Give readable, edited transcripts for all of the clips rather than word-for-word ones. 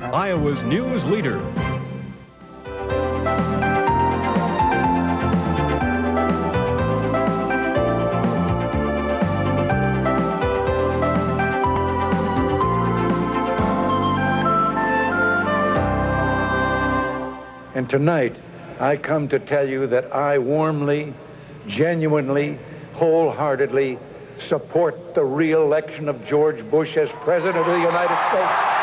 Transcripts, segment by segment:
Iowa's news leader. And tonight, I come to tell you that I warmly, genuinely, wholeheartedly support the re-election of George Bush as President of the United States.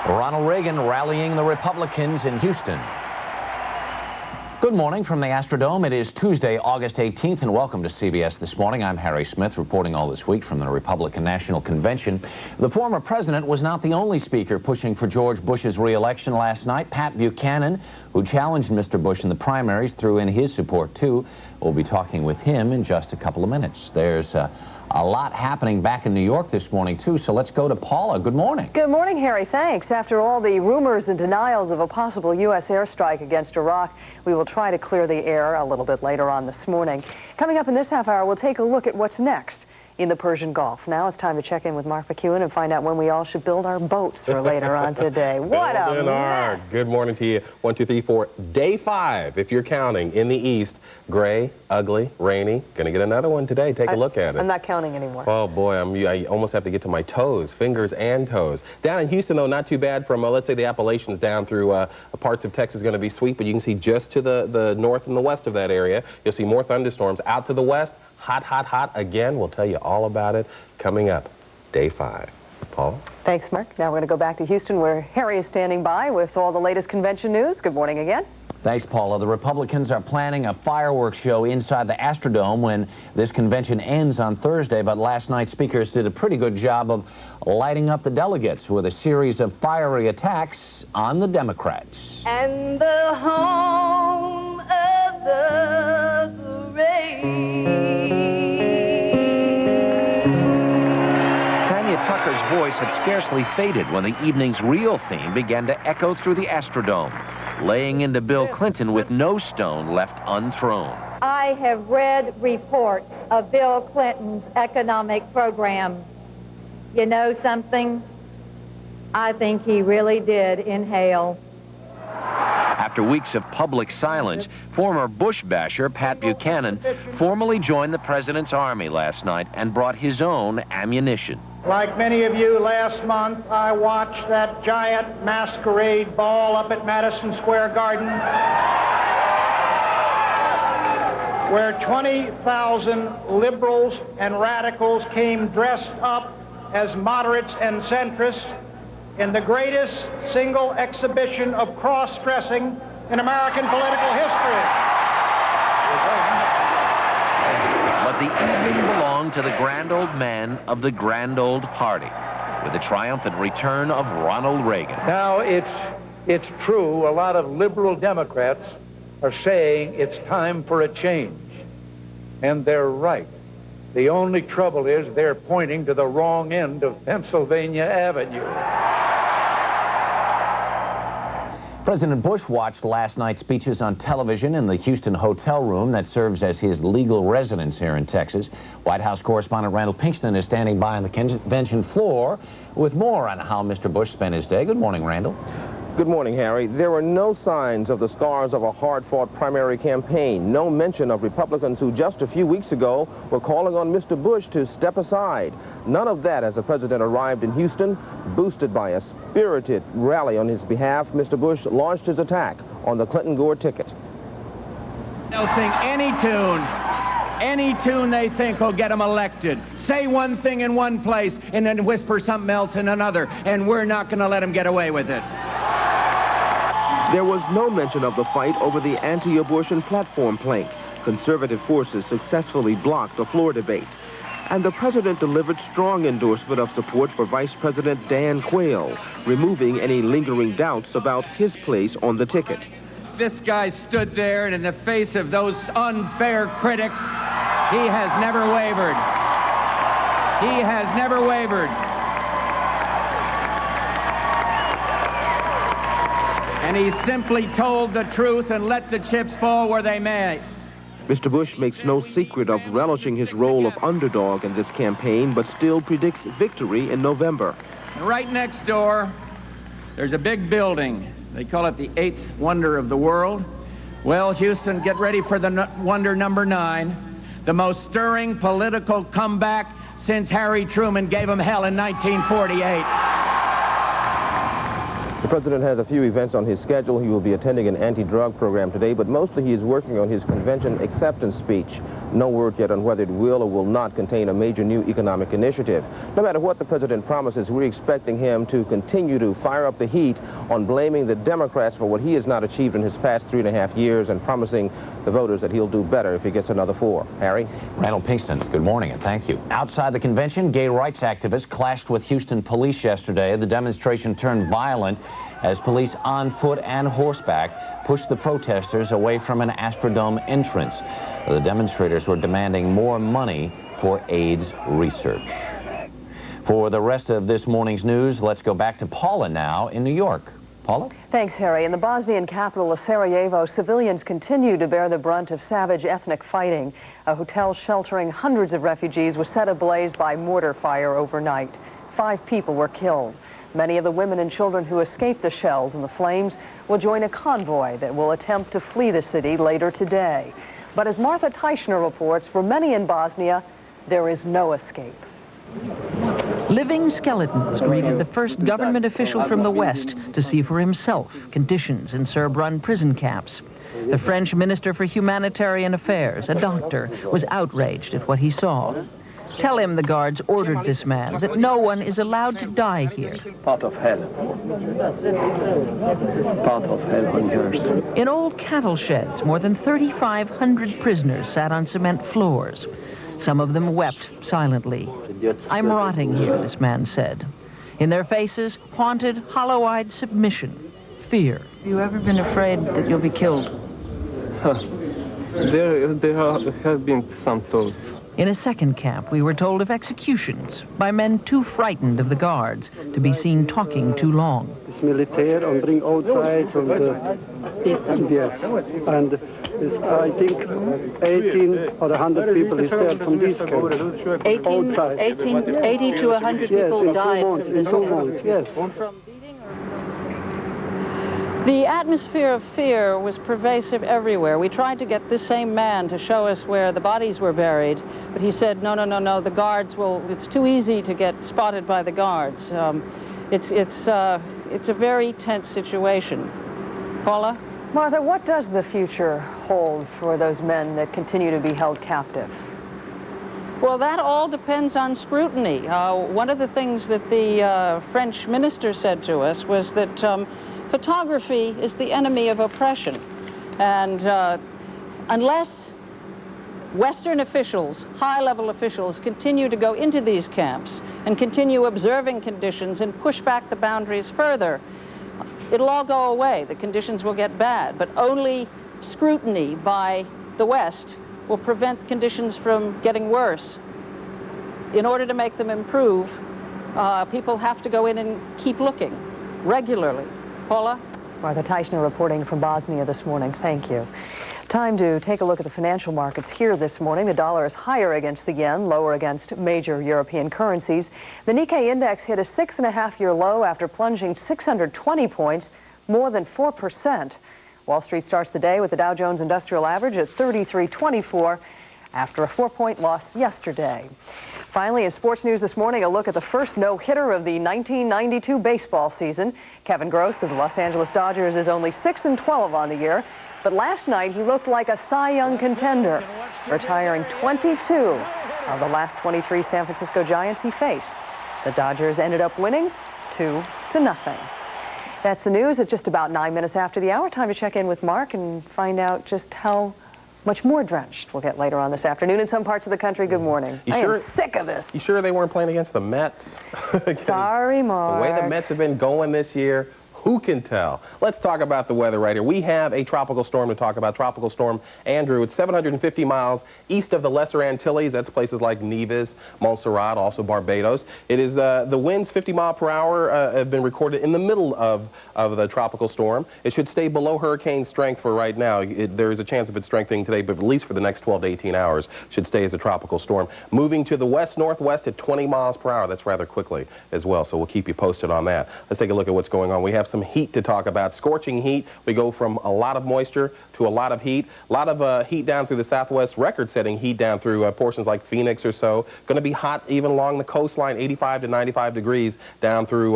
Ronald Reagan rallying the Republicans in Houston. Good morning from the Astrodome. It is Tuesday, August 18th, and welcome to CBS This Morning. I'm Harry Smith, reporting all this week from the Republican National Convention. The former president was not the only speaker pushing for George Bush's re-election last night. Pat Buchanan, who challenged Mr. Bush in the primaries, threw in his support, too. We'll be talking with him in just a couple of minutes. There's a lot happening back in New York this morning, too, so let's go to Paula. Good morning. Good morning, Harry. Thanks. After all the rumors and denials of a possible U.S. airstrike against Iraq, we will try to clear the air a little bit later on this morning. Coming up in this half hour, we'll take a look at what's next in the Persian Gulf. Now it's time to check in with Mark McEwen and find out when we all should build our boats for later on today. What a mess. Good morning to you. 1, 2, 3, 4. Day 5, if you're counting, in the east. Gray, ugly, rainy. Gonna get another one today. Take a look at it. I'm not counting anymore. Oh boy, I almost have to get to my toes, fingers and toes. Down in Houston, though, not too bad from, let's say, the Appalachians down through parts of Texas. Going to be sweet, but you can see just to the north and the west of that area, you'll see more thunderstorms. Out to the west, hot, hot, hot again. We'll tell you all about it coming up. Day 5. Paul? Thanks, Mark. Now we're going to go back to Houston, where Harry is standing by with all the latest convention news. Good morning again. Thanks, Paula. The Republicans are planning a fireworks show inside the Astrodome when this convention ends on Thursday, but last night's speakers did a pretty good job of lighting up the delegates with a series of fiery attacks on the Democrats. And the home of the brave. Tanya Tucker's voice had scarcely faded when the evening's real theme began to echo through the Astrodome, laying into Bill Clinton with no stone left unthrown. I have read reports of Bill Clinton's economic program. You know something? I think he really did inhale. After weeks of public silence, former Bush basher Pat Buchanan formally joined the president's army last night and brought his own ammunition. Like many of you, last month I watched that giant masquerade ball up at Madison Square Garden, where 20,000 liberals and radicals came dressed up as moderates and centrists in the greatest single exhibition of cross-dressing in American political history. But the evening belonged to the grand old man of the grand old party, with the triumphant return of Ronald Reagan. Now, it's true, a lot of liberal Democrats are saying it's time for a change. And they're right. The only trouble is they're pointing to the wrong end of Pennsylvania Avenue. President Bush watched last night's speeches on television in the Houston hotel room that serves as his legal residence here in Texas. White House correspondent Randall Pinkston is standing by on the convention floor with more on how Mr. Bush spent his day. Good morning, Randall. Good morning, Harry. There were no signs of the scars of a hard-fought primary campaign. No mention of Republicans who just a few weeks ago were calling on Mr. Bush to step aside. None of that as the president arrived in Houston. Boosted by a spirited rally on his behalf, Mr. Bush launched his attack on the Clinton-Gore ticket. They'll sing any tune they think will get them elected. Say one thing in one place and then whisper something else in another, and we're not going to let them get away with it. There was no mention of the fight over the anti-abortion platform plank. Conservative forces successfully blocked the floor debate. And the president delivered strong endorsement of support for Vice President Dan Quayle, removing any lingering doubts about his place on the ticket. This guy stood there, and in the face of those unfair critics, he has never wavered. He has never wavered. And he simply told the truth and let the chips fall where they may. Mr. Bush makes no secret of relishing his role of underdog in this campaign, but still predicts victory in November. Right next door, there's a big building. They call it the 8th wonder of the world. Well, Houston, get ready for the wonder number 9. The most stirring political comeback since Harry Truman gave him hell in 1948. The president has a few events on his schedule. He will be attending an anti-drug program today, but mostly he is working on his convention acceptance speech. No word yet on whether it will or will not contain a major new economic initiative. No matter what the president promises, we're expecting him to continue to fire up the heat on blaming the Democrats for what he has not achieved in his past 3.5 years and promising the voters that he'll do better if he gets another 4. Harry? Randall, Pinkston, good morning and thank you. Outside the convention, gay rights activists clashed with Houston police yesterday. The demonstration turned violent as police on foot and horseback pushed the protesters away from an Astrodome entrance. The demonstrators were demanding more money for AIDS research. For the rest of this morning's news, let's go back to Paula now in New York. Paula? Thanks, Harry. In the Bosnian capital of Sarajevo, civilians continue to bear the brunt of savage ethnic fighting. A hotel sheltering hundreds of refugees was set ablaze by mortar fire overnight. 5 people were killed. Many of the women and children who escaped the shells and the flames will join a convoy that will attempt to flee the city later today. But as Martha Teichner reports, for many in Bosnia, there is no escape. Living skeletons greeted the first government official from the West to see for himself conditions in Serb-run prison camps. The French Minister for Humanitarian Affairs, a doctor, was outraged at what he saw. Tell him, the guards ordered this man, that no one is allowed to die here. Part of hell. Part of hell on earth. In old cattle sheds, more than 3,500 prisoners sat on cement floors. Some of them wept silently. I'm rotting here, this man said. In their faces, haunted, hollow-eyed submission, fear. Have you ever been afraid that you'll be killed? There have been some thoughts. In a second camp, we were told of executions by men too frightened of the guards to be seen talking too long. It's military and bring outside from the... Yes. And I think 18 or 100 people is dead from these camps. 80 to 100 people died. In 2 months, yes. The atmosphere of fear was pervasive everywhere. We tried to get this same man to show us where the bodies were buried, but he said, no, the guards will, it's too easy to get spotted by the guards. It's a very tense situation. Paula? Martha, what does the future hold for those men that continue to be held captive? Well, that all depends on scrutiny. One of the things that the French minister said to us was that photography is the enemy of oppression. And unless Western officials, high-level officials, continue to go into these camps and continue observing conditions and push back the boundaries further, it'll all go away. The conditions will get bad. But only scrutiny by the West will prevent conditions from getting worse. In order to make them improve, people have to go in and keep looking regularly. Paula? Martha Teichner reporting from Bosnia this morning. Thank you. Time to take a look at the financial markets here this morning. The dollar is higher against the yen, lower against major European currencies. The Nikkei index hit a 6.5-year low after plunging 620 points, more than 4%. Wall Street starts the day with the Dow Jones Industrial Average at 33.24 after a 4-point loss yesterday. Finally, in sports news this morning, a look at the first no-hitter of the 1992 baseball season. Kevin Gross of the Los Angeles Dodgers is only 6-12 on the year, but last night he looked like a Cy Young contender, retiring 22 of the last 23 San Francisco Giants he faced. The Dodgers ended up winning 2-0. That's the news at just about 9 minutes after the hour. Time to check in with Mark and find out just how much more drenched we'll get later on this afternoon in some parts of the country. Good morning. I am sick of this. You sure they weren't playing against the Mets? Sorry, Mark. The way the Mets have been going this year, who can tell? Let's talk about the weather right here. We have a tropical storm to talk about, Tropical Storm Andrew. It's 750 miles east of the Lesser Antilles. That's places like Nevis, Montserrat, also Barbados. It is the winds 50 miles per hour have been recorded in the middle of the tropical storm. It should stay below hurricane strength for right now. There is a chance of it strengthening today, but at least for the next 12 to 18 hours, should stay as a tropical storm. Moving to the west-northwest at 20 miles per hour. That's rather quickly as well, so we'll keep you posted on that. Let's take a look at what's going on. We have some some heat to talk about. Scorching heat. We go from a lot of moisture to a lot of heat. A lot of heat down through the southwest, record-setting heat down through portions like Phoenix or so. Going to be hot even along the coastline, 85 to 95 degrees down through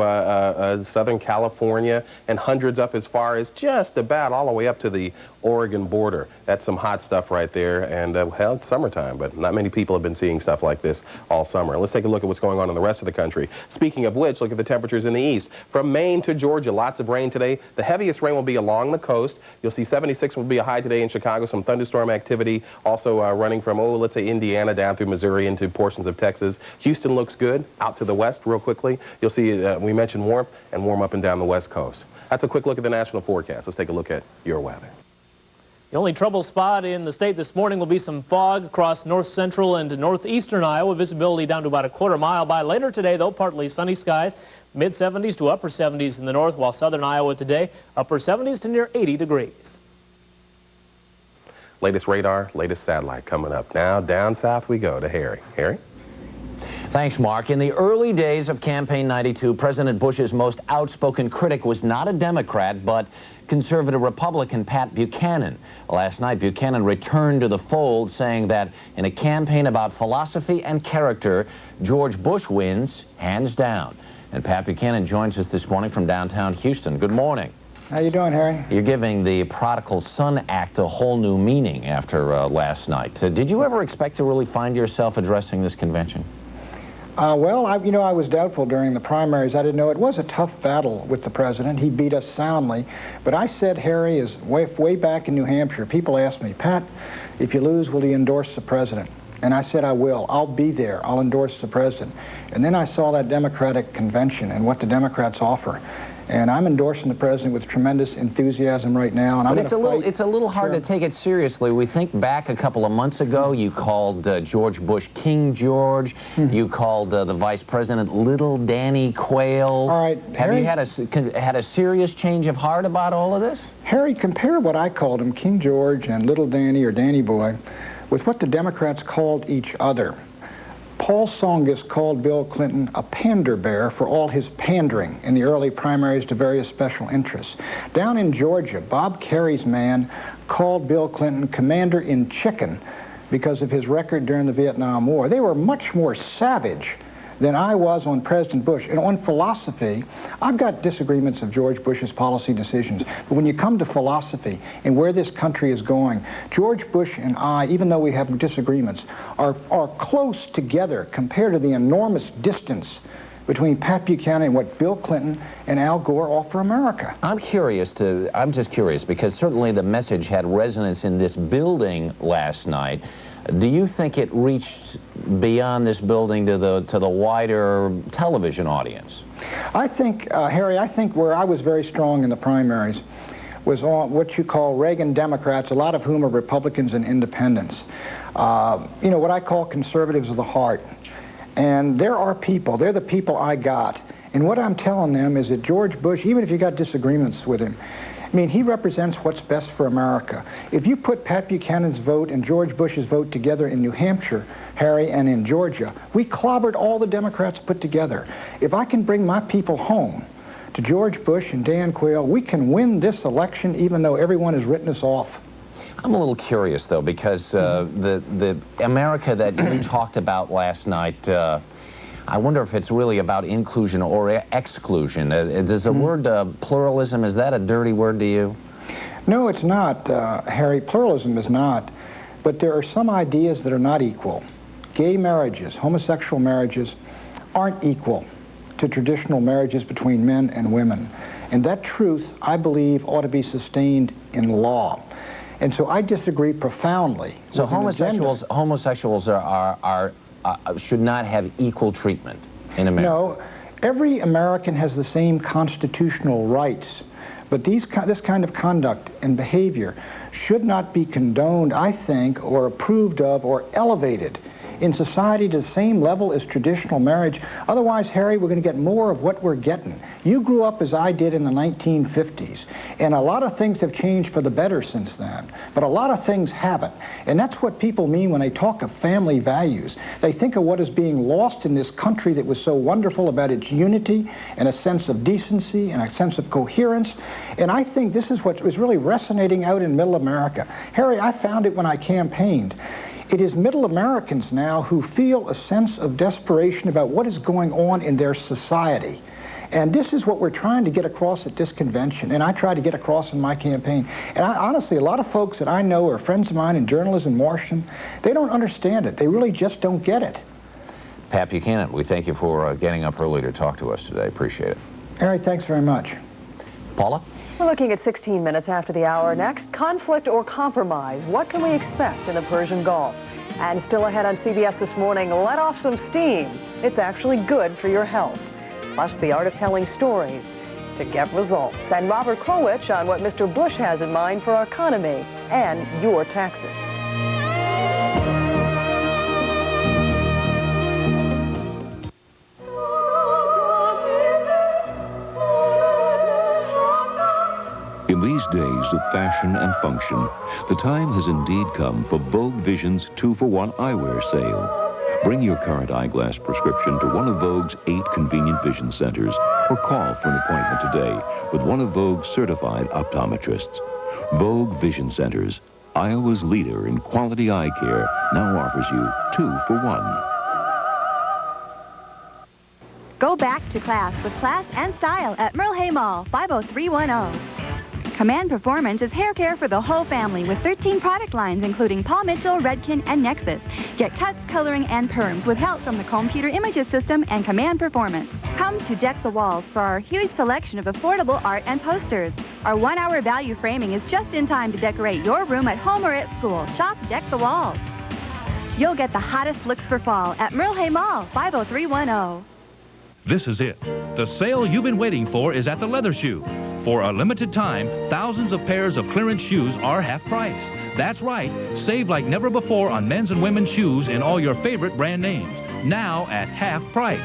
Southern California, and hundreds up as far as just about all the way up to the Oregon border. That's some hot stuff right there, and hell, it's summertime, but not many people have been seeing stuff like this all summer. Let's take a look at what's going on in the rest of the country. Speaking of which, look at the temperatures in the east. From Maine to Georgia, lots of rain today. The heaviest rain will be along the coast. You'll see 76 will be a high today in Chicago, some thunderstorm activity also running from, let's say Indiana down through Missouri into portions of Texas. Houston looks good. Out to the west real quickly, you'll see we mentioned warmth and warm up and down the west coast. That's a quick look at the national forecast. Let's take a look at your weather. The only trouble spot in the state this morning will be some fog across north central and northeastern Iowa. Visibility down to about a quarter mile. By later today, though, partly sunny skies, mid-70s to upper 70s in the north, while southern Iowa today, upper 70s to near 80 degrees. Latest radar, latest satellite coming up. Now, down south we go to Harry. Harry? Thanks, Mark. In the early days of Campaign 92, President Bush's most outspoken critic was not a Democrat, but conservative Republican Pat Buchanan. Last night, Buchanan returned to the fold, saying that in a campaign about philosophy and character, George Bush wins, hands down. And Pat Buchanan joins us this morning from downtown Houston. Good morning. How you doing, Harry? You're giving the Prodigal Son Act a whole new meaning after last night. Did you ever expect to really find yourself addressing this convention? Well, I was doubtful during the primaries. I didn't know. It was a tough battle with the president. He beat us soundly. But I said, Harry, is way back in New Hampshire, people asked me, Pat, if you lose, will you endorse the president? And I said, I will. I'll be there. I'll endorse the president. And then I saw that Democratic convention and what the Democrats offer. And I'm endorsing the president with tremendous enthusiasm right now. And it's a little hard to take it seriously. We think back a couple of months ago, you called George Bush King George. You called the vice president Little Danny Quail. All right, Have you had a serious change of heart about all of this? Harry, compare what I called him, King George and Little Danny or Danny Boy, with what the Democrats called each other. Paul Tsongas called Bill Clinton a pander bear for all his pandering in the early primaries to various special interests. Down in Georgia, Bob Kerry's man called Bill Clinton commander-in-chicken because of his record during the Vietnam War. They were much more savage than I was on President Bush. And on philosophy, I've got disagreements of George Bush's policy decisions. But when you come to philosophy and where this country is going, George Bush and I, even though we have disagreements, are close together compared to the enormous distance between Pat Buchanan and what Bill Clinton and Al Gore offer America. I'm just curious, because certainly the message had resonance in this building last night. Do you think it reached beyond this building to the wider television audience? I think, Harry, where I was very strong in the primaries was on what you call Reagan Democrats, a lot of whom are Republicans and independents. You know, what I call conservatives of the heart. And there are people, they're the people I got. And what I'm telling them is that George Bush, even if you got disagreements with him, I mean, he represents what's best for America. If you put Pat Buchanan's vote and George Bush's vote together in New Hampshire, Harry, and in Georgia, we clobbered all the Democrats put together. If I can bring my people home to George Bush and Dan Quayle, we can win this election even though everyone has written us off. I'm a little curious, though, because the America that you talked about last night, I wonder if it's really about inclusion or exclusion. Does the word pluralism, is that a dirty word to you? No, it's not, Harry. Pluralism is not. But there are some ideas that are not equal. Gay marriages, homosexual marriages, aren't equal to traditional marriages between men and women. And that truth, I believe, ought to be sustained in law. And so I disagree profoundly. So homosexuals should not have equal treatment in America? No. Every American has the same constitutional rights. But this kind of conduct and behavior should not be condoned, I think, or approved of, or elevated in society to the same level as traditional marriage. Otherwise, Harry, we're going to get more of what we're getting. You grew up as I did in the 1950s, and a lot of things have changed for the better since then, but a lot of things haven't. And that's what people mean when they talk of family values. They think of what is being lost in this country that was so wonderful about its unity and a sense of decency and a sense of coherence. And I think this is what was really resonating out in Middle America. Harry, I found it when I campaigned. It is Middle Americans now who feel a sense of desperation about what is going on in their society. And this is what we're trying to get across at this convention, and I try to get across in my campaign. And honestly, a lot of folks that I know are friends of mine in journalism in Washington, they don't understand it. They really just don't get it. Pat Buchanan, we thank you for getting up early to talk to us today. Appreciate it. Harry, thanks very much. Paula? We're looking at 16 minutes after the hour. Next, conflict or compromise. What can we expect in the Persian Gulf? And still ahead on CBS this morning, let off some steam. It's actually good for your health. Plus, the art of telling stories to get results. And Robert Krullwich on what Mr. Bush has in mind for our economy and your taxes. In these days of fashion and function, the time has indeed come for Vogue Vision's 2-for-1 eyewear sale. Bring your current eyeglass prescription to one of Vogue's 8 convenient vision centers or call for an appointment today with one of Vogue's certified optometrists. Vogue Vision Centers, Iowa's leader in quality eye care, now offers you 2-for-1. Go back to class with class and style at Merle Hay Mall, 50310. Command Performance is hair care for the whole family with 13 product lines including Paul Mitchell, Redken, and Nexus. Get cuts, coloring, and perms with help from the Computer Images System and Command Performance. Come to Deck the Walls for our huge selection of affordable art and posters. Our 1-hour value framing is just in time to decorate your room at home or at school. Shop Deck the Walls. You'll get the hottest looks for fall at Merle Hay Mall, 50310. This is it. The sale you've been waiting for is at the Leather Shoe. For a limited time, thousands of pairs of clearance shoes are half price. That's right, save like never before on men's and women's shoes in all your favorite brand names. Now at half price.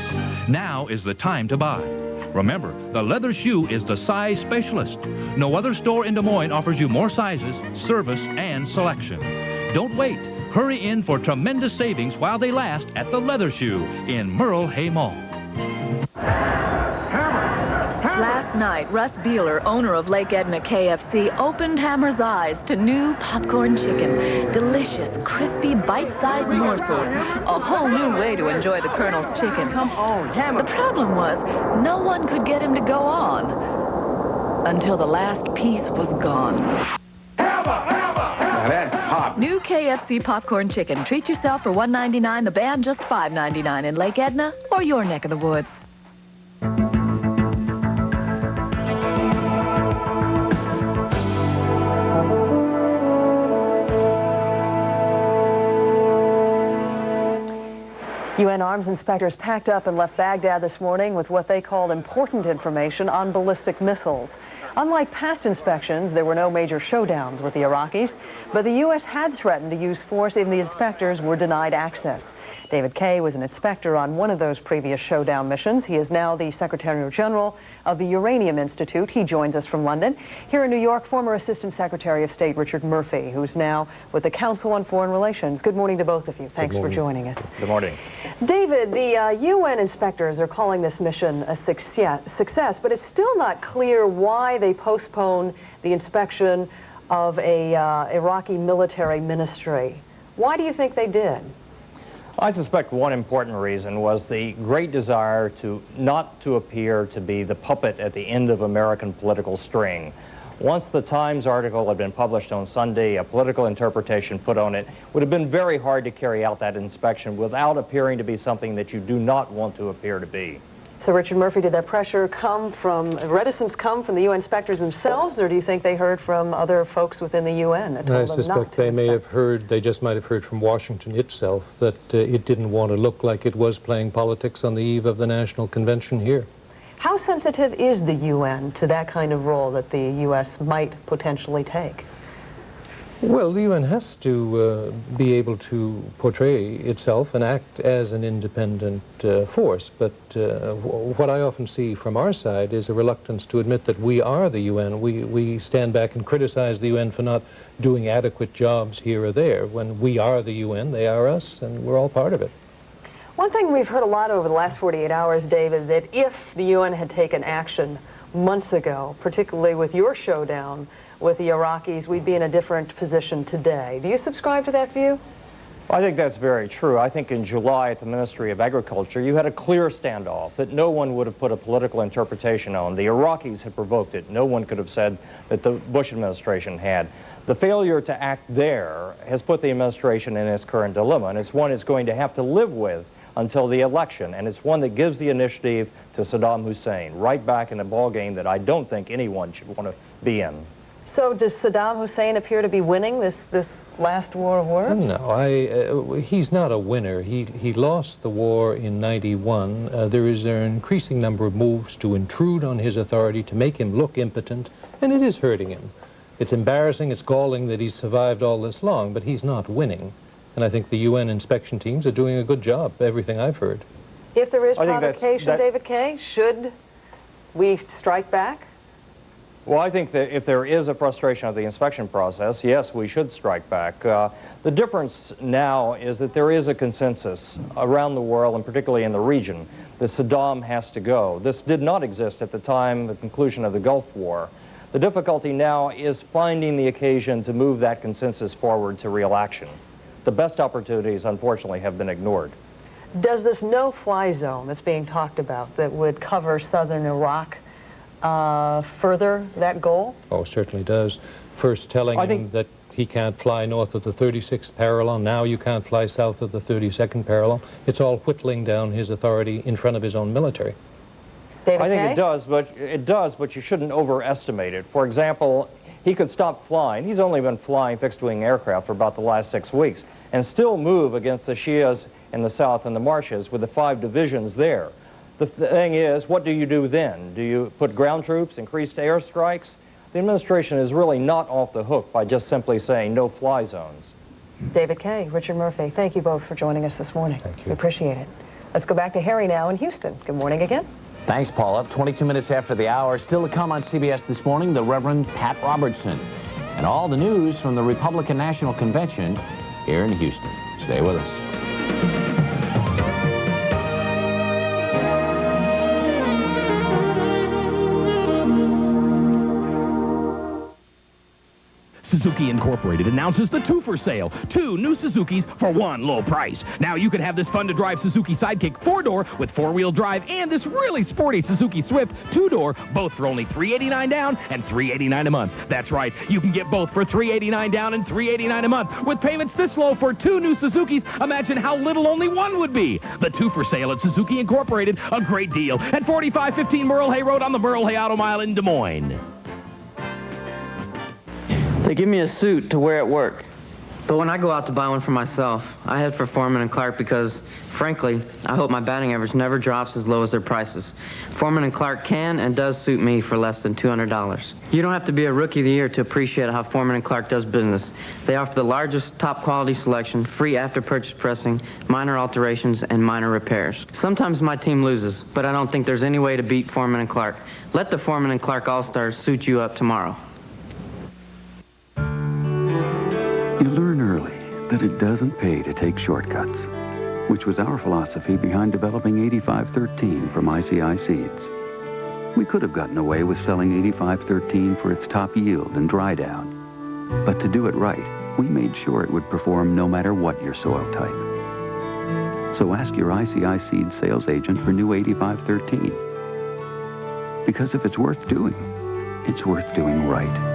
Now is the time to buy. Remember, the Leather Shoe is the size specialist. No other store in Des Moines offers you more sizes, service, and selection. Don't wait. Hurry in for tremendous savings while they last at the Leather Shoe in Merle Hay Mall. Last night, Russ Beeler, owner of Lake Edna KFC, opened Hammer's eyes to new popcorn chicken. Delicious, crispy, bite-sized morsels. A whole new way to enjoy the Colonel's chicken. Come on, Hammer. The problem was, no one could get him to go on until the last piece was gone. Now that's pop. New KFC popcorn chicken. Treat yourself for $1.99, the band just $5.99 in Lake Edna or your neck of the woods. UN arms inspectors packed up and left Baghdad this morning with what they called important information on ballistic missiles. Unlike past inspections, there were no major showdowns with the Iraqis, but the U.S. had threatened to use force if the inspectors were denied access. David Kay was an inspector on one of those previous showdown missions. He is now the Secretary General of the Uranium Institute. He joins us from London. Here in New York, former Assistant Secretary of State Richard Murphy, who's now with the Council on Foreign Relations. Good morning to both of you. Thanks for joining us. Good morning. David, the UN inspectors are calling this mission a success, but it's still not clear why they postponed the inspection of a Iraqi military ministry. Why do you think they did? I suspect one important reason was the great desire not to appear to be the puppet at the end of American political string. Once the Times article had been published on Sunday, a political interpretation put on it, would have been very hard to carry out that inspection without appearing to be something that you do not want to appear to be. So, Richard Murphy, did that pressure reticence come from the UN inspectors themselves, or do you think they heard from other folks within the UN that told them not to inspect? They just might have heard from Washington itself that it didn't want to look like it was playing politics on the eve of the National Convention here. How sensitive is the UN to that kind of role that the U.S. might potentially take? Well, the UN has to be able to portray itself and act as an independent force, but what I often see from our side is a reluctance to admit that we are the UN. We stand back and criticize the UN for not doing adequate jobs here or there. When we are the UN, they are us, and we're all part of it. One thing we've heard a lot over the last 48 hours, David, that if the UN had taken action months ago, particularly with your showdown with the Iraqis, we'd be in a different position today. Do you subscribe to that view? I think that's very true. I think in July at the Ministry of Agriculture, you had a clear standoff that no one would have put a political interpretation on. The Iraqis had provoked it. No one could have said that the Bush administration had. The failure to act there has put the administration in its current dilemma, and it's one it's going to have to live with until the election, and it's one that gives the initiative to Saddam Hussein, right back in a ballgame that I don't think anyone should want to be in. So does Saddam Hussein appear to be winning this last war of words? No, he's not a winner. He lost the war in '91. There is an increasing number of moves to intrude on his authority, to make him look impotent, and it is hurting him. It's embarrassing, it's galling that he's survived all this long, but he's not winning. And I think the UN inspection teams are doing a good job, everything I've heard. If there is provocation, David Kay, should we strike back? Well, I think that if there is a frustration of the inspection process, yes, we should strike back. The difference now is that there is a consensus around the world, and particularly in the region, that Saddam has to go. This did not exist at the time, the conclusion of the Gulf War. The difficulty now is finding the occasion to move that consensus forward to real action. The best opportunities, unfortunately, have been ignored. Does this no-fly zone that's being talked about that would cover southern Iraq further that goal? Oh, certainly does. First telling him that he can't fly north of the 36th parallel. Now you can't fly south of the 32nd parallel. It's all whittling down his authority in front of his own military. David I think Kay? it does, but you shouldn't overestimate it. For example, he could stop flying. He's only been flying fixed-wing aircraft for about the last 6 weeks, and still move against the Shias in the south and the marshes with the 5 divisions there. The thing is, what do you do then? Do you put ground troops, increased airstrikes? The administration is really not off the hook by just simply saying no-fly zones. David Kay, Richard Murphy, thank you both for joining us this morning. Thank you. We appreciate it. Let's go back to Harry now in Houston. Good morning again. Thanks, Paula. 22 minutes after the hour. Still to come on CBS this morning, the Reverend Pat Robertson. And all the news from the Republican National Convention here in Houston. Stay with us. Suzuki Incorporated announces the 2-for sale. 2 new Suzukis for 1 low price. Now you can have this fun-to-drive Suzuki Sidekick 4-door with 4-wheel drive and this really sporty Suzuki Swift 2-door, both for only $389 down and $389 a month. That's right, you can get both for $389 down and $389 a month. With payments this low for 2 new Suzukis, imagine how little only one would be. The 2-for sale at Suzuki Incorporated, a great deal at 4515 Merle Hay Road on the Merle Hay Auto Mile in Des Moines. They give me a suit to wear at work. But when I go out to buy one for myself, I head for Foreman & Clark because, frankly, I hope my batting average never drops as low as their prices. Foreman & Clark can and does suit me for less than $200. You don't have to be a Rookie of the Year to appreciate how Foreman & Clark does business. They offer the largest top-quality selection, free after-purchase pressing, minor alterations, and minor repairs. Sometimes my team loses, but I don't think there's any way to beat Foreman & Clark. Let the Foreman & Clark All-Stars suit you up tomorrow. You learn early that it doesn't pay to take shortcuts, which was our philosophy behind developing 8513 from ICI Seeds. We could have gotten away with selling 8513 for its top yield and dry down, but to do it right, we made sure it would perform no matter what your soil type. So ask your ICI Seeds sales agent for new 8513. Because if it's worth doing right.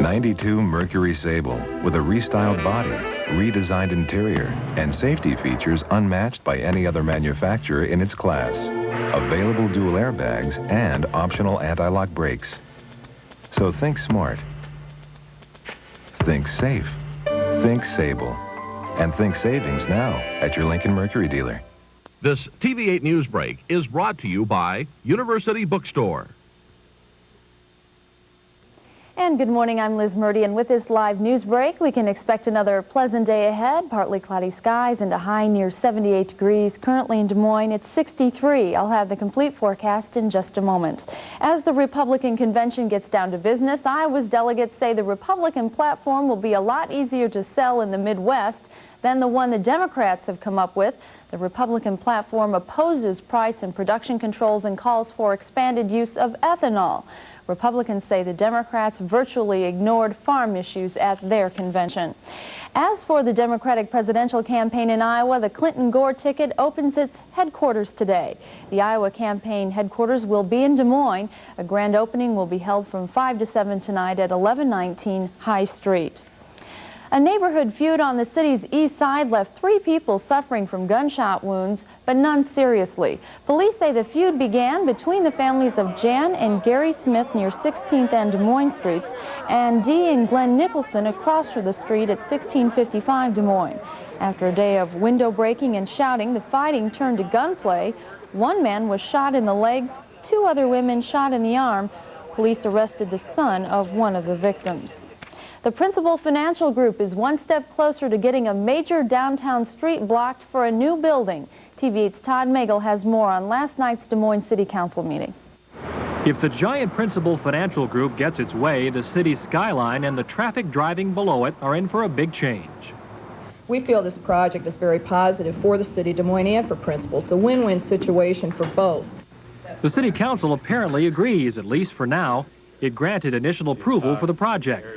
92 Mercury Sable with a restyled body, redesigned interior, and safety features unmatched by any other manufacturer in its class. Available dual airbags and optional anti-lock brakes. So think smart. Think safe. Think Sable. And think savings now at your Lincoln Mercury dealer. This TV8 News Break is brought to you by University Bookstore. And good morning, I'm Liz Murdy, and with this live news break, we can expect another pleasant day ahead. Partly cloudy skies and a high near 78 degrees. Currently in Des Moines, it's 63. I'll have the complete forecast in just a moment. As the Republican convention gets down to business, Iowa's delegates say the Republican platform will be a lot easier to sell in the Midwest than the one the Democrats have come up with. The Republican platform opposes price and production controls and calls for expanded use of ethanol. Republicans say the Democrats virtually ignored farm issues at their convention. As for the Democratic presidential campaign in Iowa, the Clinton-Gore ticket opens its headquarters today. The Iowa campaign headquarters will be in Des Moines. A grand opening will be held from 5 to 7 tonight at 1119 High Street. A neighborhood feud on the city's east side left 3 people suffering from gunshot wounds, but none seriously. Police say the feud began between the families of Jan and Gary Smith near 16th and Des Moines Streets, and Dee and Glenn Nicholson across from the street at 1655 Des Moines. After a day of window breaking and shouting, the fighting turned to gunplay. One man was shot in the legs, 2 other women shot in the arm. Police arrested the son of one of the victims. The Principal Financial Group is one step closer to getting a major downtown street blocked for a new building. TV8's Todd Magel has more on last night's Des Moines City Council meeting. If the giant Principal Financial Group gets its way, the city's skyline and the traffic driving below it are in for a big change. We feel this project is very positive for the city of Des Moines and for Principal. It's a win-win situation for both. The City Council apparently agrees, at least for now. It granted initial approval for the project.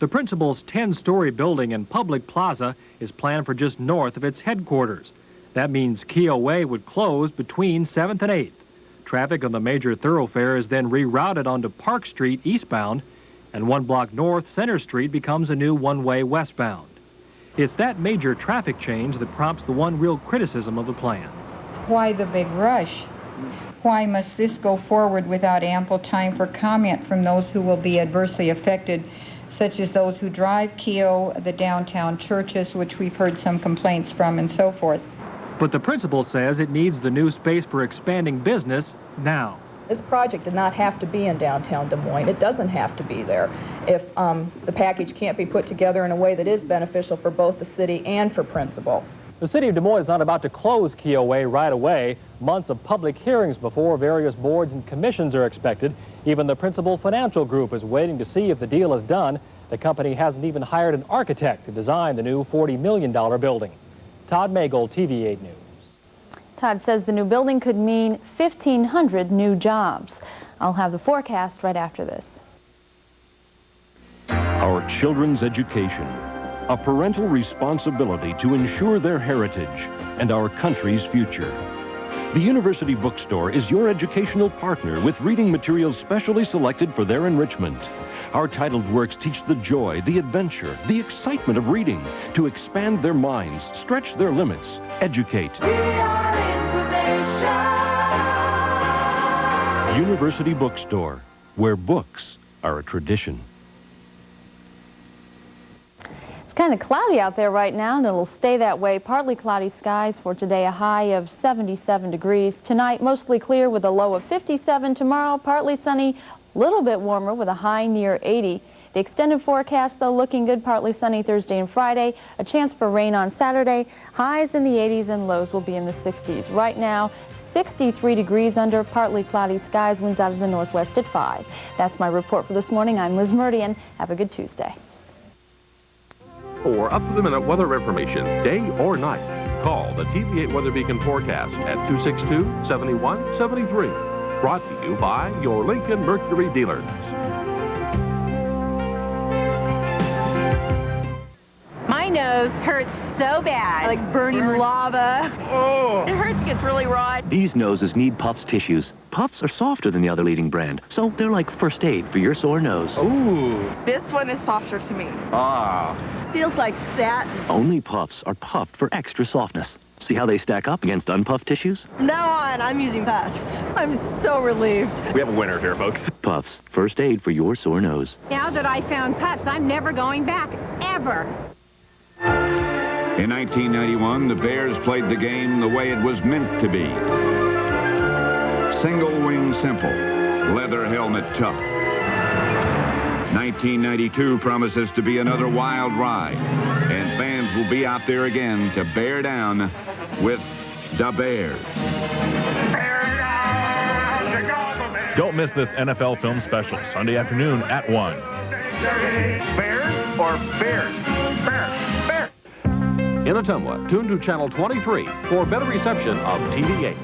The Principal's 10-story building and public plaza is planned for just north of its headquarters. That means Keogh Way would close between 7th and 8th. Traffic on the major thoroughfare is then rerouted onto Park Street eastbound, and 1 block north, Center Street becomes a new one-way westbound. It's that major traffic change that prompts the one real criticism of the plan. Why the big rush? Why must this go forward without ample time for comment from those who will be adversely affected, such as those who drive Keogh, the downtown churches, which we've heard some complaints from, and so forth? But the principal says it needs the new space for expanding business now. This project did not have to be in downtown Des Moines. It doesn't have to be there. If the package can't be put together in a way that is beneficial for both the city and for Principal. The city of Des Moines is not about to close Keogh Way right away. Months of public hearings before various boards and commissions are expected. Even the Principal Financial Group is waiting to see if the deal is done. The company hasn't even hired an architect to design the new $40 million building. Todd Magel, TV8 News. Todd says the new building could mean 1,500 new jobs. I'll have the forecast right after this. Our children's education, a parental responsibility to ensure their heritage and our country's future. The University Bookstore is your educational partner with reading materials specially selected for their enrichment. Our titled works teach the joy, the adventure, the excitement of reading to expand their minds, stretch their limits, educate. University Bookstore, where books are a tradition. It's kind of cloudy out there right now, and it'll stay that way. Partly cloudy skies for today, a high of 77 degrees. Tonight, mostly clear with a low of 57. Tomorrow, partly sunny, a little bit warmer with a high near 80. The extended forecast, though, looking good. Partly sunny Thursday and Friday. A chance for rain on Saturday. Highs in the 80s and lows will be in the 60s. Right now, 63 degrees under partly cloudy skies. Winds out of the northwest at 5. That's my report for this morning. I'm Liz Murdian. Have a good Tuesday. For up-to-the-minute weather information, day or night, call the TV8 Weather Beacon forecast at 262-7173. Brought to you by your Lincoln Mercury dealers. My nose hurts so bad. Like burning lava. Oh. It hurts, gets really raw. These noses need Puffs tissues. Puffs are softer than the other leading brand, so they're like first aid for your sore nose. Ooh. This one is softer to me. Ah. Feels like satin. Only Puffs are puffed for extra softness. See how they stack up against unpuffed tissues? From now on, I'm using Puffs. I'm so relieved. We have a winner here, folks. Puffs, first aid for your sore nose. Now that I found Puffs, I'm never going back, ever. In 1991, the Bears played the game the way it was meant to be. Single wing simple, leather helmet tough. 1992 promises to be another wild ride, and fans will be out there again to bear down with the Bears. Don't miss this NFL film special, Sunday afternoon at 1. Bears or Bears? Bears. Bears. In Ottumwa, tune to Channel 23 for better reception of TV8.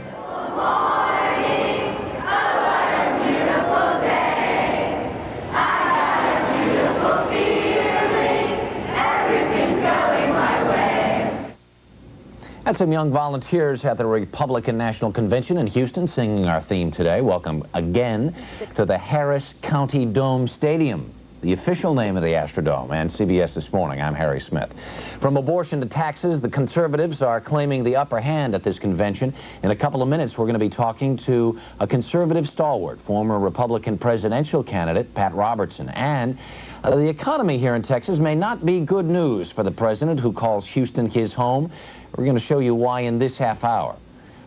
And some young volunteers at the Republican National Convention in Houston singing our theme today. Welcome again to the Harris County Dome Stadium, the official name of the Astrodome. And CBS This Morning, I'm Harry Smith. From abortion to taxes, the conservatives are claiming the upper hand at this convention. In a couple of minutes, we're going to be talking to a conservative stalwart, former Republican presidential candidate Pat Robertson. And the economy here in Texas may not be good news for the president, who calls Houston his home. We're going to show you why in this half hour.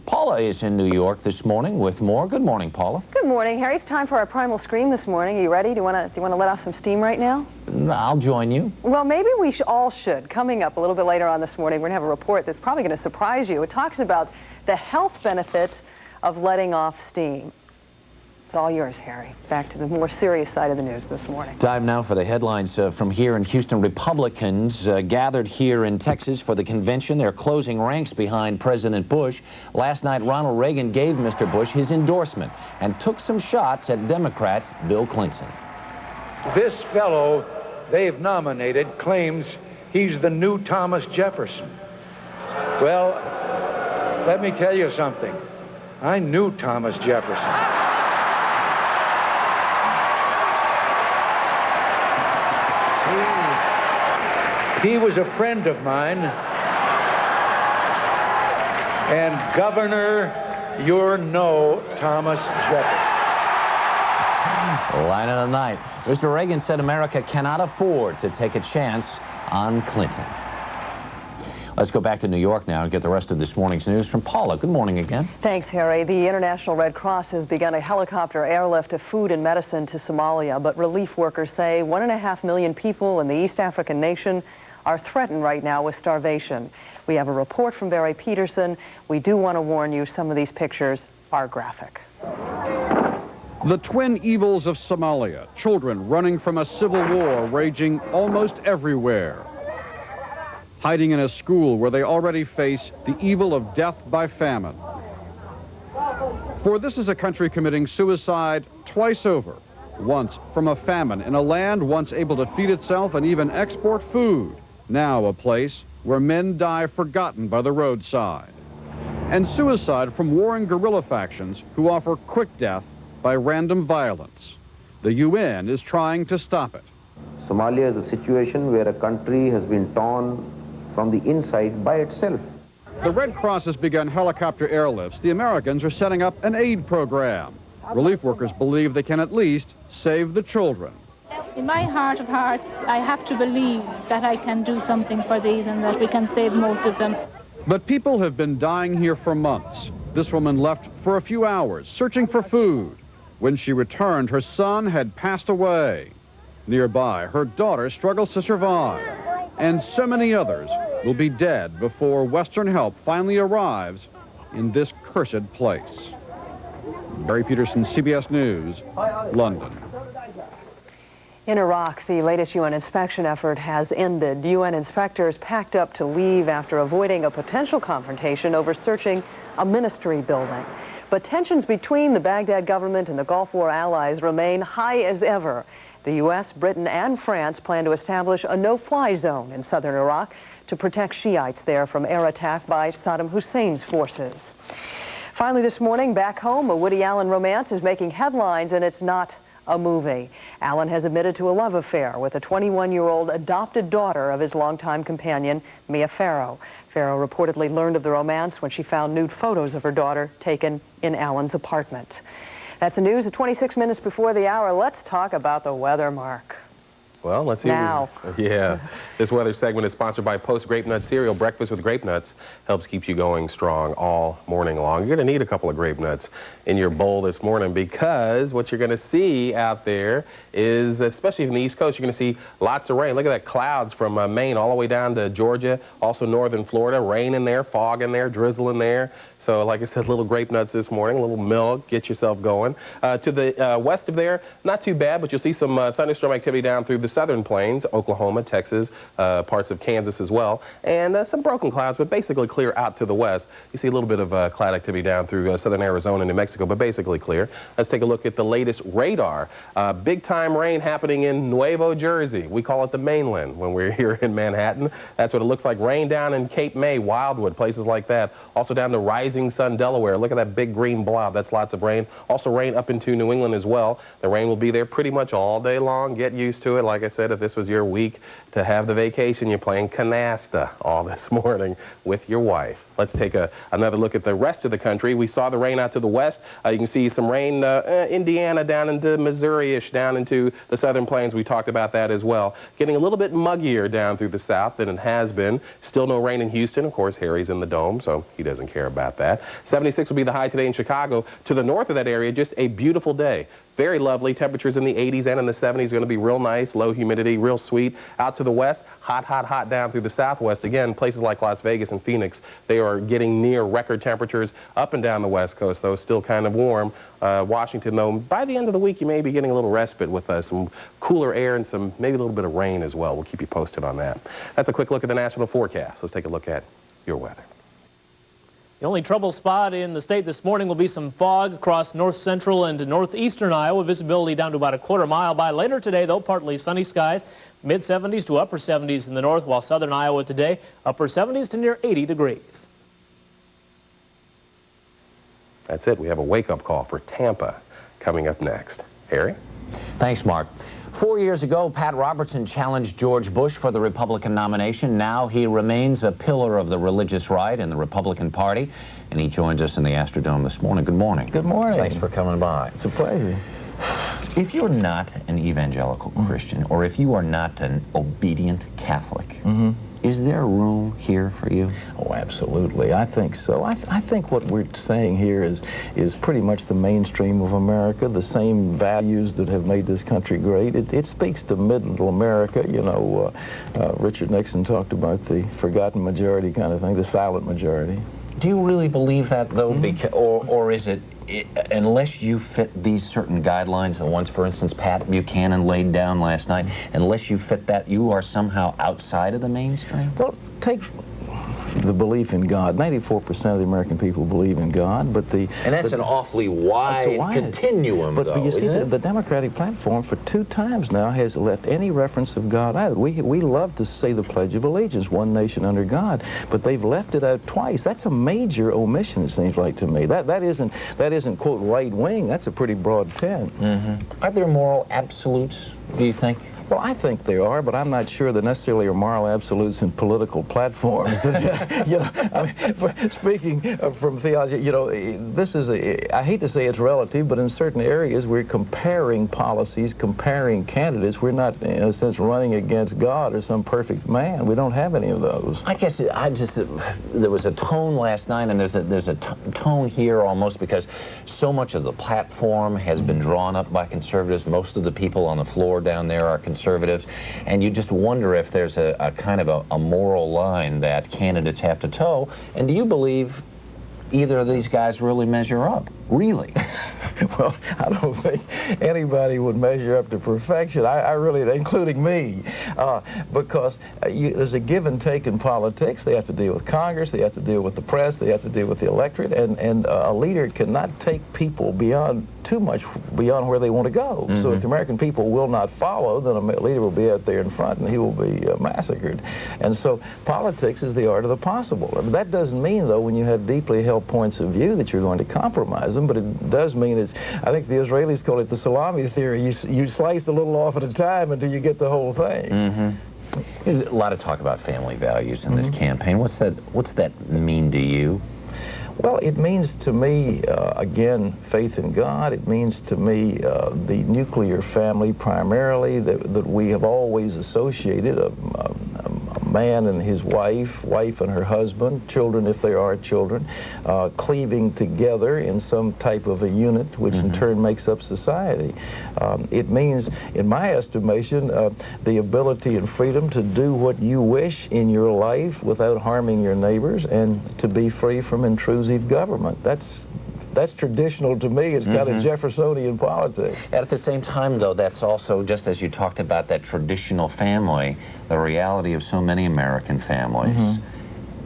Paula is in New York this morning with more. Good morning, Paula. Good morning, Harry. It's time for our primal scream this morning. Are you ready? Do you want to let off some steam right now? I'll join you. Well, maybe we all should. Coming up a little bit later on this morning, we're going to have a report that's probably going to surprise you. It talks about the health benefits of letting off steam. It's all yours, Harry. Back to the more serious side of the news this morning. Time now for the headlines from here in Houston. Republicans gathered here in Texas for the convention. They're closing ranks behind President Bush. Last night, Ronald Reagan gave Mr. Bush his endorsement and took some shots at Democrat Bill Clinton. This fellow they've nominated claims he's the new Thomas Jefferson. Well, let me tell you something. I knew Thomas Jefferson. He was a friend of mine. And Governor, you're no Thomas Jefferson. Line of the night. Mr. Reagan said America cannot afford to take a chance on Clinton. Let's go back to New York now and get the rest of this morning's news from Paula. Good morning again. Thanks, Harry. The International Red Cross has begun a helicopter airlift of food and medicine to Somalia, but relief workers say 1.5 million people in the East African nation are threatened right now with starvation. We have a report from Barry Peterson. We do want to warn you, some of these pictures are graphic. The twin evils of Somalia, children running from a civil war raging almost everywhere. Hiding in a school where they already face the evil of death by famine. For this is a country committing suicide twice over. Once from a famine in a land once able to feed itself and even export food. Now a place where men die forgotten by the roadside. And suicide from warring guerrilla factions who offer quick death by random violence. The UN is trying to stop it. Somalia is a situation where a country has been torn from the inside by itself. The Red Cross has begun helicopter airlifts. The Americans are setting up an aid program. Relief workers believe they can at least save the children. In my heart of hearts, I have to believe that I can do something for these and that we can save most of them. But people have been dying here for months. This woman left for a few hours, searching for food. When she returned, her son had passed away. Nearby, her daughter struggles to survive. And so many others will be dead before Western help finally arrives in this cursed place. Barry Peterson, CBS News, London. In Iraq, the latest UN inspection effort has ended. UN inspectors packed up to leave after avoiding a potential confrontation over searching a ministry building. But tensions between the Baghdad government and the Gulf War allies remain high as ever. The U.S., Britain, and France plan to establish a no-fly zone in southern Iraq to protect Shiites there from air attack by Saddam Hussein's forces. Finally this morning, back home, a Woody Allen romance is making headlines, and it's not a movie. Allen has admitted to a love affair with a 21-year-old adopted daughter of his longtime companion, Mia Farrow. Farrow reportedly learned of the romance when she found nude photos of her daughter taken in Allen's apartment. That's the news at 26 minutes before the hour. Let's talk about the weather, Mark. Well, let's see. Now. Yeah. This weather segment is sponsored by Post Grape Nut Cereal. Breakfast with grape nuts helps keep you going strong all morning long. You're going to need a couple of grape nuts in your bowl this morning because what you're going to see out there is, especially in the East Coast, you're going to see lots of rain. Look at that, clouds from Maine all the way down to Georgia, also northern Florida. Rain in there, fog in there, drizzle in there. So, like I said, little grape nuts this morning, a little milk, get yourself going. To the west of there, not too bad, but you'll see some thunderstorm activity down through the southern plains, Oklahoma, Texas, parts of Kansas as well, and some broken clouds, but basically clear out to the west. You see a little bit of cloud activity down through southern Arizona and New Mexico, but basically clear. Let's take a look at the latest radar. Big-time rain happening in Nuevo Jersey. We call it the mainland when we're here in Manhattan. That's what it looks like. Rain down in Cape May, Wildwood, places like that. Also down to Rising Sun, Delaware. Look at that big green blob. That's lots of rain. Also rain up into New England as well. The rain will be there pretty much all day long. Get used to it. Like I said, if this was your week to have the vacation, you're playing canasta all this morning with your wife. Let's take another look at the rest of the country. We saw the rain out to the west. You can see some rain Indiana down into Missouri-ish, down into the southern plains. We talked about that as well. Getting a little bit muggier down through the south than it has been. Still no rain in Houston. Of course, Harry's in the dome, so he doesn't care about that. 76 will be the high today in Chicago. To the north of that area, just a beautiful day. Very lovely. Temperatures in the 80s and in the 70s. Going to be real nice. Low humidity, real sweet. Out to the west, hot, hot, hot down through the southwest. Again, places like Las Vegas and Phoenix, they are getting near record temperatures. Up and down the west coast, though, still kind of warm. Washington, though, by the end of the week, you may be getting a little respite with some cooler air and some maybe a little bit of rain as well. We'll keep you posted on that. That's a quick look at the national forecast. Let's take a look at your weather. The only trouble spot in the state this morning will be some fog across north central and northeastern Iowa. Visibility down to about a quarter mile. By later today, though, partly sunny skies. Mid-70s to upper 70s in the north, while southern Iowa today, upper 70s to near 80 degrees. That's it. We have a wake-up call for Tampa coming up next. Harry? Thanks, Mark. 4 years ago, Pat Robertson challenged George Bush for the Republican nomination. Now he remains a pillar of the religious right in the Republican Party, and he joins us in the Astrodome this morning. Good morning. Good morning. Thanks for coming by. It's a pleasure. If you're not an evangelical Christian, or if you are not an obedient Catholic, is there room here for you? Oh, absolutely. I think so. I think what we're saying here is pretty much the mainstream of America, the same values that have made this country great. It speaks to middle America. You know, Richard Nixon talked about the forgotten majority kind of thing, the silent majority. Do you really believe that, though? Or is it, unless you fit these certain guidelines, the ones, for instance, Pat Buchanan laid down last night, unless you fit that, you are somehow outside of the mainstream? Well, take the belief in God. 94% of the American people believe in God, but the... And that's an awfully wide continuum, but you see, isn't it? The Democratic platform for 2 times now has left any reference of God out. We love to say the Pledge of Allegiance, one nation under God, but they've left it out twice. That's a major omission, it seems like to me. That isn't quote, right-wing. That's a pretty broad tent. Are there moral absolutes, do you think? Well, I think there are, but I'm not sure there necessarily are moral absolutes in political platforms. You know, I mean, speaking from theology, you know, this is I hate to say it's relative, but in certain areas we're comparing policies, comparing candidates. We're not, in a sense, running against God or some perfect man. We don't have any of those. I guess there was a tone last night, and there's a tone here almost because so much of the platform has been drawn up by conservatives. Most of the people on the floor down there are conservatives, and you just wonder if there's a kind of a moral line that candidates have to toe. And do you believe either of these guys really measure up? Really? Well, I don't think anybody would measure up to perfection. I really, including me, because there's a give and take in politics. They have to deal with Congress, they have to deal with the press, they have to deal with the electorate, and a leader cannot take people too much beyond where they want to go. So if the American people will not follow, then a leader will be out there in front and he will be massacred. And so politics is the art of the possible. That doesn't mean, though, when you have deeply held points of view that you're going to compromise them, but it does mean I think the Israelis call it the salami theory. You slice a little off at a time until you get the whole thing. There's a lot of talk about family values in this campaign. What's that mean to you? Well, it means to me, again, faith in God. It means to me the nuclear family primarily that we have always associated, a man and his wife, wife and her husband, children if there are children, cleaving together in some type of a unit, which in turn makes up society. It means, in my estimation, the ability and freedom to do what you wish in your life without harming your neighbors and to be free from intrusive government. That's traditional to me. It's kind of Jeffersonian politics. At the same time, though, that's also, just as you talked about that traditional family, the reality of so many American families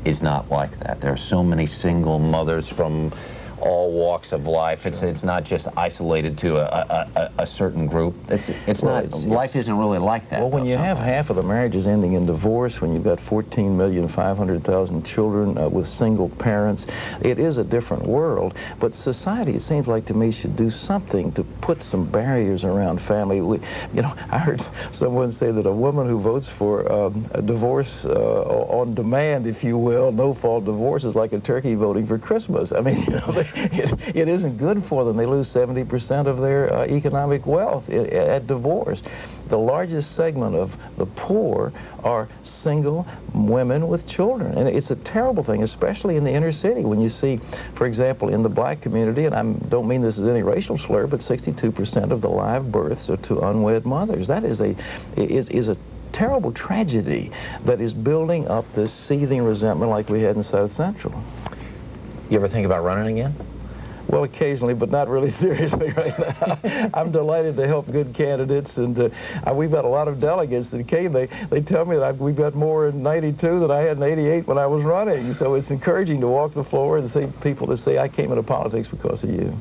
is not like that. There are so many single mothers from all walks of life. It's not just isolated to a certain group. Life isn't really like that. Well, when you have half of the marriages ending in divorce, when you've got 14,500,000 children with single parents, it is a different world. But society, it seems like to me, should do something to put some barriers around family. You know, I heard someone say that a woman who votes for a divorce on demand, if you will, no-fault divorce, is like a turkey voting for Christmas. I mean, you know, it isn't good for them. They lose 70% of their economic wealth at divorce. The largest segment of the poor are single women with children. And it's a terrible thing, especially in the inner city. When you see, for example, in the black community, and I don't mean this as any racial slur, but 62% of the live births are to unwed mothers. That is a terrible tragedy that is building up this seething resentment like we had in South Central. You ever think about running again? Well, occasionally, but not really seriously right now. I'm delighted to help good candidates, and we've got a lot of delegates that came. They tell me that we've got more in '92 than I had in '88 when I was running. So it's encouraging to walk the floor and see people that say, I came into politics because of you.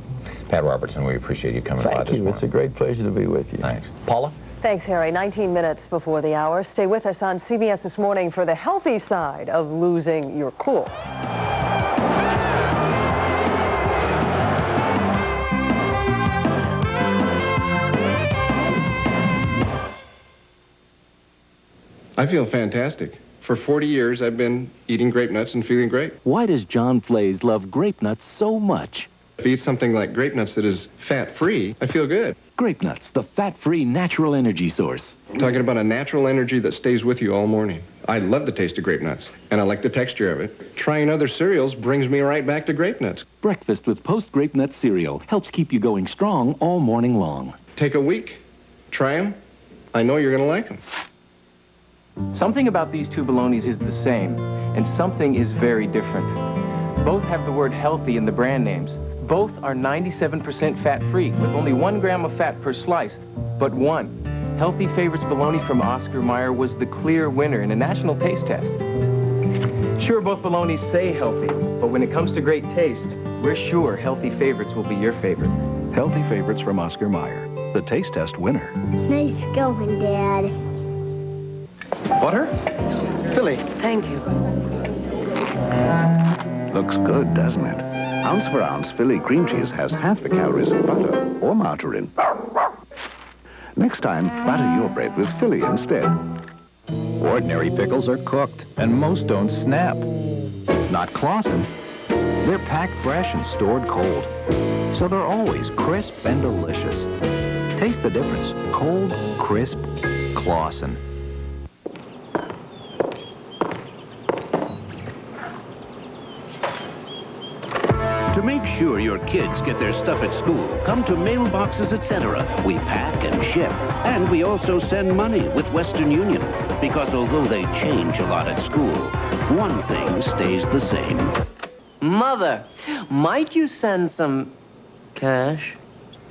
Pat Robertson, we appreciate you coming by this morning. Thank you. It's a great pleasure to be with you. Thanks. Paula? Thanks, Harry. 19 minutes before the hour. Stay with us on CBS This Morning for the healthy side of losing your cool. I feel fantastic. For 40 years, I've been eating grape nuts and feeling great. Why does John Flays love grape nuts so much? If I eat something like grape nuts that is fat-free, I feel good. Grape nuts, the fat-free natural energy source. I'm talking about a natural energy that stays with you all morning. I love the taste of grape nuts, and I like the texture of it. Trying other cereals brings me right back to grape nuts. Breakfast with post-grape nut cereal helps keep you going strong all morning long. Take a week. Try them. I know you're going to like them. Something about these two bolognas is the same, and something is very different. Both have the word healthy in the brand names. Both are 97% fat-free, with only 1 gram of fat per slice. But one, Healthy Favorites bologna from Oscar Mayer was the clear winner in a national taste test. Sure, both bolognas say healthy, but when it comes to great taste, we're sure Healthy Favorites will be your favorite. Healthy Favorites from Oscar Mayer, the taste test winner. Nice going, Dad. Butter? Philly. Thank you. Looks good, doesn't it? Ounce for ounce, Philly cream cheese has half the calories of butter or margarine. Next time, batter your bread with Philly instead. Ordinary pickles are cooked, and most don't snap. Not Clausen. They're packed fresh and stored cold, so they're always crisp and delicious. Taste the difference. Cold, crisp, Clausen. To make sure your kids get their stuff at school, come to Mailboxes, etc. We pack and ship, and we also send money with Western Union. Because although they change a lot at school, one thing stays the same. Mother, might you send some cash?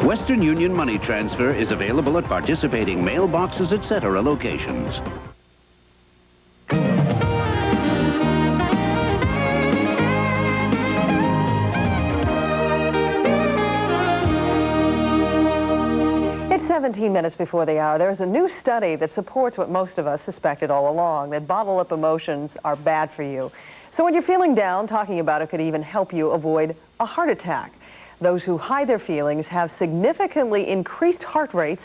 Western Union Money Transfer is available at participating Mailboxes, etc. locations. It's 17 minutes before the hour. There's a new study that supports what most of us suspected all along, that bottled-up emotions are bad for you. So when you're feeling down, talking about it could even help you avoid a heart attack. Those who hide their feelings have significantly increased heart rates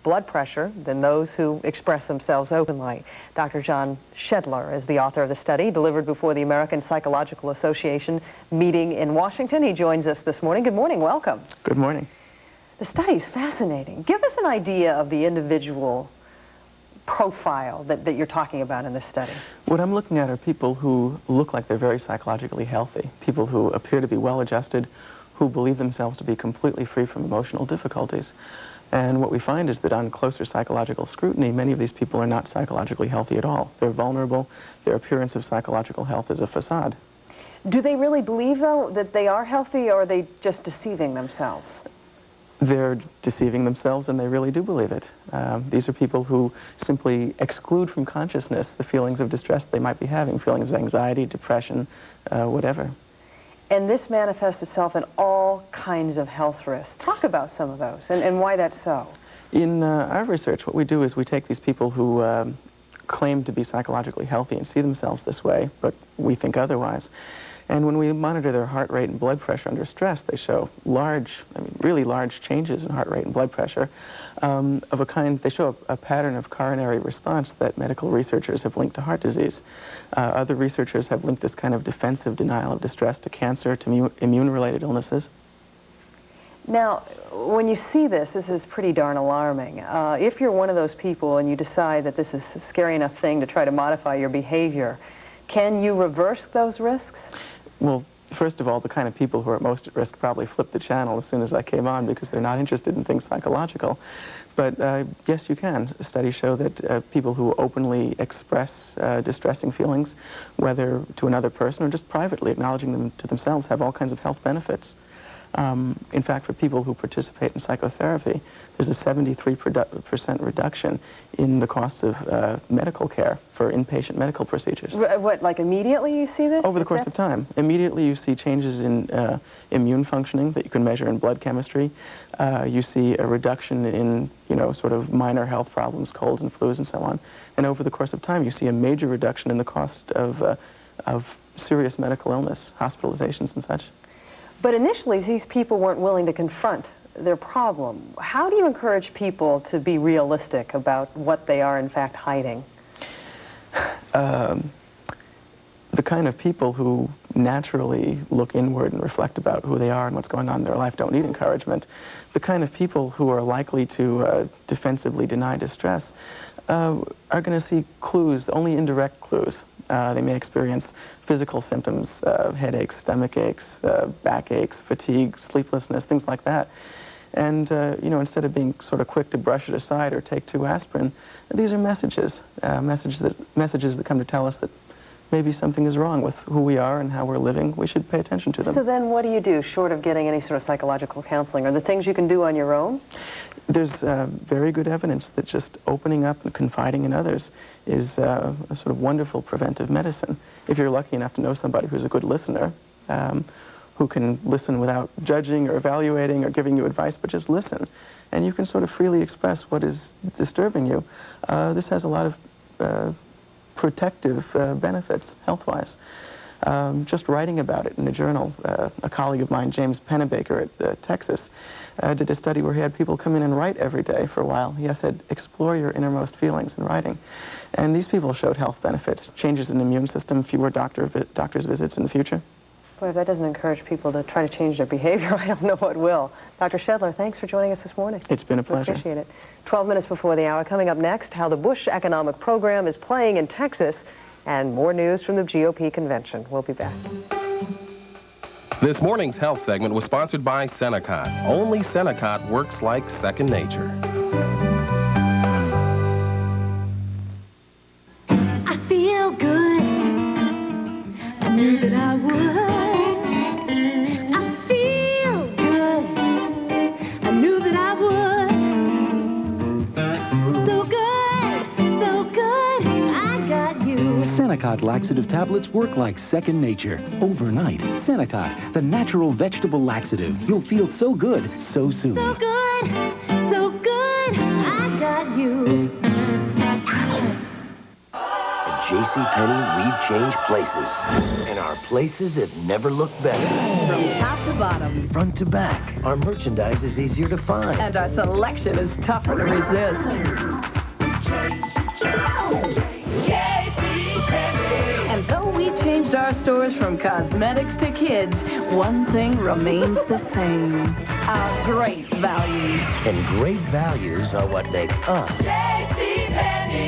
blood pressure than those who express themselves openly. Dr. John Shedler is the author of the study, delivered before the American Psychological Association meeting in Washington. He joins us this morning. Good morning. Welcome. Good morning. The study's fascinating. Give us an idea of the individual profile that you're talking about in this study. What I'm looking at are people who look like they're very psychologically healthy, people who appear to be well-adjusted, who believe themselves to be completely free from emotional difficulties. And what we find is that on closer psychological scrutiny, many of these people are not psychologically healthy at all. They're vulnerable. Their appearance of psychological health is a facade. Do they really believe, though, that they are healthy, or are they just deceiving themselves? They're deceiving themselves, and they really do believe it. These are people who simply exclude from consciousness the feelings of distress they might be having, feelings of anxiety, depression, whatever. And this manifests itself in all kinds of health risks. Talk about some of those and why that's so. In our research, what we do is we take these people who claim to be psychologically healthy and see themselves this way, but we think otherwise. And when we monitor their heart rate and blood pressure under stress, they show really large changes in heart rate and blood pressure of a kind. They show a pattern of coronary response that medical researchers have linked to heart disease. Other researchers have linked this kind of defensive denial of distress to cancer, to immune-related illnesses. Now, when you see this is pretty darn alarming. If you're one of those people and you decide that this is a scary enough thing to try to modify your behavior, can you reverse those risks? Well, first of all, the kind of people who are most at risk probably flipped the channel as soon as I came on because they're not interested in things psychological. But yes, you can. Studies show that people who openly express distressing feelings, whether to another person or just privately acknowledging them to themselves, have all kinds of health benefits. In fact, for people who participate in psychotherapy, there's a 73% reduction in the cost of medical care for inpatient medical procedures. What, like immediately you see this? Over the course of time. Immediately you see changes in immune functioning that you can measure in blood chemistry. You see a reduction in, sort of minor health problems, colds and flus and so on. And over the course of time, you see a major reduction in the cost of serious medical illness, hospitalizations and such. But initially, these people weren't willing to confront their problem. How do you encourage people to be realistic about what they are, in fact, hiding? The kind of people who naturally look inward and reflect about who they are and what's going on in their life don't need encouragement. The kind of people who are likely to defensively deny distress are going to see clues, only indirect clues. They may experience physical symptoms, headaches, stomach aches, back aches, fatigue, sleeplessness, things like that. And, instead of being sort of quick to brush it aside or take 2 aspirin, these are messages, messages that come to tell us that maybe something is wrong with who we are and how we're living. We should pay attention to them. So then what do you do, short of getting any sort of psychological counseling? Are there things you can do on your own? There's very good evidence that just opening up and confiding in others is a sort of wonderful preventive medicine. If you're lucky enough to know somebody who's a good listener, who can listen without judging or evaluating or giving you advice, but just listen, and you can sort of freely express what is disturbing you. This has a lot of protective benefits, health-wise. Just writing about it in a journal. A colleague of mine, James Pennebaker at Texas, did a study where he had people come in and write every day for a while. He said, explore your innermost feelings in writing. And these people showed health benefits, changes in the immune system, fewer doctor's visits in the future. Boy, if that doesn't encourage people to try to change their behavior, I don't know what will. Dr. Shedler, thanks for joining us this morning. It's been a pleasure. Appreciate it. 12 minutes before the hour. Coming up next, how the Bush economic program is playing in Texas, and more news from the GOP convention. We'll be back. This morning's health segment was sponsored by Senecot. Only Senecot works like second nature. I feel good. I knew that I would. I feel good. I knew that I would. So good, so good. I got you. Senecot laxative tablets work like second nature. Overnight, Senecot, the natural vegetable laxative. You'll feel so good so soon. So good, I got you. JCPenney, we've changed places. And our places have never looked better. From top to bottom. Front to back. Our merchandise is easier to find. And our selection is tougher to resist. And though we changed our stores from cosmetics to kids, one thing remains the same. Our great values. And great values are what make us JCPenney.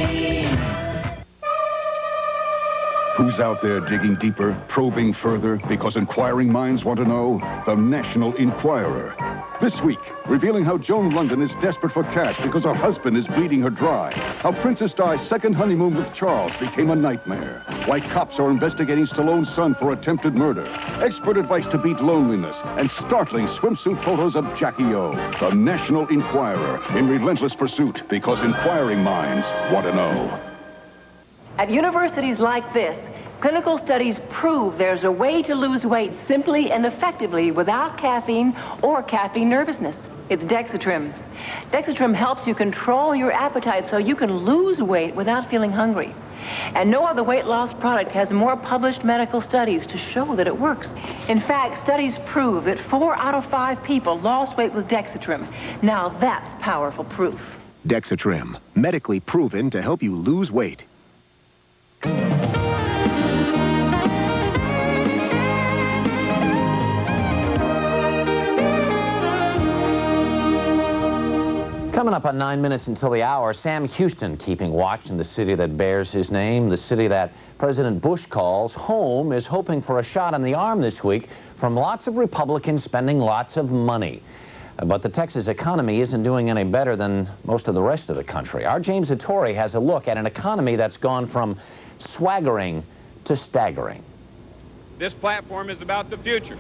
Who's out there digging deeper, probing further, because inquiring minds want to know? The National Enquirer. This week, revealing how Joan London is desperate for cash because her husband is bleeding her dry. How Princess Di's second honeymoon with Charles became a nightmare. Why cops are investigating Stallone's son for attempted murder. Expert advice to beat loneliness. And startling swimsuit photos of Jackie O. The National Enquirer, in relentless pursuit, because inquiring minds want to know. At universities like this, clinical studies prove there's a way to lose weight simply and effectively without caffeine or caffeine nervousness. It's Dexatrim. Dexatrim helps you control your appetite so you can lose weight without feeling hungry. And no other weight loss product has more published medical studies to show that it works. In fact, studies prove that 4 out of 5 people lost weight with Dexatrim. Now that's powerful proof. Dexatrim, medically proven to help you lose weight. Coming up on 9 minutes until the hour, Sam Houston keeping watch in the city that bears his name, the city that President Bush calls home, is hoping for a shot in the arm this week from lots of Republicans spending lots of money. But the Texas economy isn't doing any better than most of the rest of the country. Our James Hattori has a look at an economy that's gone from swaggering to staggering. This platform is about the future.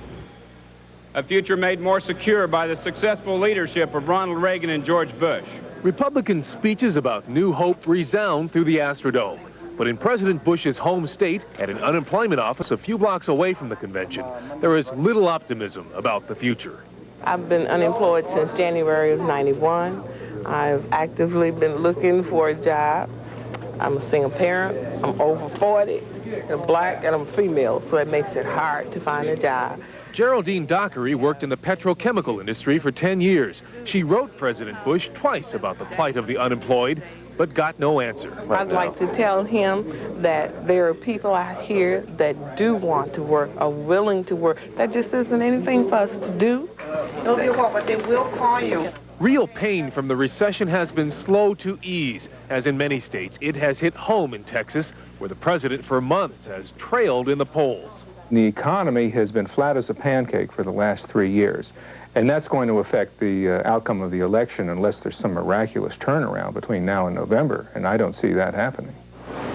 A future made more secure by the successful leadership of Ronald Reagan and George Bush. Republican speeches about new hope resound through the Astrodome. But in President Bush's home state, at an unemployment office a few blocks away from the convention, there is little optimism about the future. I've been unemployed since January of '91. I've actively been looking for a job. I'm a single parent. I'm over 40. I'm black and I'm female, so it makes it hard to find a job. Geraldine Dockery worked in the petrochemical industry for 10 years. She wrote President Bush twice about the plight of the unemployed, but got no answer. I'd like to tell him that there are people out here that do want to work, are willing to work. That just isn't anything for us to do. It'll be what, but they will call you. Real pain from the recession has been slow to ease. As in many states, it has hit home in Texas, where the president for months has trailed in the polls. The economy has been flat as a pancake for the last 3 years, and that's going to affect the outcome of the election unless there's some miraculous turnaround between now and November, and I don't see that happening.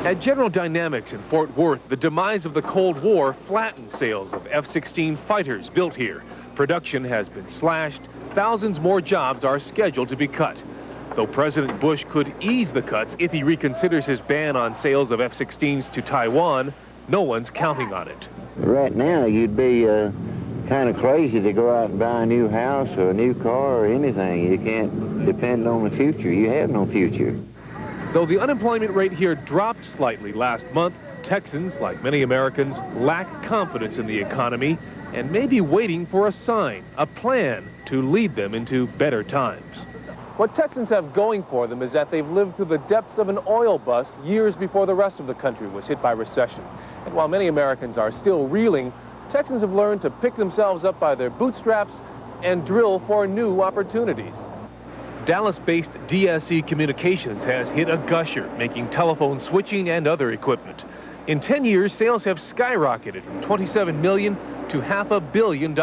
At General Dynamics in Fort Worth, the demise of the Cold War flattened sales of F-16 fighters built here. Production has been slashed. Thousands more jobs are scheduled to be cut. Though President Bush could ease the cuts if he reconsiders his ban on sales of F-16s to Taiwan, no one's counting on it. Right now, you'd be kind of crazy to go out and buy a new house or a new car or anything. You can't depend on the future. You have no future. Though the unemployment rate here dropped slightly last month, Texans, like many Americans, lack confidence in the economy and may be waiting for a sign, a plan to lead them into better times. What Texans have going for them is that they've lived through the depths of an oil bust years before the rest of the country was hit by recession. And while many Americans are still reeling, Texans have learned to pick themselves up by their bootstraps and drill for new opportunities. Dallas-based DSE Communications has hit a gusher, making telephone switching and other equipment. In 10 years, sales have skyrocketed from $27 million to $500 million.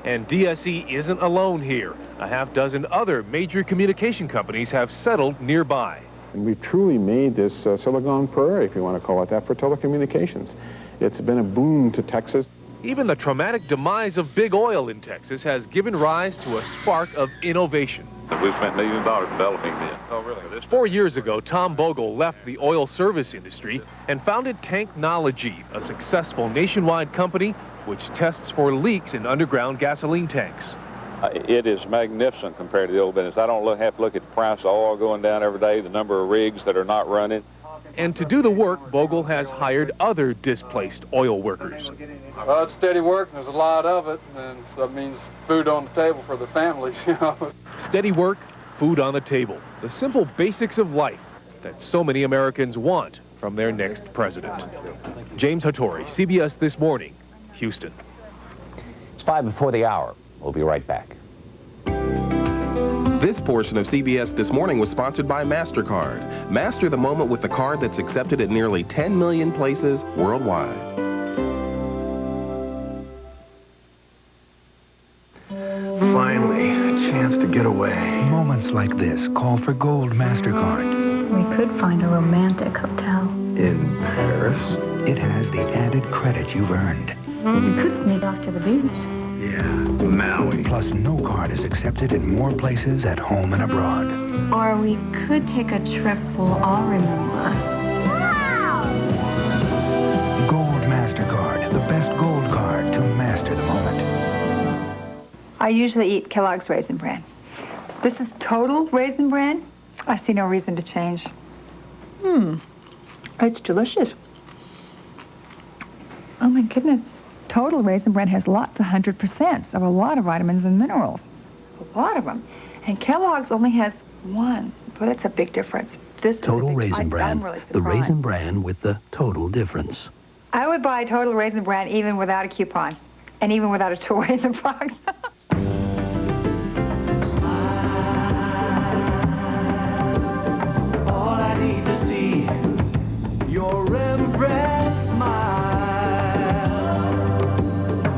And DSE isn't alone here. A half dozen other major communication companies have settled nearby. And we've truly made this Silicon Prairie, if you want to call it that, for telecommunications. It's been a boon to Texas. Even the traumatic demise of big oil in Texas has given rise to a spark of innovation. We've spent millions of dollars developing this. Oh, really? 4 years ago, Tom Bogle left the oil service industry and founded Tanknology, a successful nationwide company which tests for leaks in underground gasoline tanks. It is magnificent compared to the old business. I don't have to look at the price of oil going down every day, the number of rigs that are not running. And to do the work, Vogel has hired other displaced oil workers. Well, it's steady work, and there's a lot of it, and so that means food on the table for the families, you know. Steady work, food on the table. The simple basics of life that so many Americans want from their next president. James Hattori, CBS This Morning, Houston. It's 5 before the hour. We'll be right back. This portion of CBS This Morning was sponsored by MasterCard. Master the moment with the card that's accepted at nearly 10 million places worldwide. Finally, a chance to get away. Moments like this call for Gold MasterCard. We could find a romantic hotel. In Paris? It has the added credit you've earned. We could sneak off to the beach. Yeah, Maui. Plus, no card is accepted in more places at home and abroad. Or we could take a trip we'll all remember. Gold MasterCard, the best gold card to master the moment. I usually eat Kellogg's Raisin Bran. This is total Raisin Bran. I see no reason to change. It's delicious. Oh my goodness. Total Raisin Bran has lots of 100% of a lot of vitamins and minerals. A lot of them. And Kellogg's only has one. Boy, that's a big difference. This Total Raisin Bran, I'm really the surprised. Raisin Bran with the total difference. I would buy Total Raisin Bran even without a coupon. And even without a toy in the box. All I need to see your Rembrandt smile.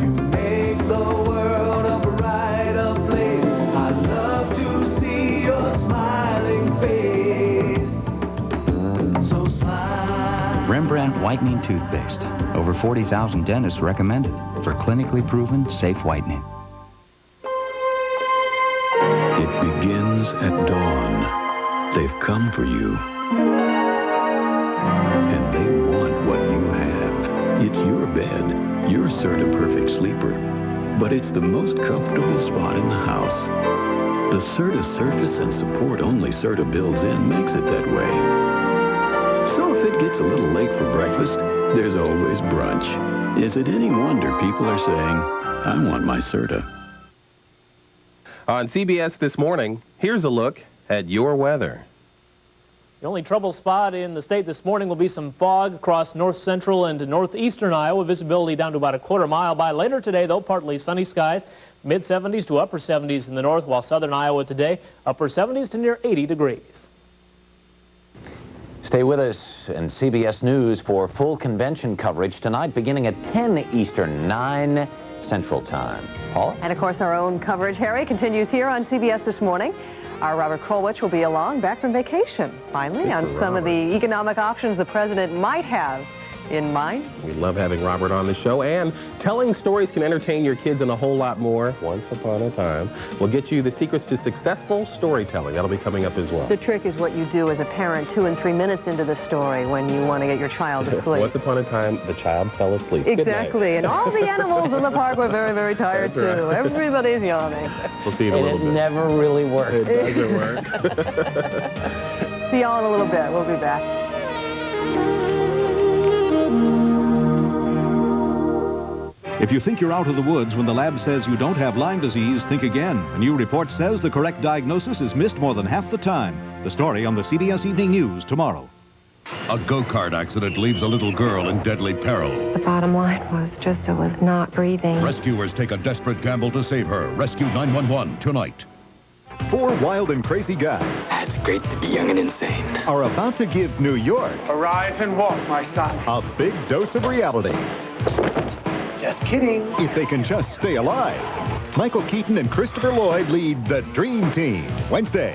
You make the world a brighter place. I love to see your smiling face. So smile. Rembrandt Whitening Toothpaste. Over 40,000 dentists recommend it for clinically proven safe whitening. It begins at dawn. They've come for you. And they want what you have. It's your bed, your Serta Perfect Sleeper. But it's the most comfortable spot in the house. The Serta surface and support only Serta builds in makes it that way. So if it gets a little late for breakfast, there's always brunch. Is it any wonder people are saying, I want my Serta? On CBS This Morning, here's a look at your weather. The only trouble spot in the state this morning will be some fog across north central and northeastern Iowa. Visibility down to about a quarter mile. By later today, though, partly sunny skies. Mid-70s to upper 70s in the north, while southern Iowa today, upper 70s to near 80 degrees. Stay with us in CBS News for full convention coverage tonight, beginning at 10 Eastern, 9 Central Time. Paula? And, of course, our own coverage, Harry, continues here on CBS This Morning. Our Robert Krullwich will be along, back from vacation, finally, on some of the economic options the president might have in mind. We love having Robert on the show, and telling stories can entertain your kids and a whole lot more. Once upon a time. We'll get you the secrets to successful storytelling. That'll be coming up as well. The trick is what you do as a parent 2 and 3 minutes into the story when you want to get your child to sleep. Once upon a time, the child fell asleep. Exactly, and all the animals in the park were very, very tired, That's too. right. Everybody's yawning. We'll see you in a little bit. It never really works. It doesn't work. See y'all in a little bit. We'll be back. If you think you're out of the woods when the lab says you don't have Lyme disease, think again. A new report says the correct diagnosis is missed more than half the time. The story on the CBS Evening News tomorrow. A go-kart accident leaves a little girl in deadly peril. The bottom line was Trista was not breathing. Rescuers take a desperate gamble to save her. Rescue 911 tonight. 4 wild and crazy guys. It's great to be young and insane. Are about to give New York Arise and walk, my son. a big dose of reality. Just kidding. If they can just stay alive. Michael Keaton and Christopher Lloyd lead the Dream Team. Wednesday.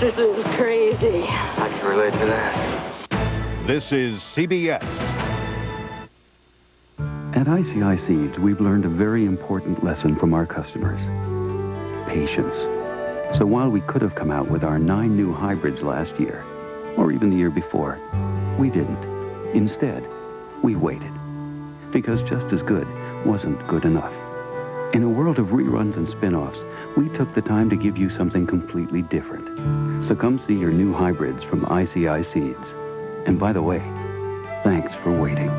This is crazy. I can relate to that. This is CBS. At ICI Seeds, we've learned a very important lesson from our customers. Patience. So while we could have come out with our 9 new hybrids last year, or even the year before, we didn't. Instead, we waited. Because just as good wasn't good enough. In a world of reruns and spin-offs, we took the time to give you something completely different. So come see your new hybrids from ICI Seeds. And by the way, thanks for waiting.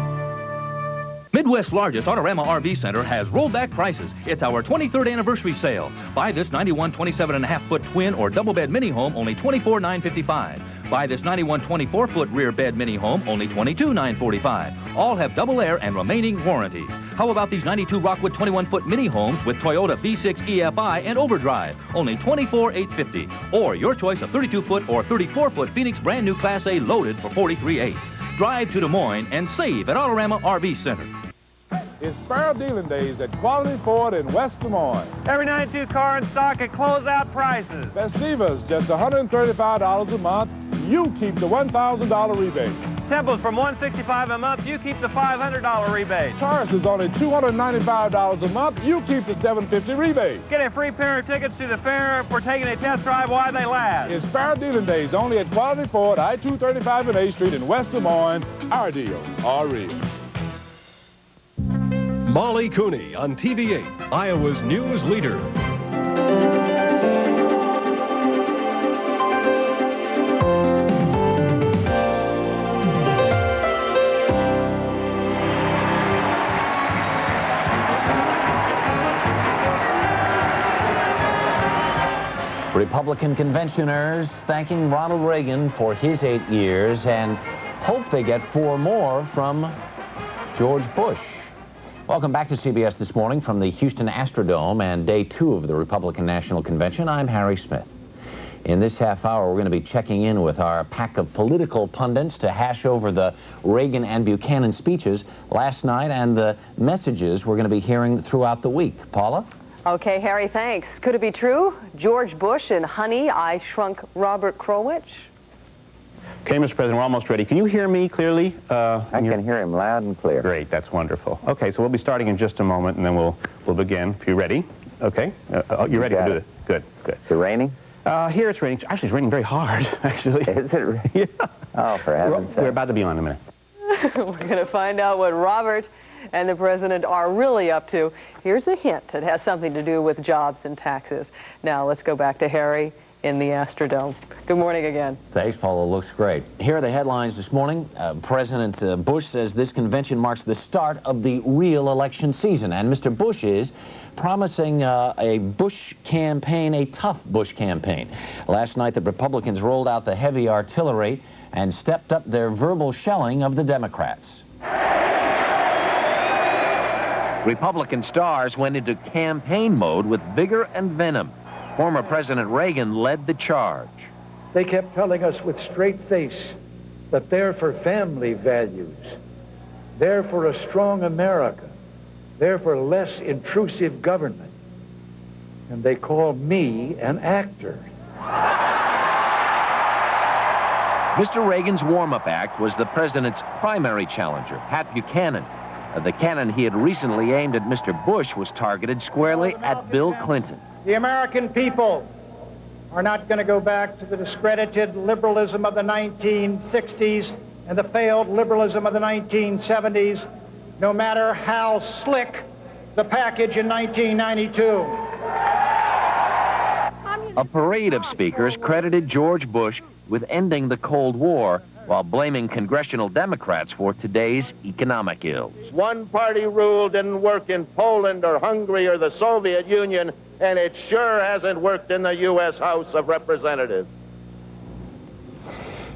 Midwest's largest Autorama RV Center has rolled back prices. It's our 23rd anniversary sale. Buy this 91 27.5-foot twin or double bed mini home, only $24,955. Buy this 91 24-foot rear bed mini home, only $22,945. All have double air and remaining warranty. How about these 92 Rockwood 21-foot mini homes with Toyota V6 EFI and overdrive, only $24,850. Or your choice of 32-foot or 34-foot Phoenix brand new Class A loaded for $43,800. Drive to Des Moines and save at Autorama RV Center. It's fair dealing days at Quality Ford in West Des Moines. Every 92 car in stock at closeout prices. Festivas, just $135 a month. You keep the $1,000 rebate. Temples from $165 a month. You keep the $500 rebate. Taurus is only $295 a month. You keep the $750 rebate. Get a free pair of tickets to the fair for taking a test drive while they last. It's fair dealing days only at Quality Ford, I-235 and A Street in West Des Moines. Our deals are real. Molly Cooney on TV8, Iowa's news leader. Republican conventioners thanking Ronald Reagan for his 8 years and hope they get 4 more from George Bush. Welcome back to CBS This Morning from the Houston Astrodome and day 2 of the Republican National Convention. I'm Harry Smith. In this half hour, we're going to be checking in with our pack of political pundits to hash over the Reagan and Buchanan speeches last night and the messages we're going to be hearing throughout the week. Paula? Okay, Harry, thanks. Could it be true? George Bush and Honey, I Shrunk Robert Krullwich? Okay, Mr. President, we're almost ready. Can you hear me clearly? I can hear him loud and clear. Great, that's wonderful. Okay, so we'll be starting in just a moment, and then we'll begin. If you're ready, okay? You're ready to do it. Good, good. Is it raining? Here it's raining. Actually, it's raining very hard, actually. Is it raining? Yeah. Oh, for heaven's sake. We're about to be on in a minute. We're going to find out what Robert and the president are really up to. Here's a hint. It has something to do with jobs and taxes. Now, let's go back to Harry in the Astrodome. Good morning again. Thanks, Paula. Looks great. Here are the headlines this morning. President Bush says this convention marks the start of the real election season, and Mr. Bush is promising a Bush campaign, a tough Bush campaign. Last night, the Republicans rolled out the heavy artillery and stepped up their verbal shelling of the Democrats. Republican stars went into campaign mode with vigor and venom. Former President Reagan led the charge. They kept telling us with straight face that they're for family values, they're for a strong America, they're for less intrusive government. And they called me an actor. Mr. Reagan's warm-up act was the president's primary challenger, Pat Buchanan. The cannon he had recently aimed at Mr. Bush was targeted squarely at Bill Clinton. The American people are not going to go back to the discredited liberalism of the 1960s and the failed liberalism of the 1970s, no matter how slick the package in 1992. A parade of speakers credited George Bush with ending the Cold War while blaming congressional Democrats for today's economic ills. One-party rule didn't work in Poland or Hungary or the Soviet Union, and it sure hasn't worked in the U.S. House of Representatives.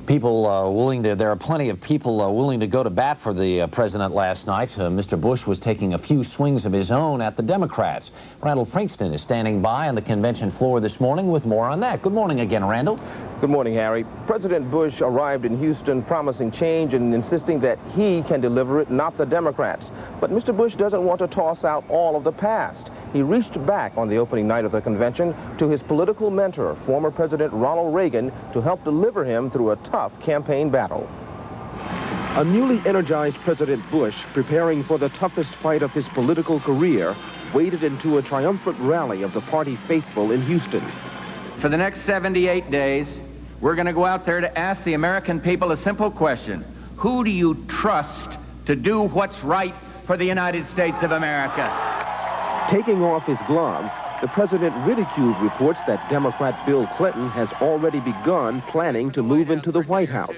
There are plenty of people willing to go to bat for the president last night. Mr. Bush was taking a few swings of his own at the Democrats. Randall Pinkston is standing by on the convention floor this morning with more on that. Good morning again, Randall. Good morning, Harry. President Bush arrived in Houston promising change and insisting that he can deliver it, not the Democrats. But Mr. Bush doesn't want to toss out all of the past. He reached back on the opening night of the convention to his political mentor, former President Ronald Reagan, to help deliver him through a tough campaign battle. A newly energized President Bush, preparing for the toughest fight of his political career, waded into a triumphant rally of the party faithful in Houston. For the next 78 days, we're going to go out there to ask the American people a simple question. Who do you trust to do what's right for the United States of America? Taking off his gloves, the president ridiculed reports that Democrat Bill Clinton has already begun planning to move into the White House.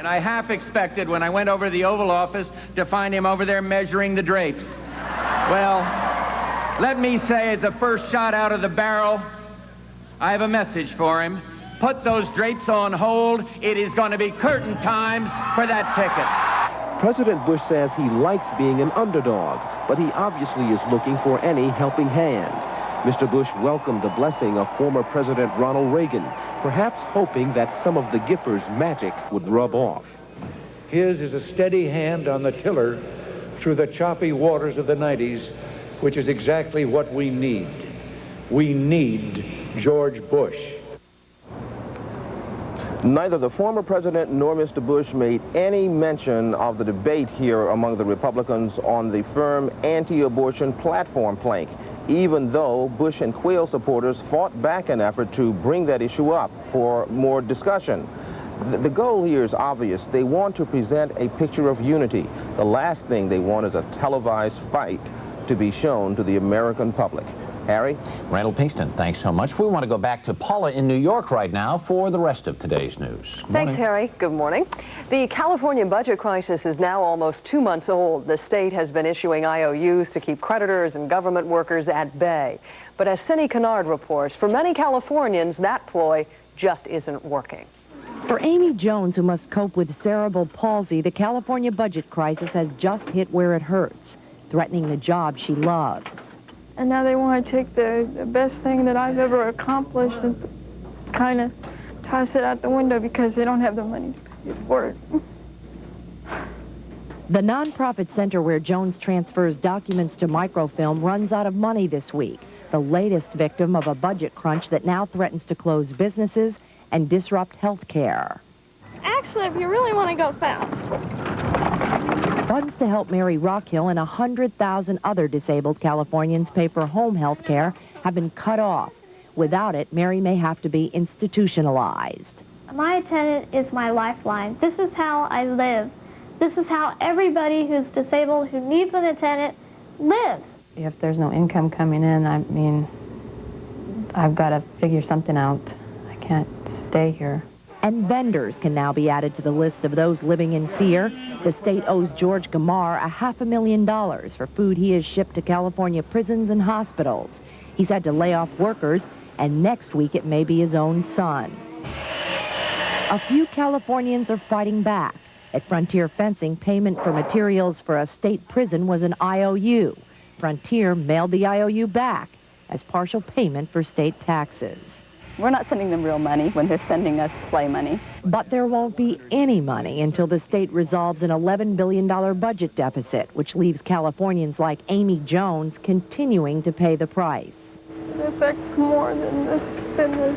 And I half expected when I went over to the Oval Office to find him over there measuring the drapes. Well, let me say, as the first shot out of the barrel, I have a message for him. Put those drapes on hold. It is going to be curtain times for that ticket. President Bush says he likes being an underdog, but he obviously is looking for any helping hand. Mr. Bush welcomed the blessing of former President Ronald Reagan, perhaps hoping that some of the Gipper's magic would rub off. His is a steady hand on the tiller through the choppy waters of the 90s, which is exactly what we need. We need George Bush. Neither the former president nor Mr. Bush made any mention of the debate here among the Republicans on the firm anti-abortion platform plank, even though Bush and Quayle supporters fought back an effort to bring that issue up for more discussion. The goal here is obvious. They want to present a picture of unity. The last thing they want is a televised fight to be shown to the American public. Harry? Randall, Pinkston, thanks so much. We want to go back to Paula in New York right now for the rest of today's news. Thanks, Harry. Good morning. The California budget crisis is now almost 2 months old. The state has been issuing IOUs to keep creditors and government workers at bay. But as Cindy Kennard reports, for many Californians, that ploy just isn't working. For Amy Jones, who must cope with cerebral palsy, the California budget crisis has just hit where it hurts, threatening the job she loves. And now they want to take the best thing that I've ever accomplished and kind of toss it out the window because they don't have the money to pay for it. The nonprofit center where Jones transfers documents to microfilm runs out of money this week, the latest victim of a budget crunch that now threatens to close businesses and disrupt health care. Actually, if you really want to go fast. Funds to help Mary Rockhill and 100,000 other disabled Californians pay for home health care have been cut off. Without it, Mary may have to be institutionalized. My attendant is my lifeline. This is how I live. This is how everybody who's disabled, who needs an attendant, lives. If there's no income coming in, I mean, I've got to figure something out. I can't stay here. And vendors can now be added to the list of those living in fear. The state owes George Gamar $500,000 for food he has shipped to California prisons and hospitals. He's had to lay off workers, and next week it may be his own son. A few Californians are fighting back. At Frontier Fencing, payment for materials for a state prison was an IOU. Frontier mailed the IOU back as partial payment for state taxes. We're not sending them real money when they're sending us play money. But there won't be any money until the state resolves an $11 billion budget deficit, which leaves Californians like Amy Jones continuing to pay the price. It affects more than the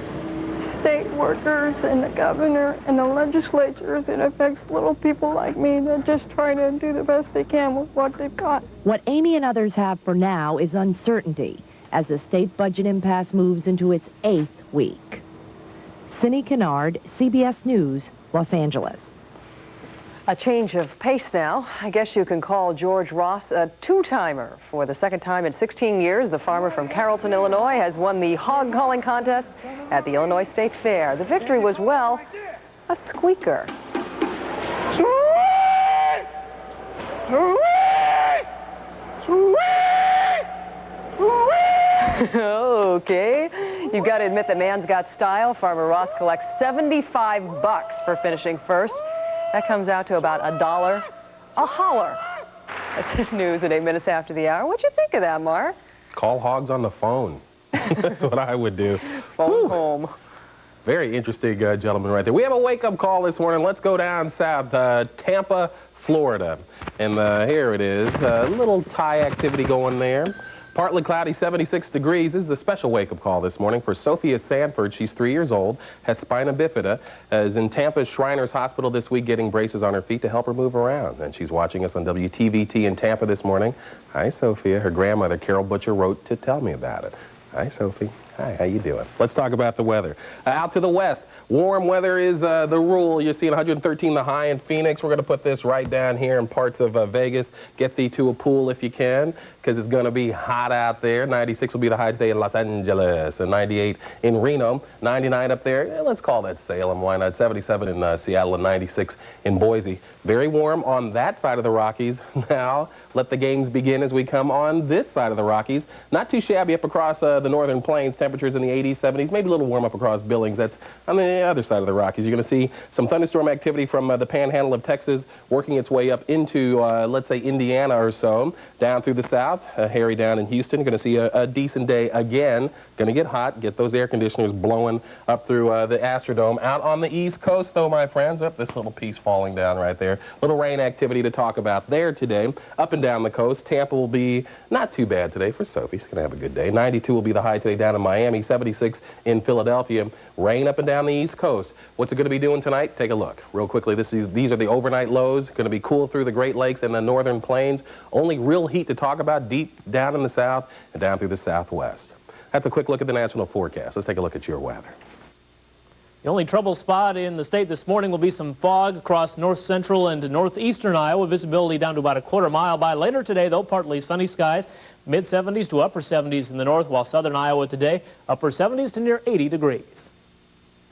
state workers and the governor and the legislatures. It affects little people like me that just try to do the best they can with what they've got. What Amy and others have for now is uncertainty as the state budget impasse moves into its 8th week. Cindy Kennard, CBS News, Los Angeles. A change of pace now. I guess you can call George Ross a two-timer. For the second time in 16 years, the farmer from Carrollton, Illinois, has won the hog calling contest at the Illinois State Fair. The victory was, well, a squeaker. Okay, you've got to admit the man's got style. Farmer Ross collects $75 for finishing first. That comes out to about $1 a holler. That's the news at 8 minutes after the hour. What'd you think of that, Mark? Call hogs on the phone. That's what I would do. Phone home. Very interesting gentleman right there. We have a wake-up call this morning. Let's go down south, Tampa, Florida. And here it is. A little Thai activity going there. Partly cloudy, 76 degrees. This is a special wake-up call this morning for Sophia Sanford. She's 3 years old, has spina bifida, is in Tampa's Shriners Hospital this week getting braces on her feet to help her move around. And she's watching us on WTVT in Tampa this morning. Hi, Sophia. Her grandmother, Carol Butcher, wrote to tell me about it. Hi, Sophie. Hi, how you doing? Let's talk about the weather. Out to the west, warm weather is the rule. You're seeing 113 the high in Phoenix. We're going to put this right down here in parts of Vegas. Get thee to a pool if you can. because it's going to be hot out there. 96 will be the high today in Los Angeles, and 98 in Reno, 99 up there. Yeah, let's call that Salem. Why not? 77 in Seattle and 96 in Boise. Very warm on that side of the Rockies. Now, let the games begin as we come on this side of the Rockies. Not too shabby up across the northern plains. Temperatures in the 80s, 70s, maybe a little warm up across Billings. That's on the other side of the Rockies. You're going to see some thunderstorm activity from the panhandle of Texas working its way up into, let's say, Indiana or so, down through the south. Harry down in Houston. Going to see a decent day again. Going to get hot. Get those air conditioners blowing up through the Astrodome. Out on the East Coast, though, my friends, up this little piece falling down right there. Little rain activity to talk about there today. Up and down the coast, Tampa will be not too bad today for Sophie. She's going to have a good day. 92 will be the high today down in Miami. 76 in Philadelphia. Rain up and down the East Coast. What's it going to be doing tonight? Take a look. Real quickly, these are the overnight lows. Going to be cool through the Great Lakes and the northern plains. Only real heat to talk about deep down in the south and down through the southwest. That's a quick look at the national forecast. Let's take a look at your weather. The only trouble spot in the state this morning will be some fog across north central and northeastern Iowa. Visibility down to about a quarter mile. By later today, though, partly sunny skies. Mid-70s to upper 70s in the north, while southern Iowa today, upper 70s to near 80 degrees.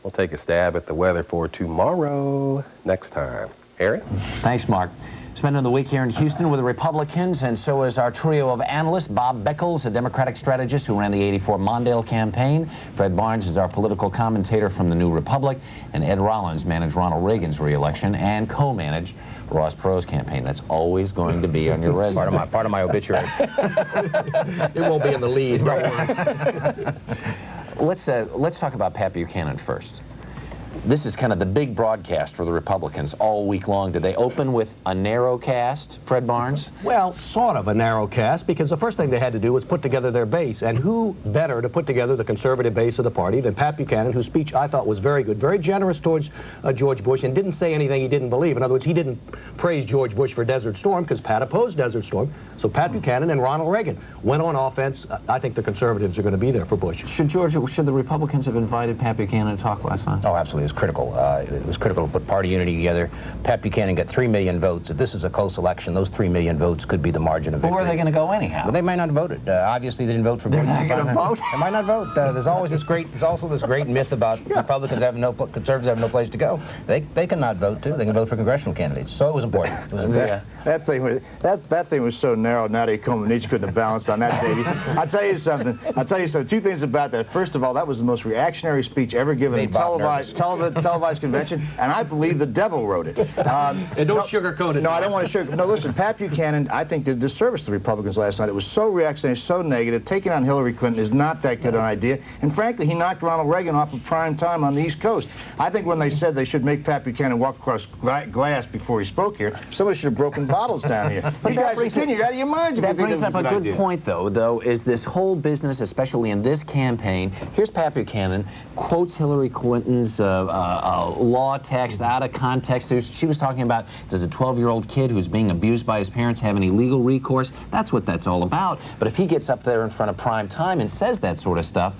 We'll take a stab at the weather for tomorrow next time. Harry? Thanks, Mark. Spending the week here in Houston with the Republicans, and so is our trio of analysts. Bob Beckel, a Democratic strategist who ran the '84 Mondale campaign. Fred Barnes is our political commentator from the New Republic. And Ed Rollins managed Ronald Reagan's re-election and co-managed Ross Perot's campaign. That's always going to be on your resume. Part of my obituary. It won't be in the lead. Let's talk about Pat Buchanan first. This is kind of the big broadcast for the Republicans all week long. Did they open with a narrow cast, Fred Barnes? Well, sort of a narrow cast, because the first thing they had to do was put together their base. And who better to put together the conservative base of the party than Pat Buchanan, whose speech I thought was very good, very generous towards George Bush, and didn't say anything he didn't believe. In other words, he didn't praise George Bush for Desert Storm, because Pat opposed Desert Storm. So Pat Buchanan and Ronald Reagan went on offense. I think the conservatives are going to be there for Bush. Should the Republicans have invited Pat Buchanan to talk last night? Oh, absolutely. It was critical. It was critical to put party unity together. Pat Buchanan got 3 million votes. If this is a close election, those 3 million votes could be the margin of victory. But where are they going to go anyhow? Well, they might not have voted. Obviously, they didn't vote for Bush. They're not going to vote? They might not vote. There's also this great myth about Republicans having conservatives have no place to go. They cannot vote too. They can vote for congressional candidates. So it was important. That thing was so narrow. Nadia Comaneci couldn't have balanced on that, baby. I'll tell you something. Two things about that. First of all, that was the most reactionary speech ever given in a televised convention, and I believe the devil wrote it. And don't sugarcoat it. No, I don't want to sugarcoat. No, listen, Pat Buchanan, I think, did disservice to the Republicans last night. It was so reactionary, so negative. Taking on Hillary Clinton is not that good an idea. And frankly, he knocked Ronald Reagan off of prime time on the East Coast. I think when they said they should make Pat Buchanan walk across glass before he spoke here, somebody should have broken bottles down here. You guys are kidding. You're out of your minds. That brings up a good point, though, is this whole business, especially in this campaign. Here's Pat Buchanan, quotes Hillary Clinton's law text out of context. She was talking about, does a 12-year-old kid who's being abused by his parents have any legal recourse? That's what that's all about. But if he gets up there in front of prime time and says that sort of stuff,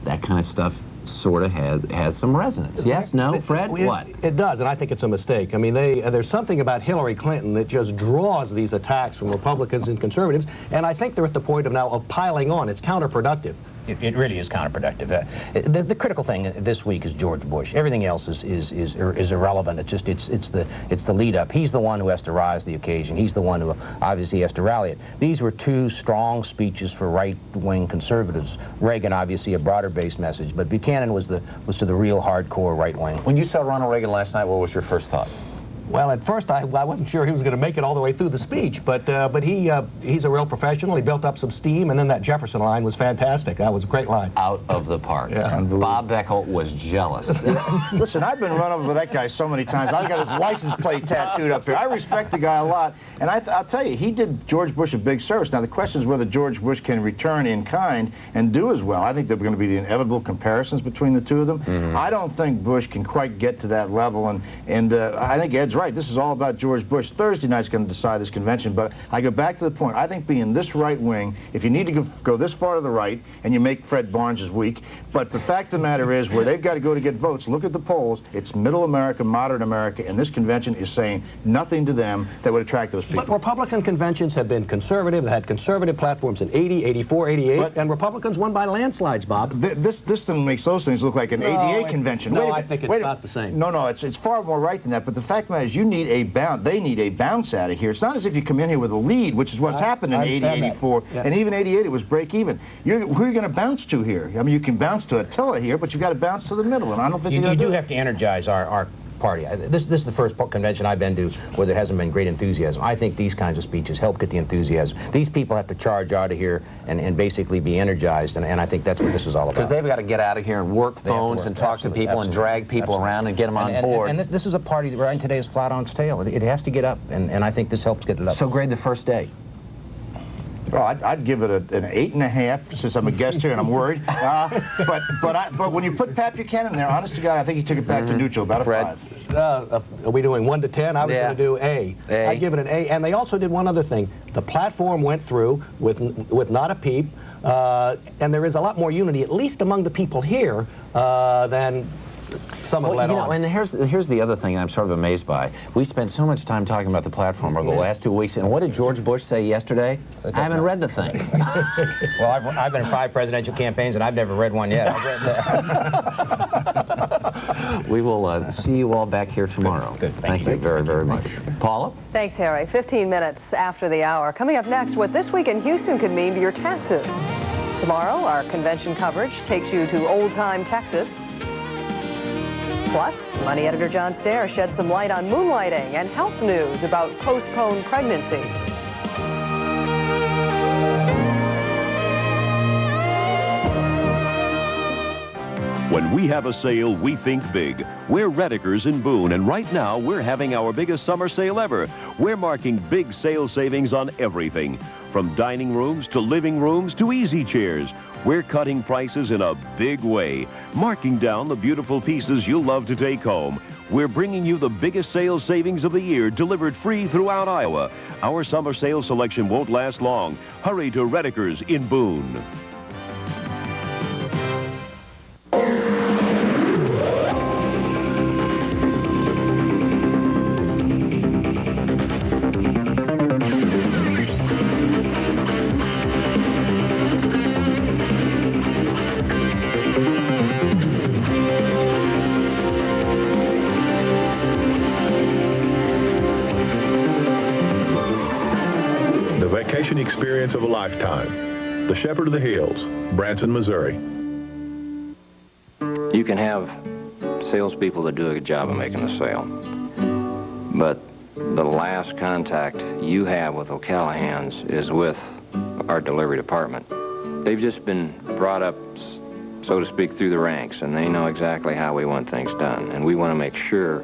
that kind of stuff sort of has some resonance. Yes, no, Fred, what? It does, and I think it's a mistake. I mean, there's something about Hillary Clinton that just draws these attacks from Republicans and conservatives, and I think they're at the point of now of piling on. It's counterproductive. It really is counterproductive. The critical thing this week is George Bush. Everything else is irrelevant. It's the lead up. He's the one who has to rise to the occasion. He's the one who obviously has to rally it. These were two strong speeches for right-wing conservatives. Reagan obviously a broader-based message, but Buchanan was to the real hardcore right wing. When you saw Ronald Reagan last night, what was your first thought? Well, at first I wasn't sure he was going to make it all the way through the speech, but he's a real professional. He built up some steam, and then that Jefferson line was fantastic. That was a great line. Out of the park. Yeah. Bob Beckel was jealous. Listen, I've been run over by that guy so many times. I've got his license plate tattooed up here. I respect the guy a lot, and I'll tell you, he did George Bush a big service. Now, the question is whether George Bush can return in kind and do as well. I think there are going to be the inevitable comparisons between the two of them. I don't think Bush can quite get to that level, and I think Ed's right. This is all about George Bush. Thursday night's going to decide this convention, but I go back to the point. I think being this right wing, if you need to go this far to the right, and you make Fred Barnes weak, but the fact of the matter is, where they've got to go to get votes, look at the polls, it's middle America, modern America, and this convention is saying nothing to them that would attract those people. But Republican conventions have been conservative. They had conservative platforms in 80, 84, 88, and Republicans won by landslides, Bob. This thing makes those things look like an 88 convention. No, I think it's not the same. No, it's far more right than that, but the fact of the matter is, you need a bounce. They need a bounce out of here. It's not as if you come in here with a lead, which is what's happened in 80, 84, and even 88, it was break even. Who are you going to bounce to here? I mean, you can bounce to Attila here, but you've got to bounce to the middle, and I don't think you do have to energize our party. This is the first convention I've been to where there hasn't been great enthusiasm. I think these kinds of speeches help get the enthusiasm. These people have to charge out of here and basically be energized, and I think that's what this is all about. Because they've got to get out of here and work phones and talk to people and drag people around and get them on board. And this is a party that right today is flat on its tail. It has to get up, and I think this helps get it up. So grade the first day. Well, I'd give it an 8.5, since I'm a guest here and I'm worried. But when you put Pat Buchanan there, honest to God, I think he took it back to neutral, about a 5. Are we doing 1 to 10? I was going to do A. I'd give it an A. And they also did one other thing. The platform went through with not a peep, and there is a lot more unity, at least among the people here, than some have let on. And here's the other thing I'm sort of amazed by. We spent so much time talking about the platform over the last 2 weeks, and what did George Bush say yesterday? I haven't read the thing. Well, I've been in 5 presidential campaigns, and I've never read one yet. I've read that. We will see you all back here tomorrow. Good. Thank you very, very much. Paula? Thanks, Harry. 15 minutes after the hour. Coming up next, what this week in Houston could mean to your taxes. Tomorrow, our convention coverage takes you to old-time Texas. Plus, Money Editor John Stair sheds some light on moonlighting and health news about postponed pregnancies. When we have a sale, we think big. We're Redekers in Boone, and right now we're having our biggest summer sale ever. We're marking big sale savings on everything, from dining rooms to living rooms to easy chairs. We're cutting prices in a big way, marking down the beautiful pieces you'll love to take home. We're bringing you the biggest sales savings of the year, delivered free throughout Iowa. Our summer sale selection won't last long. Hurry to Redekers in Boone. Experience of a lifetime. The Shepherd of the Hills, Branson, Missouri. You can have salespeople that do a good job of making a sale, but the last contact you have with O'Callaghan's is with our delivery department. They've just been brought up, so to speak, through the ranks, and they know exactly how we want things done, and we want to make sure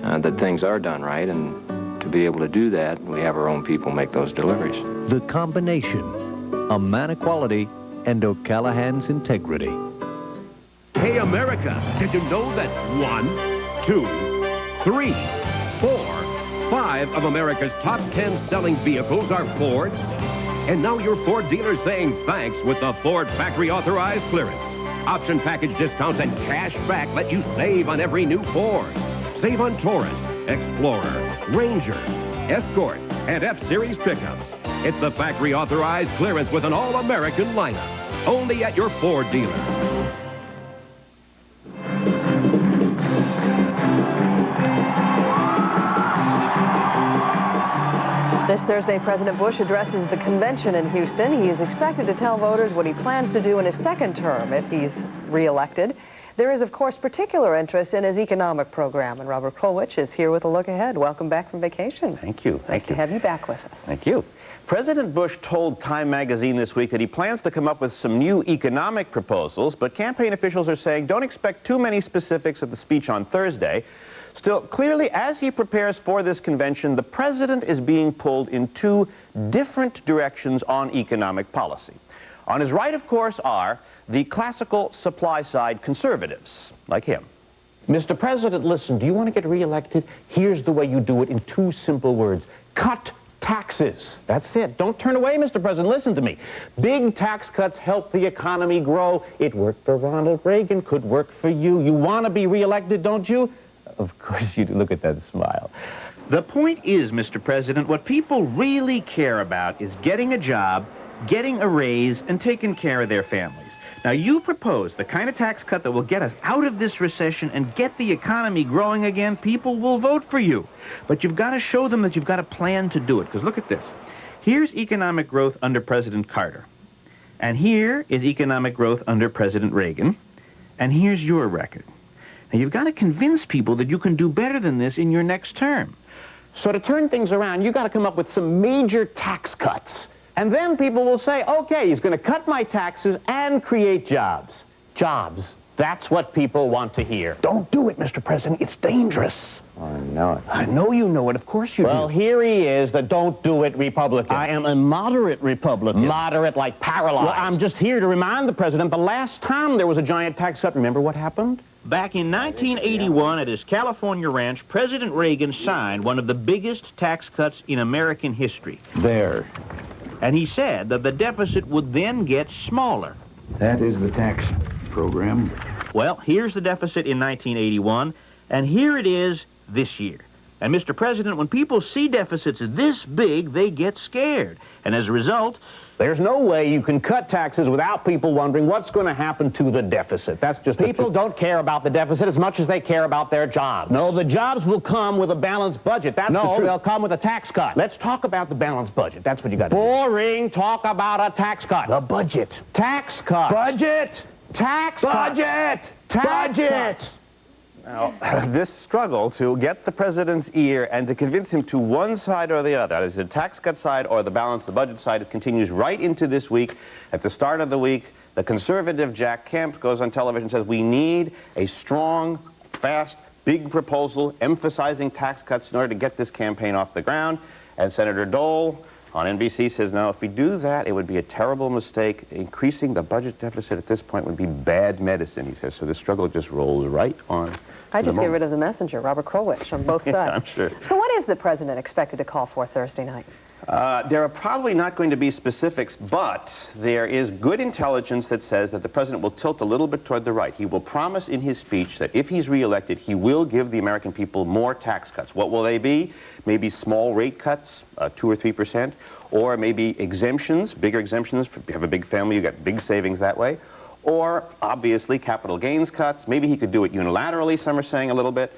that things are done right, and to be able to do that, we have our own people make those deliveries. The combination, a man of quality and O'Callaghan's integrity. Hey, America, did you know that 1, 2, 3, 4, 5 of America's top 10 selling vehicles are Fords? And now your Ford dealer's saying thanks with the Ford Factory Authorized Clearance. Option package discounts and cash back let you save on every new Ford. Save on Taurus, Explorer, Ranger, Escort, and F-Series pickups. It's the factory authorized clearance with an all-American lineup. Only at your Ford dealer. This Thursday, President Bush addresses the convention in Houston. He is expected to tell voters what he plans to do in his second term if he's reelected. There is, of course, particular interest in his economic program, and Robert Krullwich is here with a look ahead. Welcome back from vacation. Thank you. Nice to have you back with us. Thank you. President Bush told Time magazine this week that he plans to come up with some new economic proposals, but campaign officials are saying don't expect too many specifics of the speech on Thursday. Still, clearly, as he prepares for this convention, the president is being pulled in 2 different directions on economic policy. On his right, of course, are the classical supply-side conservatives, like him. Mr. President, listen, do you want to get reelected? Here's the way you do it in 2 simple words. Cut taxes. That's it. Don't turn away, Mr. President. Listen to me. Big tax cuts help the economy grow. It worked for Ronald Reagan. Could work for you. You want to be reelected, don't you? Of course you do. Look at that smile. The point is, Mr. President, what people really care about is getting a job, getting a raise, and taking care of their families. Now, you propose the kind of tax cut that will get us out of this recession and get the economy growing again. People will vote for you. But you've got to show them that you've got a plan to do it. Because look at this. Here's economic growth under President Carter. And here is economic growth under President Reagan. And here's your record. Now, you've got to convince people that you can do better than this in your next term. So to turn things around, you've got to come up with some major tax cuts. And then people will say, okay, he's going to cut my taxes and create jobs. Jobs. That's what people want to hear. Don't do it, Mr. President. It's dangerous. I know it. I know you know it. Of course you do. Well, here he is, the don't do it Republican. I am a moderate Republican. Moderate, like paralyzed. Well, I'm just here to remind the President the last time there was a giant tax cut, remember what happened? Back in 1981, at his California ranch, President Reagan signed one of the biggest tax cuts in American history. There. And he said that the deficit would then get smaller. That is the tax program. Well, here's the deficit in 1981, and here it is this year. And, Mr. President, when people see deficits this big, they get scared. And as a result, there's no way you can cut taxes without people wondering what's going to happen to the deficit. That's just people don't care about the deficit as much as they care about their jobs. No, the jobs will come with a balanced budget. That's the truth. No, they'll come with a tax cut. Let's talk about the balanced budget. That's what you got to do. Boring. Talk about a tax cut. The budget. Tax cut. Budget. Tax budget. Tax budget. Now, this struggle to get the president's ear and to convince him to one side or the other, either the tax cut side or the balance, the budget side, it continues right into this week. At the start of the week, the conservative Jack Kemp goes on television and says, we need a strong, fast, big proposal emphasizing tax cuts in order to get this campaign off the ground. And Senator Dole on NBC says, no, if we do that, it would be a terrible mistake. Increasing the budget deficit at this point would be bad medicine, he says. So the struggle just rolls right on. I just get rid of the messenger, Robert Krullwich, on both sides. Yeah, I'm sure. So what is the president expected to call for Thursday night? There are probably not going to be specifics, but there is good intelligence that says that the president will tilt a little bit toward the right. He will promise in his speech that if he's reelected, he will give the American people more tax cuts. What will they be? Maybe small rate cuts, 2 or 3%, or maybe exemptions, bigger exemptions. If you have a big family, you get big savings that way. Or, obviously, capital gains cuts. Maybe he could do it unilaterally, some are saying a little bit.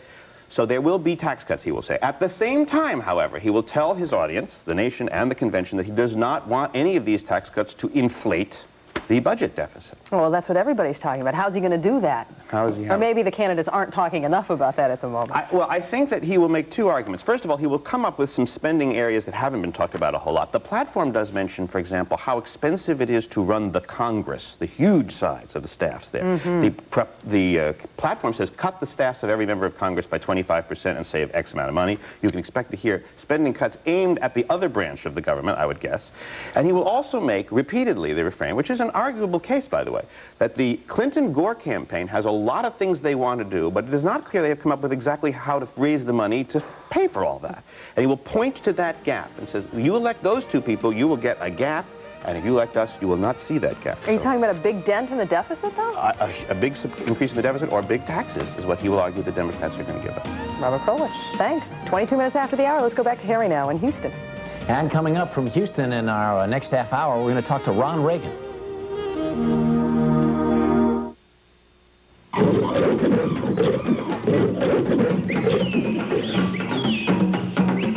So there will be tax cuts, he will say. At the same time, however, he will tell his audience, the nation and the convention, that he does not want any of these tax cuts to inflate the budget deficit. Well, that's what everybody's talking about. How's he going to do that? How is he? Or maybe the candidates aren't talking enough about that at the moment. I think that he will make 2 arguments. First of all, he will come up with some spending areas that haven't been talked about a whole lot. The platform does mention, for example, how expensive it is to run the Congress, the huge size of the staffs there. Mm-hmm. The platform says cut the staffs of every member of Congress by 25% and save X amount of money. You can expect to hear spending cuts aimed at the other branch of the government, I would guess. And he will also make repeatedly the refrain, which is an arguable case, by the way, that the Clinton-Gore campaign has a lot of things they want to do, but it is not clear they have come up with exactly how to raise the money to pay for all that. And he will point to that gap and says, you elect those 2 people, you will get a gap, and if you elect us, you will not see that gap. Are you talking about a big dent in the deficit, though? A big increase in the deficit or big taxes is what he will argue the Democrats are going to give us. Robert Krullwich, thanks. 22 minutes after the hour. Let's go back to Harry now in Houston. And coming up from Houston in our next half hour, we're going to talk to Ron Reagan.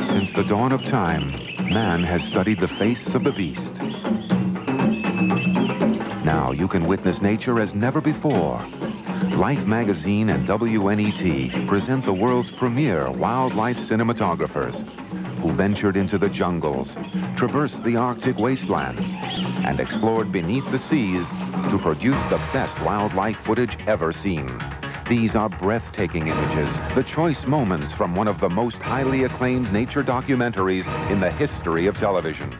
Since the dawn of time, man has studied the face of the beast. Now you can witness nature as never before. Life magazine and WNET present the world's premier wildlife cinematographers who ventured into the jungles, traversed the Arctic wastelands, and explored beneath the seas to produce the best wildlife footage ever seen. These are breathtaking images, the choice moments from one of the most highly acclaimed nature documentaries in the history of television.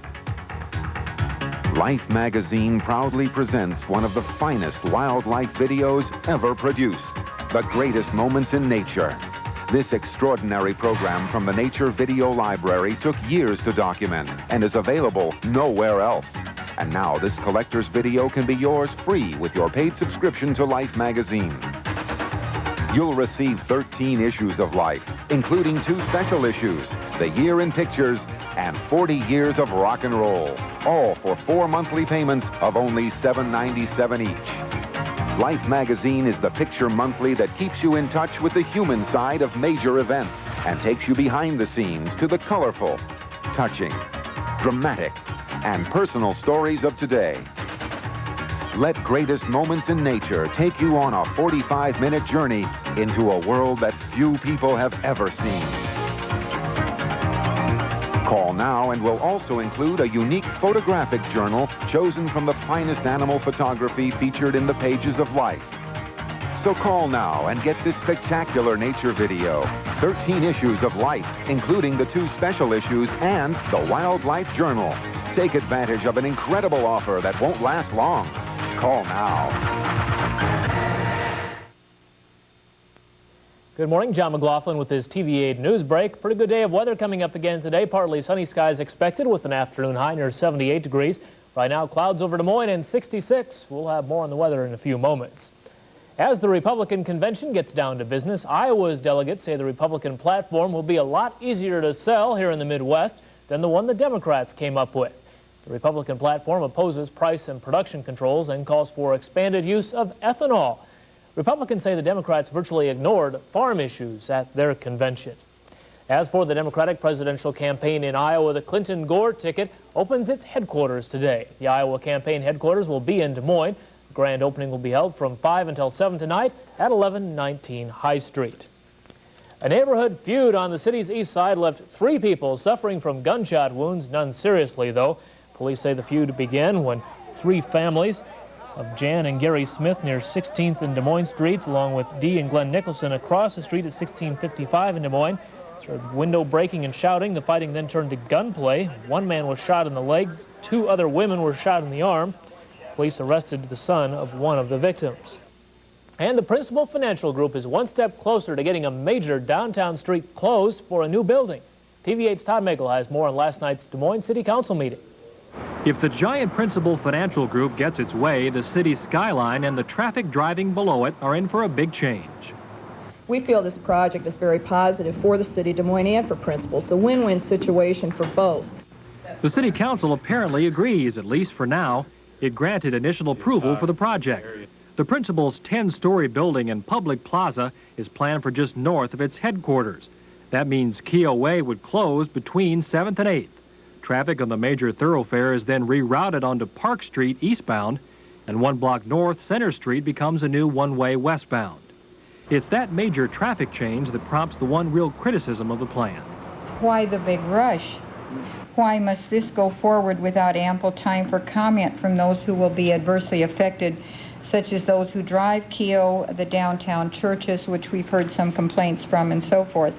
Life magazine proudly presents one of the finest wildlife videos ever produced. The Greatest Moments in Nature. This extraordinary program from the Nature Video Library took years to document and is available nowhere else. And now this collector's video can be yours free with your paid subscription to Life magazine. You'll receive 13 issues of Life, including 2 special issues, The Year in Pictures and 40 Years of Rock and Roll, all for 4 monthly payments of only $7.97 each. Life magazine is the picture monthly that keeps you in touch with the human side of major events and takes you behind the scenes to the colorful, touching, dramatic, and personal stories of today. Let Greatest Moments in Nature take you on a 45-minute journey into a world that few people have ever seen. Call now and we'll also include a unique photographic journal chosen from the finest animal photography featured in the pages of Life. So call now and get this spectacular nature video, 13 issues of Life, including the 2 special issues and the Wildlife Journal. Take advantage of an incredible offer that won't last long. Call now. Good morning, John McLaughlin with his TV8 News Break. Pretty good day of weather coming up again today. Partly sunny skies expected with an afternoon high near 78 degrees. Right now, clouds over Des Moines and 66. We'll have more on the weather in a few moments. As the Republican convention gets down to business, Iowa's delegates say the Republican platform will be a lot easier to sell here in the Midwest than the one the Democrats came up with. The Republican platform opposes price and production controls and calls for expanded use of ethanol. Republicans say the Democrats virtually ignored farm issues at their convention. As for the Democratic presidential campaign in Iowa, the Clinton-Gore ticket opens its headquarters today. The Iowa campaign headquarters will be in Des Moines. The grand opening will be held from 5 until 7 tonight at 1119 High Street. A neighborhood feud on the city's east side left 3 people suffering from gunshot wounds, none seriously though. Police say the feud began when 3 families of Jan and Gary Smith near 16th and Des Moines streets, along with Dee and Glenn Nicholson across the street at 1655 in Des Moines, started window breaking and shouting. The fighting then turned to gunplay. 1 man was shot in the legs. 2 other women were shot in the arm. Police arrested the son of one of the victims. And the Principal Financial Group is one step closer to getting a major downtown street closed for a new building. TV8's Todd Beckel has more on last night's Des Moines City Council meeting. If the giant Principal Financial Group gets its way, the city's skyline and the traffic driving below it are in for a big change. We feel this project is very positive for the city of Des Moines and for Principal. It's a win-win situation for both. The City Council apparently agrees, at least for now. It granted initial approval for the project. The Principal's 10-story building and public plaza is planned for just north of its headquarters. That means Keogh Way would close between 7th and 8th. Traffic on the major thoroughfare is then rerouted onto Park Street eastbound, and 1 block north, Center Street becomes a new one-way westbound. It's that major traffic change that prompts the one real criticism of the plan. Why the big rush? Why must this go forward without ample time for comment from those who will be adversely affected, such as those who drive Keogh, the downtown churches, which we've heard some complaints from, and so forth?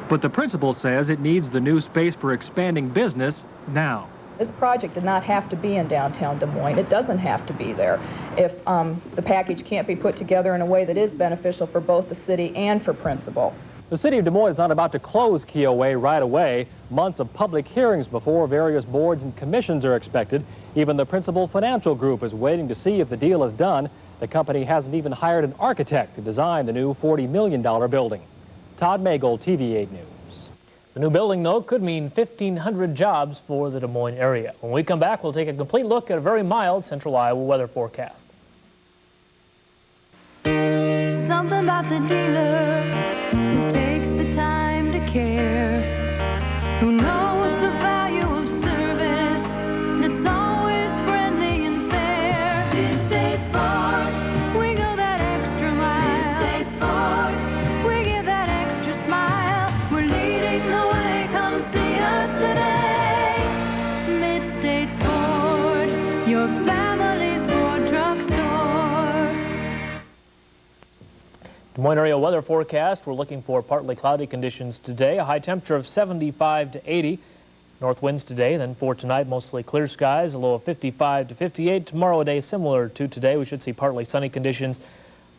But the principal says it needs the new space for expanding business now. This project did not have to be in downtown Des Moines. It doesn't have to be there. If the package can't be put together in a way that is beneficial for both the city and for Principal. The city of Des Moines is not about to close Keogh Way right away. Months of public hearings before various boards and commissions are expected. Even the Principal Financial Group is waiting to see if the deal is done. The company hasn't even hired an architect to design the new $40 million building. Todd Beckel, TV8 News. The new building, though, could mean 1,500 jobs for the Des Moines area. When we come back, we'll take a complete look at a very mild central Iowa weather forecast. Something about the dealer who takes the time to care, who knows the value of service, that's always friendly and fair. Mid-States Ford, we go that extra mile. Mid-States Ford, we give that extra smile. We're leading the way, come see us today. Mid-States Ford, your family's Ford truck store. Des Moines area weather forecast. We're looking for partly cloudy conditions today. A high temperature of 75 to 80. North winds today. Then for tonight, mostly clear skies. A low of 55 to 58. Tomorrow, a day similar to today. We should see partly sunny conditions.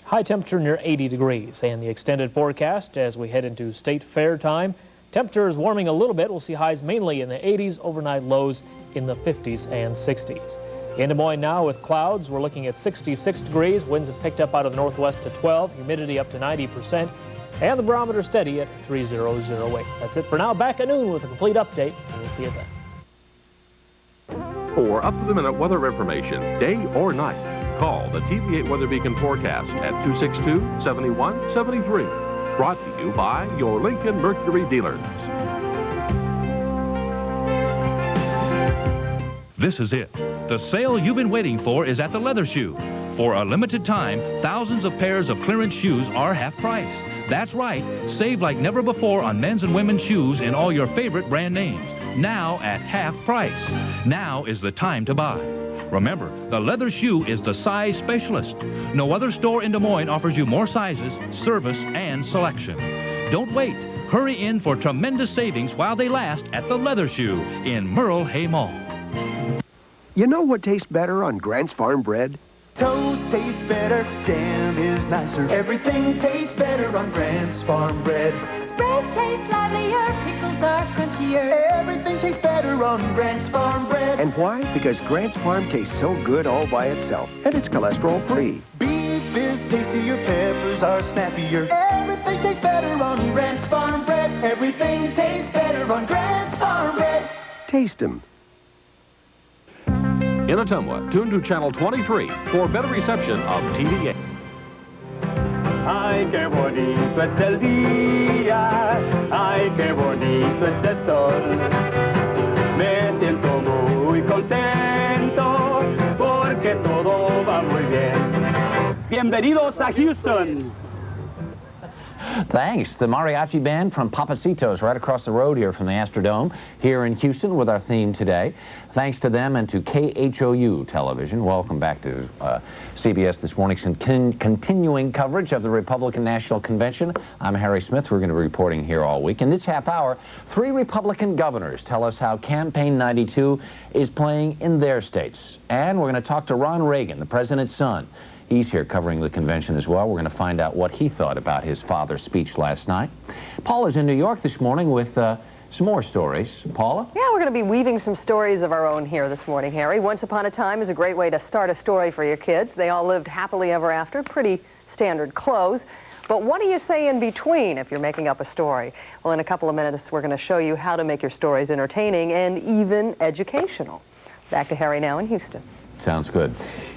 High temperature near 80 degrees. And the extended forecast as we head into state fair time. Temperature is warming a little bit. We'll see highs mainly in the 80s, overnight lows in the 50s and 60s. In Des Moines now with clouds, we're looking at 66 degrees. Winds have picked up out of the northwest to 12, humidity up to 90%, and the barometer steady at 3008. That's it for now. Back at noon with a complete update, and we'll see you then. For up-to-the-minute weather information, day or night, call the TV8 Weather Beacon forecast at 262-7173. Brought to you by your Lincoln Mercury dealers. This is it. The sale you've been waiting for is at the Leather Shoe. For a limited time, thousands of pairs of clearance shoes are half price. That's right, save like never before on men's and women's shoes in all your favorite brand names. Now at half price. Now is the time to buy. Remember, the Leather Shoe is the size specialist. No other store in Des Moines offers you more sizes, service, and selection. Don't wait. Hurry in for tremendous savings while they last at the Leather Shoe in Merle Hay Mall. You know what tastes better on Grant's Farm bread? Toast tastes better, jam is nicer. Everything tastes better on Grant's Farm bread. Spreads taste livelier, pickles are crunchier. Everything tastes better on Grant's Farm bread. And why? Because Grant's Farm tastes so good all by itself, and it's cholesterol-free. Beef is tastier, peppers are snappier. Everything tastes better on Grant's Farm bread. Everything tastes better on Grant's Farm bread. Taste 'em. In Ottumwa, tune to Channel 23 for better reception of TV8. Ay, qué bonito es el día, ay, qué bonito es el sol. Me siento muy contento porque todo va muy bien. Bienvenidos a Houston. Thanks. The Mariachi Band from Papacitos right across the road here from the Astrodome here in Houston with our theme today. Thanks to them and to KHOU Television. Welcome back to CBS This Morning's continuing coverage of the Republican National Convention. I'm Harry Smith. We're going to be reporting here all week. In this half hour, 3 Republican governors tell us how Campaign 92 is playing in their states. And we're going to talk to Ron Reagan, the president's son. He's here covering the convention as well. We're going to find out what he thought about his father's speech last night. Paula's in New York this morning with some more stories. Paula? Yeah, we're going to be weaving some stories of our own here this morning, Harry. Once Upon a Time is a great way to start a story for your kids. They all lived happily ever after. Pretty standard close. But what do you say in between if you're making up a story? Well, in a couple of minutes, we're going to show you how to make your stories entertaining and even educational. Back to Harry now in Houston. Sounds good.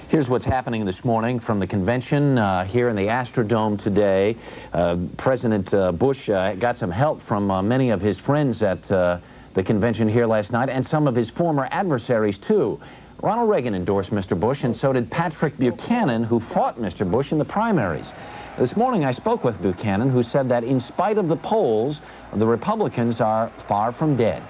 Here's what's happening this morning from the convention here in the Astrodome today. President Bush got some help from many of his friends at the convention here last night and some of his former adversaries, too. Ronald Reagan endorsed Mr. Bush, and so did Patrick Buchanan, who fought Mr. Bush in the primaries. This morning I spoke with Buchanan, who said that in spite of the polls, the Republicans are far from dead.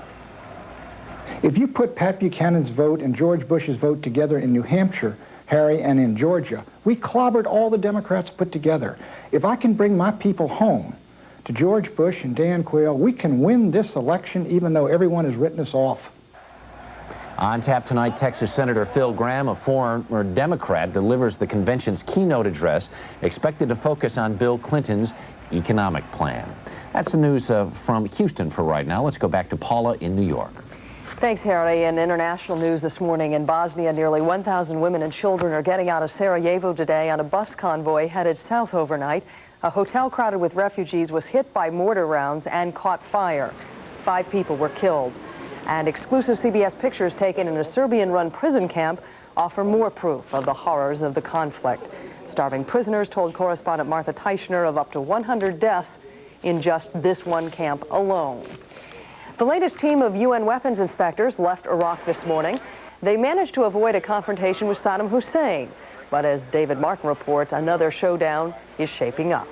If you put Pat Buchanan's vote and George Bush's vote together in New Hampshire, Harry, and in Georgia, we clobbered all the Democrats put together. If I can bring my people home to George Bush and Dan Quayle, we can win this election even though everyone has written us off. On tap tonight, Texas Senator Phil Gramm, a former Democrat, delivers the convention's keynote address, expected to focus on Bill Clinton's economic plan. That's the news from Houston for right now. Let's go back to Paula in New York. Thanks, Harry. In international news this morning, in Bosnia, nearly 1,000 women and children are getting out of Sarajevo today on a bus convoy headed south overnight. A hotel crowded with refugees was hit by mortar rounds and caught fire. 5 people were killed. And exclusive CBS pictures taken in a Serbian-run prison camp offer more proof of the horrors of the conflict. Starving prisoners told correspondent Martha Teichner of up to 100 deaths in just this one camp alone. The latest team of UN weapons inspectors left Iraq this morning. They managed to avoid a confrontation with Saddam Hussein. But as David Martin reports, another showdown is shaping up.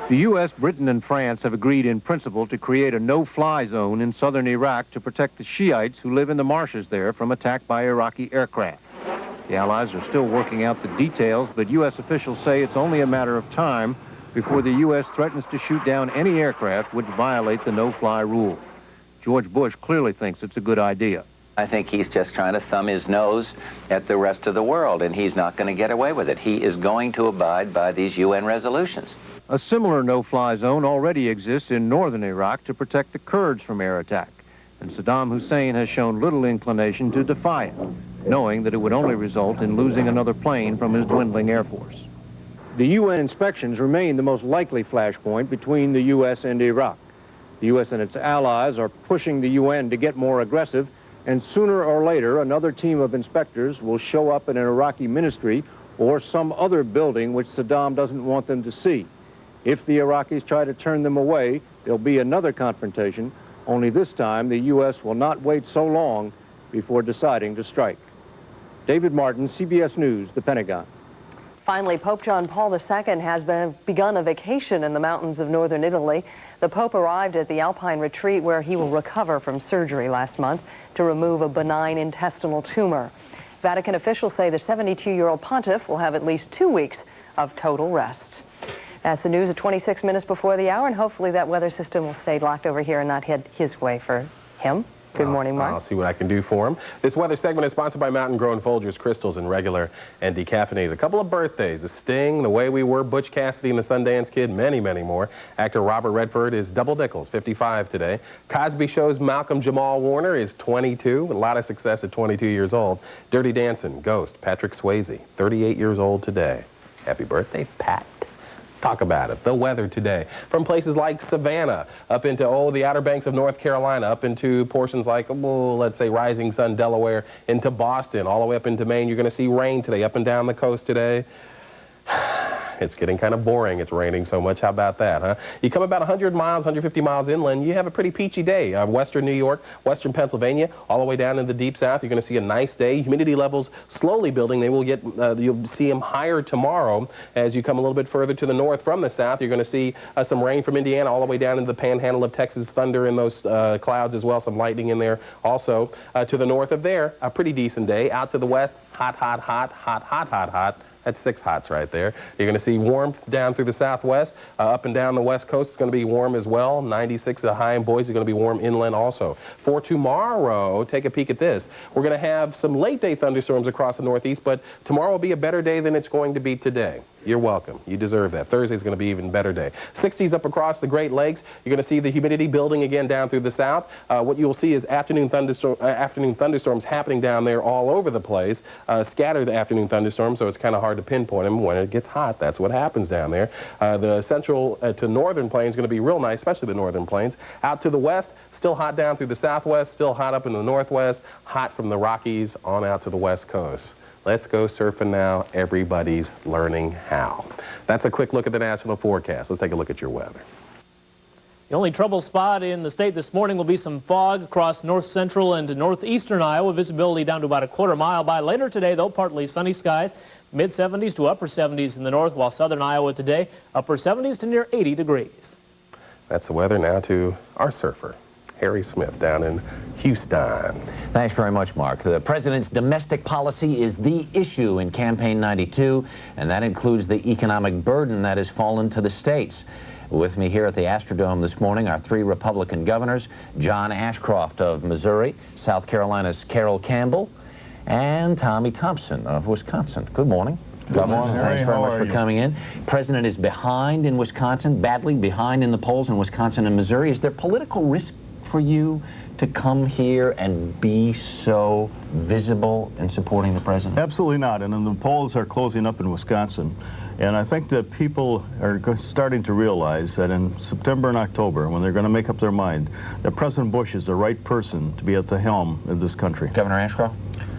The U.S., Britain, and France have agreed in principle to create a no-fly zone in southern Iraq to protect the Shiites who live in the marshes there from attack by Iraqi aircraft. The Allies are still working out the details, but U.S. officials say it's only a matter of time before the U.S. threatens to shoot down any aircraft which violate the no-fly rule. George Bush clearly thinks it's a good idea. I think he's just trying to thumb his nose at the rest of the world, and he's not going to get away with it. He is going to abide by these UN resolutions. A similar no-fly zone already exists in northern Iraq to protect the Kurds from air attack, and Saddam Hussein has shown little inclination to defy it, knowing that it would only result in losing another plane from his dwindling air force. The UN inspections remain the most likely flashpoint between the U.S. and Iraq. The U.S. and its allies are pushing the UN to get more aggressive, and sooner or later another team of inspectors will show up in an Iraqi ministry or some other building which Saddam doesn't want them to see. If the Iraqis try to turn them away, there'll be another confrontation, only this time the U.S. will not wait so long before deciding to strike. David Martin, CBS News, the Pentagon. Finally, Pope John Paul II has begun a vacation in the mountains of northern Italy. The Pope arrived at the Alpine retreat where he will recover from surgery last month to remove a benign intestinal tumor. Vatican officials say the 72-year-old pontiff will have at least 2 weeks of total rest. That's the news at 26 minutes before the hour, and hopefully that weather system will stay locked over here and not head his way for him. Good morning, Mark. I'll see what I can do for him. This weather segment is sponsored by Mountain Grown Folgers Crystals in regular and decaffeinated. A couple of birthdays, The Sting, The Way We Were, Butch Cassidy and the Sundance Kid, many, many more. Actor Robert Redford is double dickles, 55 today. Cosby Show's Malcolm Jamal Warner is 22, a lot of success at 22 years old. Dirty Dancing, Ghost, Patrick Swayze, 38 years old today. Happy birthday, Pat. Talk about it. The weather today. From places like Savannah up into, the Outer Banks of North Carolina, up into portions like, let's say Rising Sun, Delaware, into Boston, all the way up into Maine. You're going to see rain today up and down the coast today. It's getting kind of boring. It's raining so much. How about that, huh? You come about 100 miles, 150 miles inland, you have a pretty peachy day. Western New York, western Pennsylvania, all the way down in the deep south, you're going to see a nice day. Humidity levels slowly building. They will get, you'll see them higher tomorrow. As you come a little bit further to the north from the south, you're going to see some rain from Indiana all the way down into the panhandle of Texas, thunder in those clouds as well, some lightning in there also. To the north of there, a pretty decent day. Out to the west, hot, hot, hot, hot, hot, hot, hot. That's 6 hots right there. You're going to see warmth down through the southwest. Up and down the west coast, it's going to be warm as well. 96 the high, and Boise is going to be warm inland also. For tomorrow, take a peek at this. We're going to have some late-day thunderstorms across the northeast, but tomorrow will be a better day than it's going to be today. You're welcome. You deserve that. Thursday's going to be even better day. 60s up across the Great Lakes. You're going to see the humidity building again down through the south. What you'll see is afternoon thunderstorms happening down there all over the place. Scattered afternoon thunderstorms, so it's kind of hard to pinpoint them. When it gets hot, that's what happens down there. The central to northern plains is going to be real nice, especially the northern plains. Out to the west, still hot down through the southwest, still hot up in the northwest, hot from the Rockies on out to the west coast. Let's go surfing now. Everybody's learning how. That's a quick look at the national forecast. Let's take a look at your weather. The only trouble spot in the state this morning will be some fog across north central and northeastern Iowa. Visibility down to about a quarter mile. By later today, though, partly sunny skies. Mid-70s to upper 70s in the north, while southern Iowa today, upper 70s to near 80 degrees. That's the weather. Now to our surfer, Harry Smith, down in Houston. Thanks very much, Mark. The president's domestic policy is the issue in Campaign 92, and that includes the economic burden that has fallen to the states. With me here at the Astrodome this morning are 3 Republican governors, John Ashcroft of Missouri, South Carolina's Carroll Campbell, and Tommy Thompson of Wisconsin. Good morning. Good morning. Thanks very much for coming in. President is behind in Wisconsin, badly behind in the polls in Wisconsin and Missouri. Is there political risk for you to come here and be so visible in supporting the president? Absolutely not. And then the polls are closing up in Wisconsin. And I think that people are starting to realize that in September and October, when they're going to make up their mind, that President Bush is the right person to be at the helm of this country. Governor Ashcroft?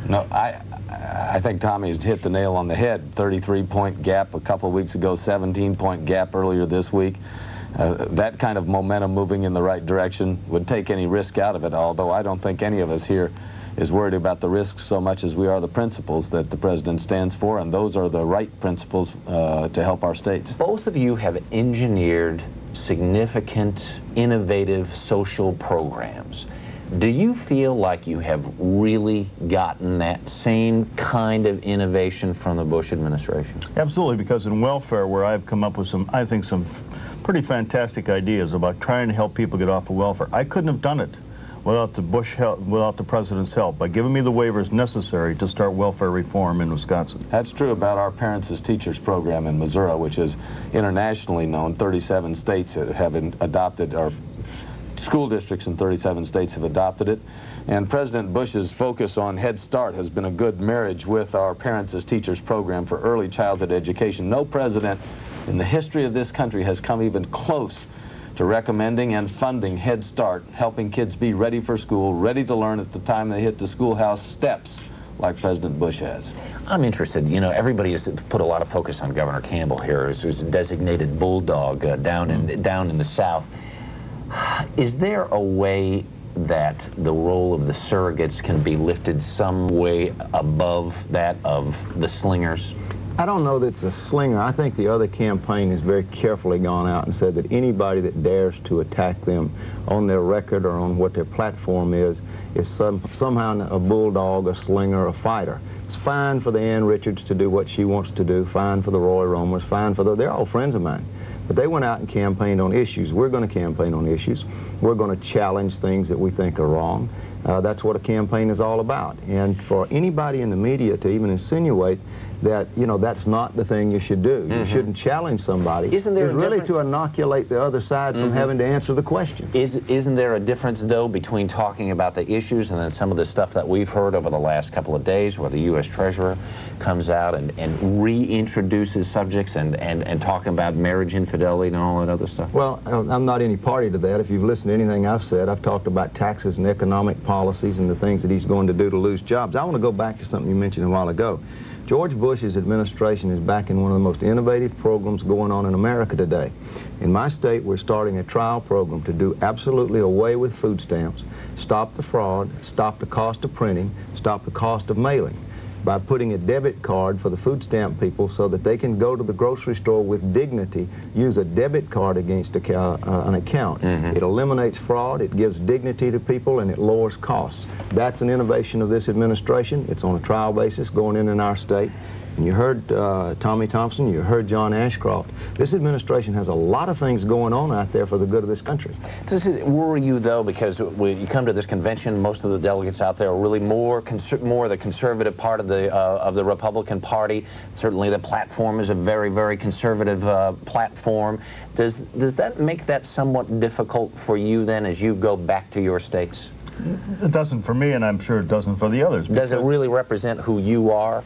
No, I think Tommy's hit the nail on the head. 33-point gap a couple of weeks ago, 17-point gap earlier this week. That kind of momentum moving in the right direction would take any risk out of it, although I don't think any of us here is worried about the risks so much as we are the principles that the president stands for, and those are the right principles to help our states. Both of you have engineered significant, innovative social programs. Do you feel like you have really gotten that same kind of innovation from the Bush administration? Absolutely, because in welfare, where I've come up with some pretty fantastic ideas about trying to help people get off of welfare, I couldn't have done it without the Bush help, without the president's help, by giving me the waivers necessary to start welfare reform in Wisconsin. That's true about our Parents as Teachers program in Missouri, which is internationally known. 37 states have adopted, or school districts in 37 states have adopted it. And President Bush's focus on Head Start has been a good marriage with our Parents as Teachers program for early childhood education. No president in the history of this country has come even close to recommending and funding Head Start, helping kids be ready for school, ready to learn at the time they hit the schoolhouse steps, like President Bush has. I'm interested, you know, everybody has put a lot of focus on Governor Campbell here, who's a designated bulldog down in the South. Is there a way that the role of the surrogates can be lifted some way above that of the slingers? I don't know that it's a slinger. I think the other campaign has very carefully gone out and said that anybody that dares to attack them on their record or on what their platform is somehow a bulldog, a slinger, a fighter. It's fine for the Ann Richards to do what she wants to do, fine for the Roy Romers, fine for they're all friends of mine. But they went out and campaigned on issues. We're going to campaign on issues. We're going to challenge things that we think are wrong. That's what a campaign is all about. And for anybody in the media to even insinuate that, you know, that's not the thing you should do. You shouldn't challenge somebody. Isn't there really to inoculate the other side from having to answer the question. Isn't there a difference, though, between talking about the issues and then some of the stuff that we've heard over the last couple of days where the U.S. Treasurer comes out and reintroduces subjects and talking about marriage infidelity and all that other stuff? Well, I'm not any party to that. If you've listened to anything I've said, I've talked about taxes and economic policies and the things that he's going to do to lose jobs. I want to go back to something you mentioned a while ago. George Bush's administration is backing one of the most innovative programs going on in America today. In my state, we're starting a trial program to do absolutely away with food stamps, stop the fraud, stop the cost of printing, stop the cost of mailing, by putting a debit card for the food stamp people so that they can go to the grocery store with dignity, use a debit card against an account. It eliminates fraud, it gives dignity to people, and it lowers costs. That's an innovation of this administration. It's on a trial basis going in our state. And you heard Tommy Thompson, you heard John Ashcroft. This administration has a lot of things going on out there for the good of this country. Does it worry you, though, because when you come to this convention, most of the delegates out there are really more the conservative part of the Republican Party. Certainly the platform is a very, very conservative platform. Does that make that somewhat difficult for you, then, as you go back to your states? It doesn't for me, and I'm sure it doesn't for the others. Does it really represent who you are?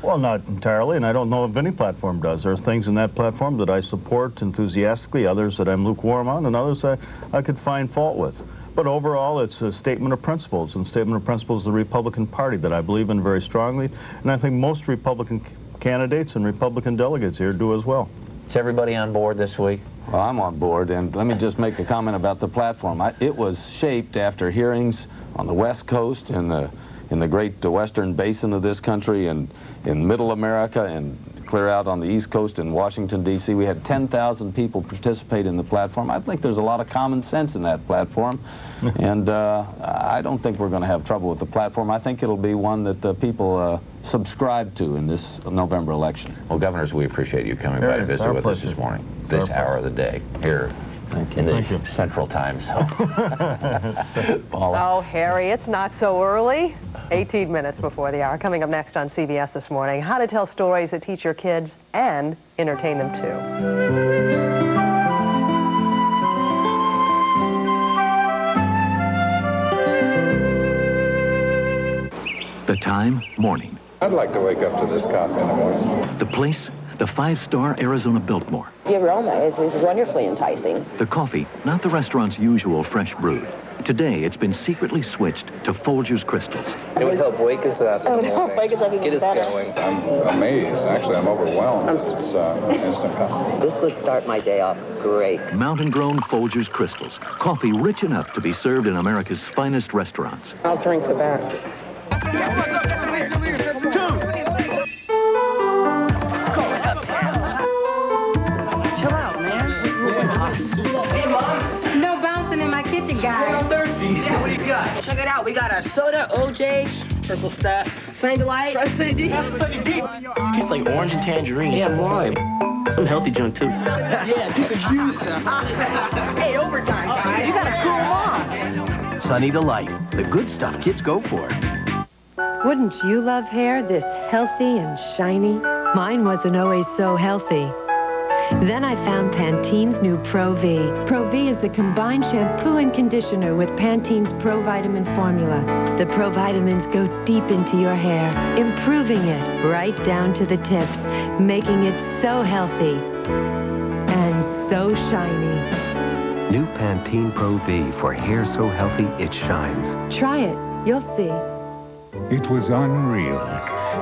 Well, not entirely, and I don't know if any platform does. There are things in that platform that I support enthusiastically, others that I'm lukewarm on, and others I could find fault with. But overall, it's a statement of principles, and statement of principles of the Republican Party that I believe in very strongly, and I think most Republican candidates and Republican delegates here do as well. Is everybody on board this week? Well, I'm on board, and let me just make a comment about the platform. It was shaped after hearings on the West Coast, in the great western basin of this country, and in Middle America, and clear out on the East Coast in Washington, D.C. We had 10,000 people participate in the platform. I think there's a lot of common sense in that platform, and I don't think we're going to have trouble with the platform. I think it'll be one that the people subscribe to in this November election. Well, Governors, we appreciate you coming by to visit with us this morning, this hour of the day, here in the Central Time Zone. Oh, Harry, it's not so early. 18 minutes before the hour. Coming up next on CBS this morning, how to tell stories that teach your kids and entertain them too. The time, morning. I'd like to wake up to this coffee in the morning. The place, the 5-star Arizona Biltmore. The aroma is wonderfully enticing. The coffee, not the restaurant's usual fresh brewed. Today, it's been secretly switched to Folgers Crystals. It would help wake us up. It would help wake us up even better. Going. I'm amazed. Actually, I'm overwhelmed. It's instant coffee. This would start my day off great. Mountain-grown Folgers Crystals. Coffee rich enough to be served in America's finest restaurants. I'll drink to that. Chill out, man. Hey, Mom. No bouncing in my kitchen, guys. I'm thirsty. Yeah, what do you got? Check it out. We got a soda, OJ, purple stuff, Sunny Delight. Try Sunny D. Sunny D. Tastes like orange and tangerine. Yeah, lime. Some healthy junk, too. Yeah, you could use some. Hey, overtime, guys. You gotta cool them off. Sunny Delight, the good stuff kids go for. Wouldn't you love hair this healthy and shiny? Mine wasn't always so healthy. Then I found Pantene's new Pro V. Pro V is the combined shampoo and conditioner with Pantene's Pro Vitamin formula. The Pro Vitamins go deep into your hair, improving it right down to the tips, making it so healthy and so shiny. New Pantene Pro V for hair so healthy it shines. Try it. You'll see. It was unreal.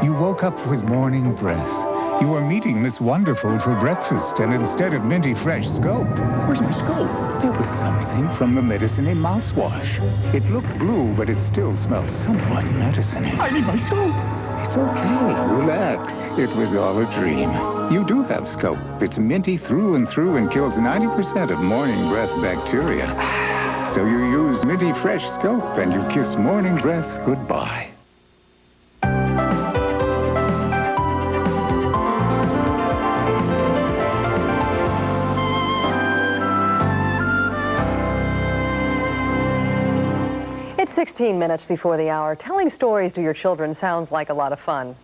You woke up with morning breath. You were meeting Miss Wonderful for breakfast, and instead of minty fresh scope... Where's my scope? There was something from the medicine-y mouthwash. It looked blue, but it still smelled somewhat medicine-y. I need my scope. It's okay. Relax. It was all a dream. You do have scope. It's minty through and through and kills 90% of morning breath bacteria. So you use minty fresh scope, and you kiss morning breath goodbye. It's 16 minutes before the hour. Telling stories to your children sounds like a lot of fun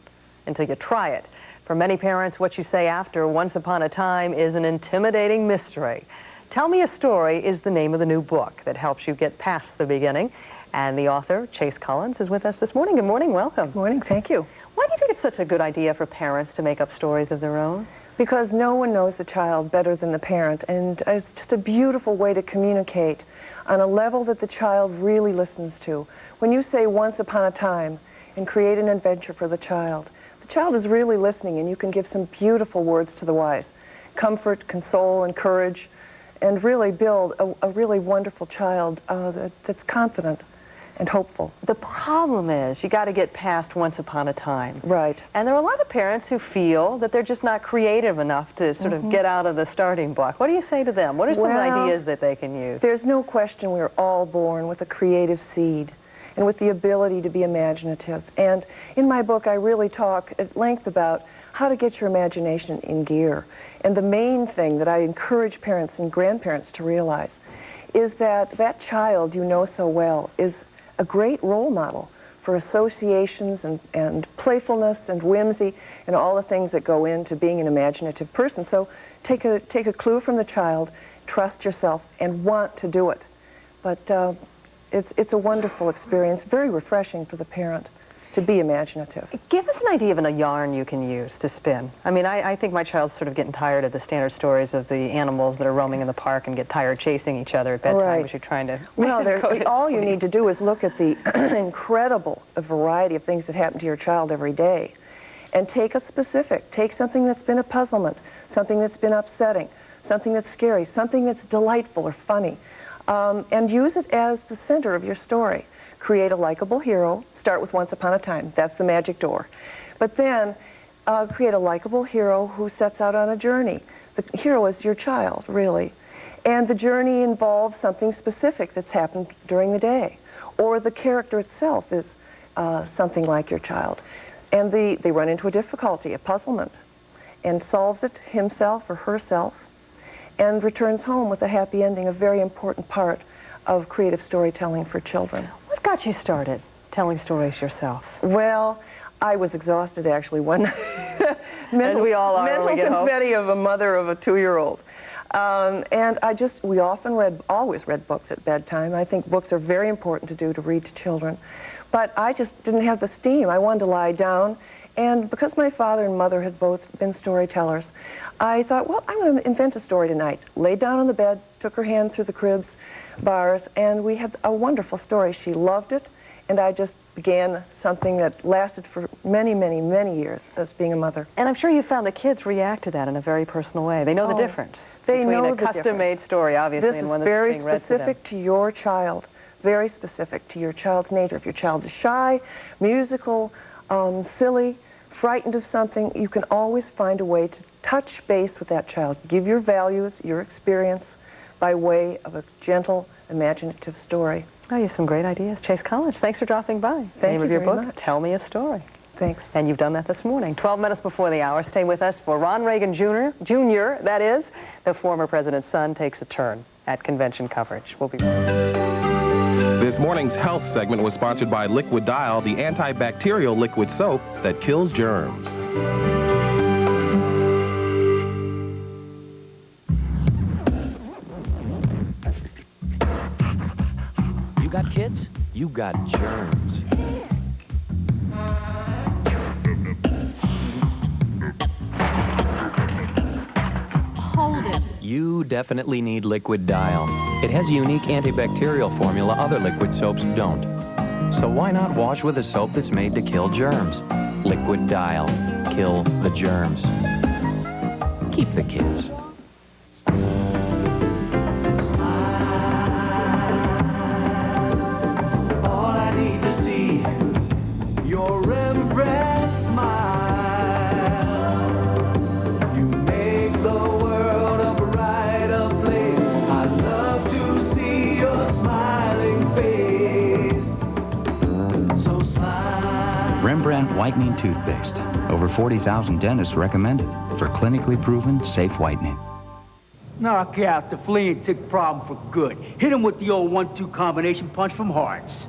until you try it. For many parents, what you say after Once Upon a Time is an intimidating mystery. Tell Me a Story is the name of the new book that helps you get past the beginning. And the author, Chase Collins, is with us this morning. Good morning. Welcome. Morning. Thank you. Why do you think it's such a good idea for parents to make up stories of their own? Because no one knows the child better than the parent, and it's just a beautiful way to communicate on a level that the child really listens to. When you say once upon a time and create an adventure for the child is really listening, and you can give some beautiful words to the wise. Comfort, console, encourage, and really build a really wonderful child that's confident and hopeful. The problem is you got to get past Once Upon a Time. Right. And there are a lot of parents who feel that they're just not creative enough to sort of get out of the starting block. What do you say to them? What are some ideas that they can use? There's no question we're all born with a creative seed and with the ability to be imaginative. And in my book, I really talk at length about how to get your imagination in gear. And the main thing that I encourage parents and grandparents to realize is that that child you know so well is a great role model for associations and playfulness and whimsy and all the things that go into being an imaginative person. So take a clue from the child, trust yourself, and want to do it. But it's a wonderful experience, very refreshing for the parent to be imaginative. Give us an idea of a yarn you can use to spin. I mean, I think my child's sort of getting tired of the standard stories of the animals that are roaming in the park and get tired chasing each other at bedtime as you're trying to... Well, all you need to do is look at the incredible variety of things that happen to your child every day and take something that's been a puzzlement, something that's been upsetting, something that's scary, something that's delightful or funny, and use it as the center of your story. Create a likable hero. Start with Once Upon a Time. That's the magic door. But then create a likable hero who sets out on a journey. The hero is your child, really. And the journey involves something specific that's happened during the day. Or the character itself is something like your child. And they run into a difficulty, a puzzlement, and solves it himself or herself, and returns home with a happy ending, a very important part of creative storytelling for children. What got you started telling stories yourself? Well, I was exhausted actually one night. As we all are when we get home. Mental confetti of a mother of a 2-year-old. And we always read books at bedtime. I think books are very important to read to children. But I just didn't have the steam. I wanted to lie down. And because my father and mother had both been storytellers, I thought, well, I'm going to invent a story tonight. Laid down on the bed, took her hand through the cribs bars, and we had a wonderful story. She loved it, and I just began something that lasted for many, many, many years as being a mother. And I'm sure you found the kids react to that in a very personal way. They know the difference. They between know a custom-made story, obviously, and one that's being read to them. This is very specific to your child, very specific to your child's nature. If your child is shy, musical, silly, frightened of something, you can always find a way to touch base with that child. Give your values, your experience, by way of a gentle, imaginative story. Oh, you have some great ideas. Chase Collins, thanks for dropping by. Thank you Name of your very book, much. Tell Me a Story. Thanks. And you've done that this morning. 12 minutes before the hour. Stay with us for Ron Reagan Jr., that is, the former president's son, takes a turn at convention coverage. We'll be right back. This morning's health segment was sponsored by Liquid Dial, the antibacterial liquid soap that kills germs. You got kids? You got germs. Hold it. You definitely need Liquid Dial. It has a unique antibacterial formula other liquid soaps don't. So why not wash with a soap that's made to kill germs? Liquid Dial. Kill the germs. Keep the kids. All I need to see your Rembrandt smile. You make the world a brighter place. I love to see your smiling face. So smile. Rembrandt Whitening Toothpaste. Over 40,000 dentists recommend it for clinically proven safe whitening. Knock out the flea and tick problem for good. Hit him with the old 1-2 combination punch from Hart's.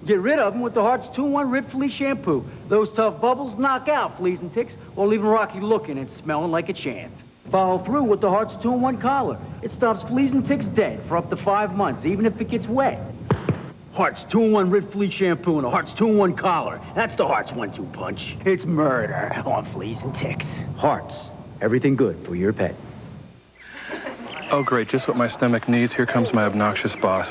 Get rid of them with the Hart's 2-in-1 Rib Flea Shampoo. Those tough bubbles knock out fleas and ticks while leaving Rocky looking and smelling like a champ. Follow through with the Hart's 2-in-1 Collar. It stops fleas and ticks dead for up to 5 months, even if it gets wet. Hart's 2-in-1 Rib Flea Shampoo and a Hart's 2-in-1 Collar. That's the Hart's 1-2 punch. It's murder on fleas and ticks. Hart's. Everything good for your pet. Oh, great. Just what my stomach needs. Here comes my obnoxious boss.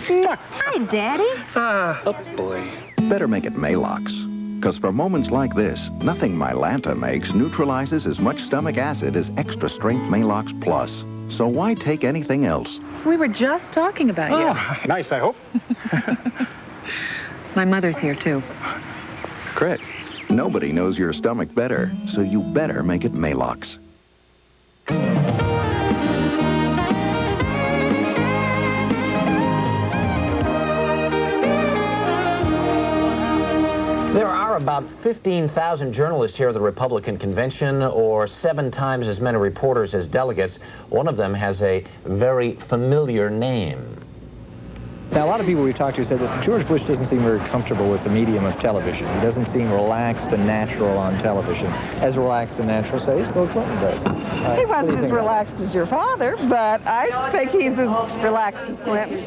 Hi, Daddy. Oh, boy. Better make it Malox. Because for moments like this, nothing Mylanta makes neutralizes as much stomach acid as Extra Strength Malox Plus. So why take anything else? We were just talking about you. Nice, I hope. My mother's here, too. Great. Nobody knows your stomach better, so you better make it Malox. There are about 15,000 journalists here at the Republican convention, or 7 times as many reporters as delegates. One of them has a very familiar name. Now, a lot of people we've talked to said that George Bush doesn't seem very comfortable with the medium of television. He doesn't seem relaxed and natural on television. As relaxed and natural, say, as Bill Clinton does. He wasn't as relaxed as your father, but I think he's as relaxed as Clinton.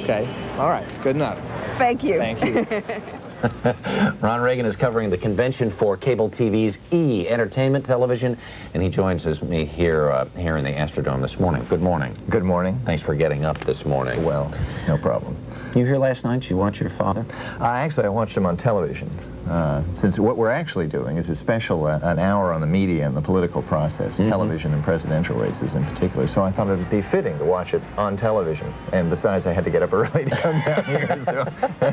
Okay. All right. Good enough. Thank you. Thank you. Ron Reagan is covering the convention for cable TV's E! Entertainment Television, and he joins me here in the Astrodome this morning. Good morning. Good morning. Thanks for getting up this morning. Well, no problem. You here last night? Did you watch your father? Actually, I watched him on television. Since what we're actually doing is a special, an hour on the media and the political process, television and presidential races in particular. So I thought it would be fitting to watch it on television. And besides, I had to get up early to come down here. So,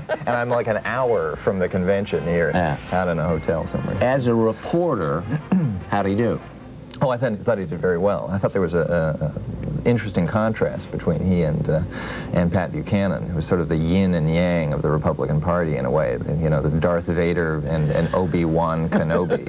and I'm like an hour from the convention here, out in a hotel somewhere. As a reporter, how'd he do? Oh, I thought he did very well. I thought there was a interesting contrast between he and Pat Buchanan, who was sort of the yin and yang of the Republican Party in a way. You know, the Darth Vader and Obi-Wan Kenobi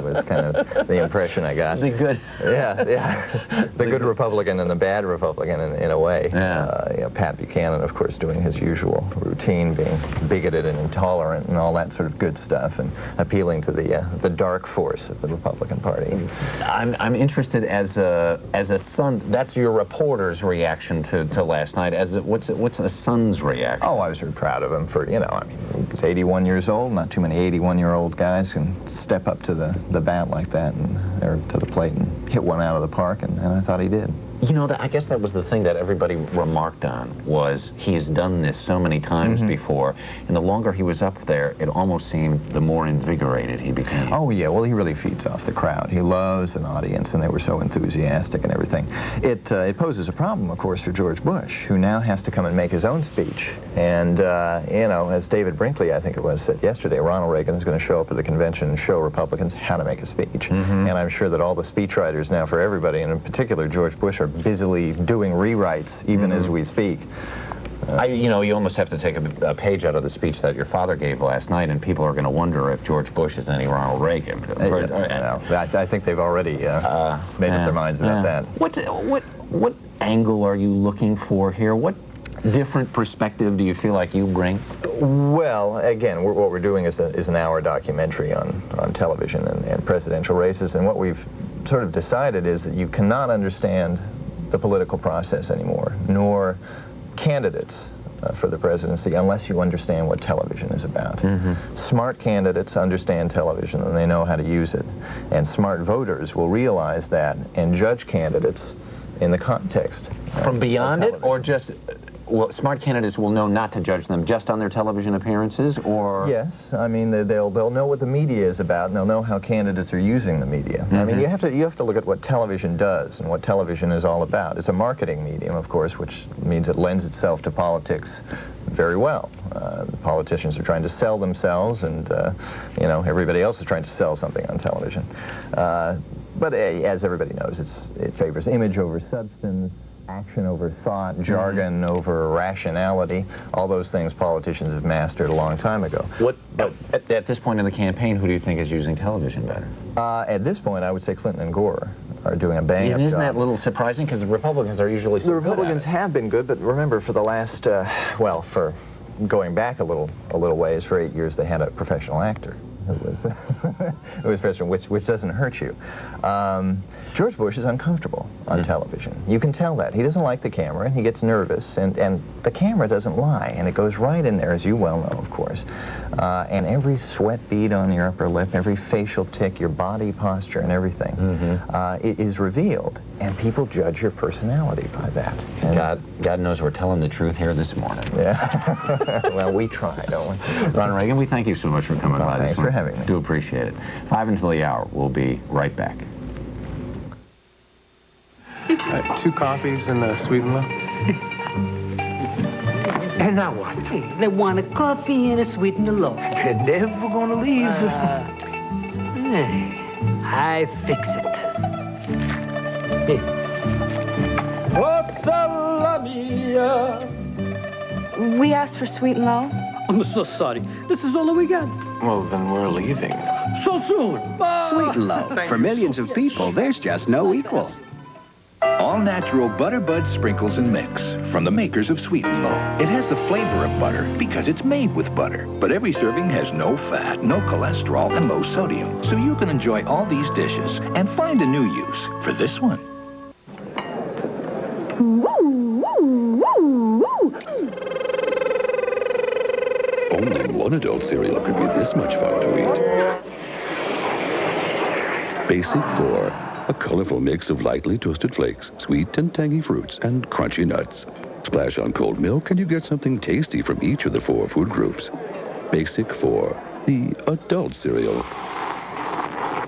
was kind of the impression I got. The good. Yeah. The good Republican and the bad Republican in a way. Yeah. You know, Pat Buchanan, of course, doing his usual routine, being bigoted and intolerant and all that sort of good stuff, and appealing to the dark force of the Republican Party. I'm interested as a son. That's your reporter's reaction to last night. What's a son's reaction? Oh, I was very proud of him for, you know, I mean, he's 81 years old. Not too many 81-year-old guys can step up to the bat like that, or to the plate and hit one out of the park, and I thought he did. You know, I guess that was the thing that everybody remarked on, was he has done this so many times before, and the longer he was up there, it almost seemed the more invigorated he became. Oh, yeah, well, he really feeds off the crowd. He loves an audience, and they were so enthusiastic and everything. It poses a problem, of course, for George Bush, who now has to come and make his own speech. And, you know, as David Brinkley, I think it was, said yesterday, Ronald Reagan is going to show up at the convention and show Republicans how to make a speech. And I'm sure that all the speechwriters now for everybody, and in particular George Bush, are busily doing rewrites even as we speak. You know, you almost have to take a page out of the speech that your father gave last night, and people are going to wonder if George Bush is any Ronald Reagan. I think they've already made up their minds about that. What angle are you looking for here? What different perspective do you feel like you bring? Well, again, what we're doing is an hour documentary on television and presidential races, and what we've sort of decided is that you cannot understand the political process anymore, nor candidates for the presidency, unless you understand what television is about. Smart candidates understand television and they know how to use it, and smart voters will realize that and judge candidates in the context. From beyond it, or just, well, smart candidates will know not to judge them just on their television appearances, or? Yes, I mean, they'll know what the media is about, and they'll know how candidates are using the media. I mean, you have to look at what television does and what television is all about. It's a marketing medium, of course, which means it lends itself to politics very well. Politicians are trying to sell themselves, and you know, everybody else is trying to sell something on television. But as everybody knows, it favors image over substance, action over thought, jargon over rationality. All those things politicians have mastered a long time ago. At this point in the campaign, who do you think is using television better? At this point, I would say Clinton and Gore are doing a bang-up job. Isn't that a little surprising? Because the Republicans are usually so The Republicans have been good, but remember, for the last, well, for going back a little ways, for 8 years, they had a professional actor who was president, which doesn't hurt you. George Bush is uncomfortable on television. You can tell that. He doesn't like the camera, he gets nervous, and the camera doesn't lie, and it goes right in there, as you well know, of course. And every sweat bead on your upper lip, every facial tic, your body posture and everything it is revealed, and people judge your personality by that. And God knows we're telling the truth here this morning. Yeah. Well, we try, don't we? Ron Reagan, we thank you so much for coming by this morning. Thanks for having me. Do appreciate it. 5 until the hour. We'll be right back. 2 coffees and a sweet and low. And now what? They want a coffee and a sweet and a low. They're never gonna leave. I fix it. Oh, salamia. We asked for sweet and low. I'm so sorry. This is all that we got. Well, then we're leaving. So soon. Sweet and low. For millions of people, there's just no equal. All-natural Butter Bud Sprinkles and Mix from the makers of Sweet and Low. It has the flavor of butter because it's made with butter. But every serving has no fat, no cholesterol, and low sodium. So you can enjoy all these dishes and find a new use for this one. Only one adult cereal could be this much fun to eat. Basic 4. A colorful mix of lightly toasted flakes, sweet and tangy fruits, and crunchy nuts. Splash on cold milk and you get something tasty from each of the 4 food groups. Basic 4, the adult cereal.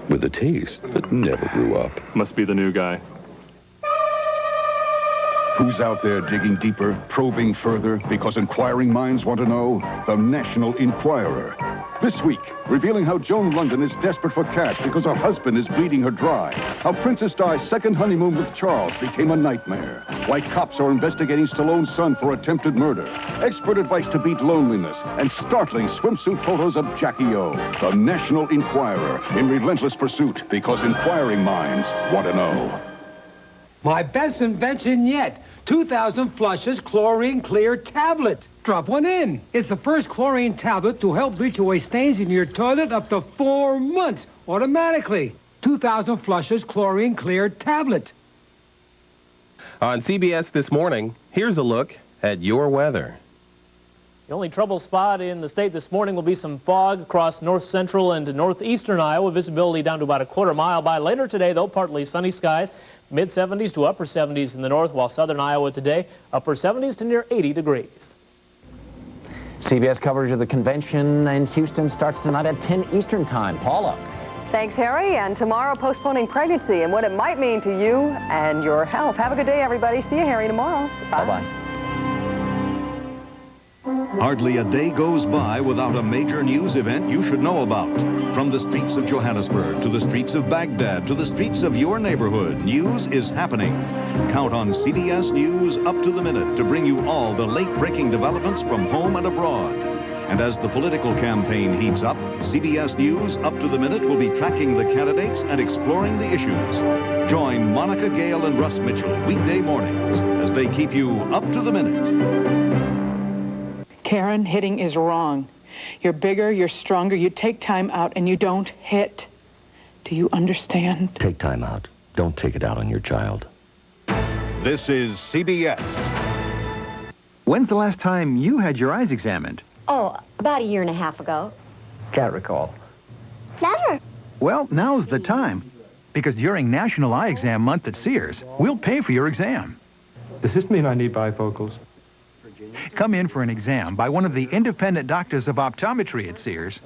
With a taste that never grew up. Must be the new guy. Who's out there digging deeper, probing further, because inquiring minds want to know? The National Enquirer. This week, revealing how Joan London is desperate for cash because her husband is bleeding her dry. How Princess Di's second honeymoon with Charles became a nightmare. Why cops are investigating Stallone's son for attempted murder. Expert advice to beat loneliness. And startling swimsuit photos of Jackie O. The National Enquirer, in relentless pursuit, because inquiring minds want to know. My best invention yet. 2,000 flushes chlorine clear tablet. Drop one in. It's the first chlorine tablet to help bleach away stains in your toilet up to 4 months automatically. 2,000 flushes chlorine clear tablet. On CBS this morning, here's a look at your weather. The only trouble spot in the state this morning will be some fog across north central and northeastern Iowa. Visibility down to about a quarter mile. By later today, though, partly sunny skies. Mid-70s to upper 70s in the north, while southern Iowa today, upper 70s to near 80 degrees. CBS coverage of the convention in Houston starts tonight at 10 Eastern Time. Paula. Thanks, Harry. And tomorrow, postponing pregnancy and what it might mean to you and your health. Have a good day, everybody. See you, Harry, tomorrow. Bye. Bye-bye. Hardly a day goes by without a major news event you should know about. From the streets of Johannesburg to the streets of Baghdad to the streets of your neighborhood, news is happening. Count on CBS News Up to the Minute to bring you all the late-breaking developments from home and abroad. And as the political campaign heats up, CBS News Up to the Minute will be tracking the candidates and exploring the issues. Join Monica Gale and Russ Mitchell weekday mornings as they keep you up to the minute. Karen, hitting is wrong. You're bigger, you're stronger, you take time out, and you don't hit. Do you understand? Take time out. Don't take it out on your child. This is CBS. When's the last time you had your eyes examined? Oh, about a year and a half ago. Can't recall. Never. Well, now's the time. Because during National Eye Exam Month at Sears, we'll pay for your exam. Does this mean I need bifocals? Come in for an exam by one of the independent doctors of optometry at Sears,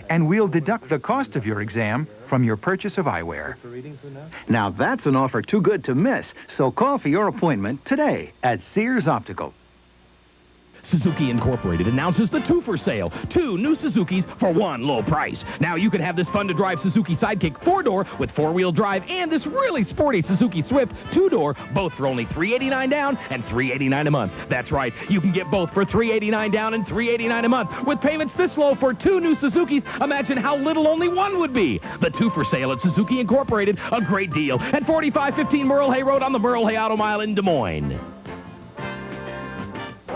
and we'll deduct the cost of your exam from your purchase of eyewear. Now that's an offer too good to miss, so call for your appointment today at Sears Optical. Suzuki Incorporated announces the 2 for sale. 2 new Suzukis for 1 low price. Now you can have this fun-to-drive Suzuki Sidekick 4-door with 4-wheel drive and this really sporty Suzuki Swift 2-door, both for only $389 down and $389 a month. That's right, you can get both for $389 down and $389 a month. With payments this low for 2 new Suzukis, imagine how little only one would be. The 2 for sale at Suzuki Incorporated, a great deal. At 4515 Merle Hay Road on the Merle Hay Auto Mile in Des Moines.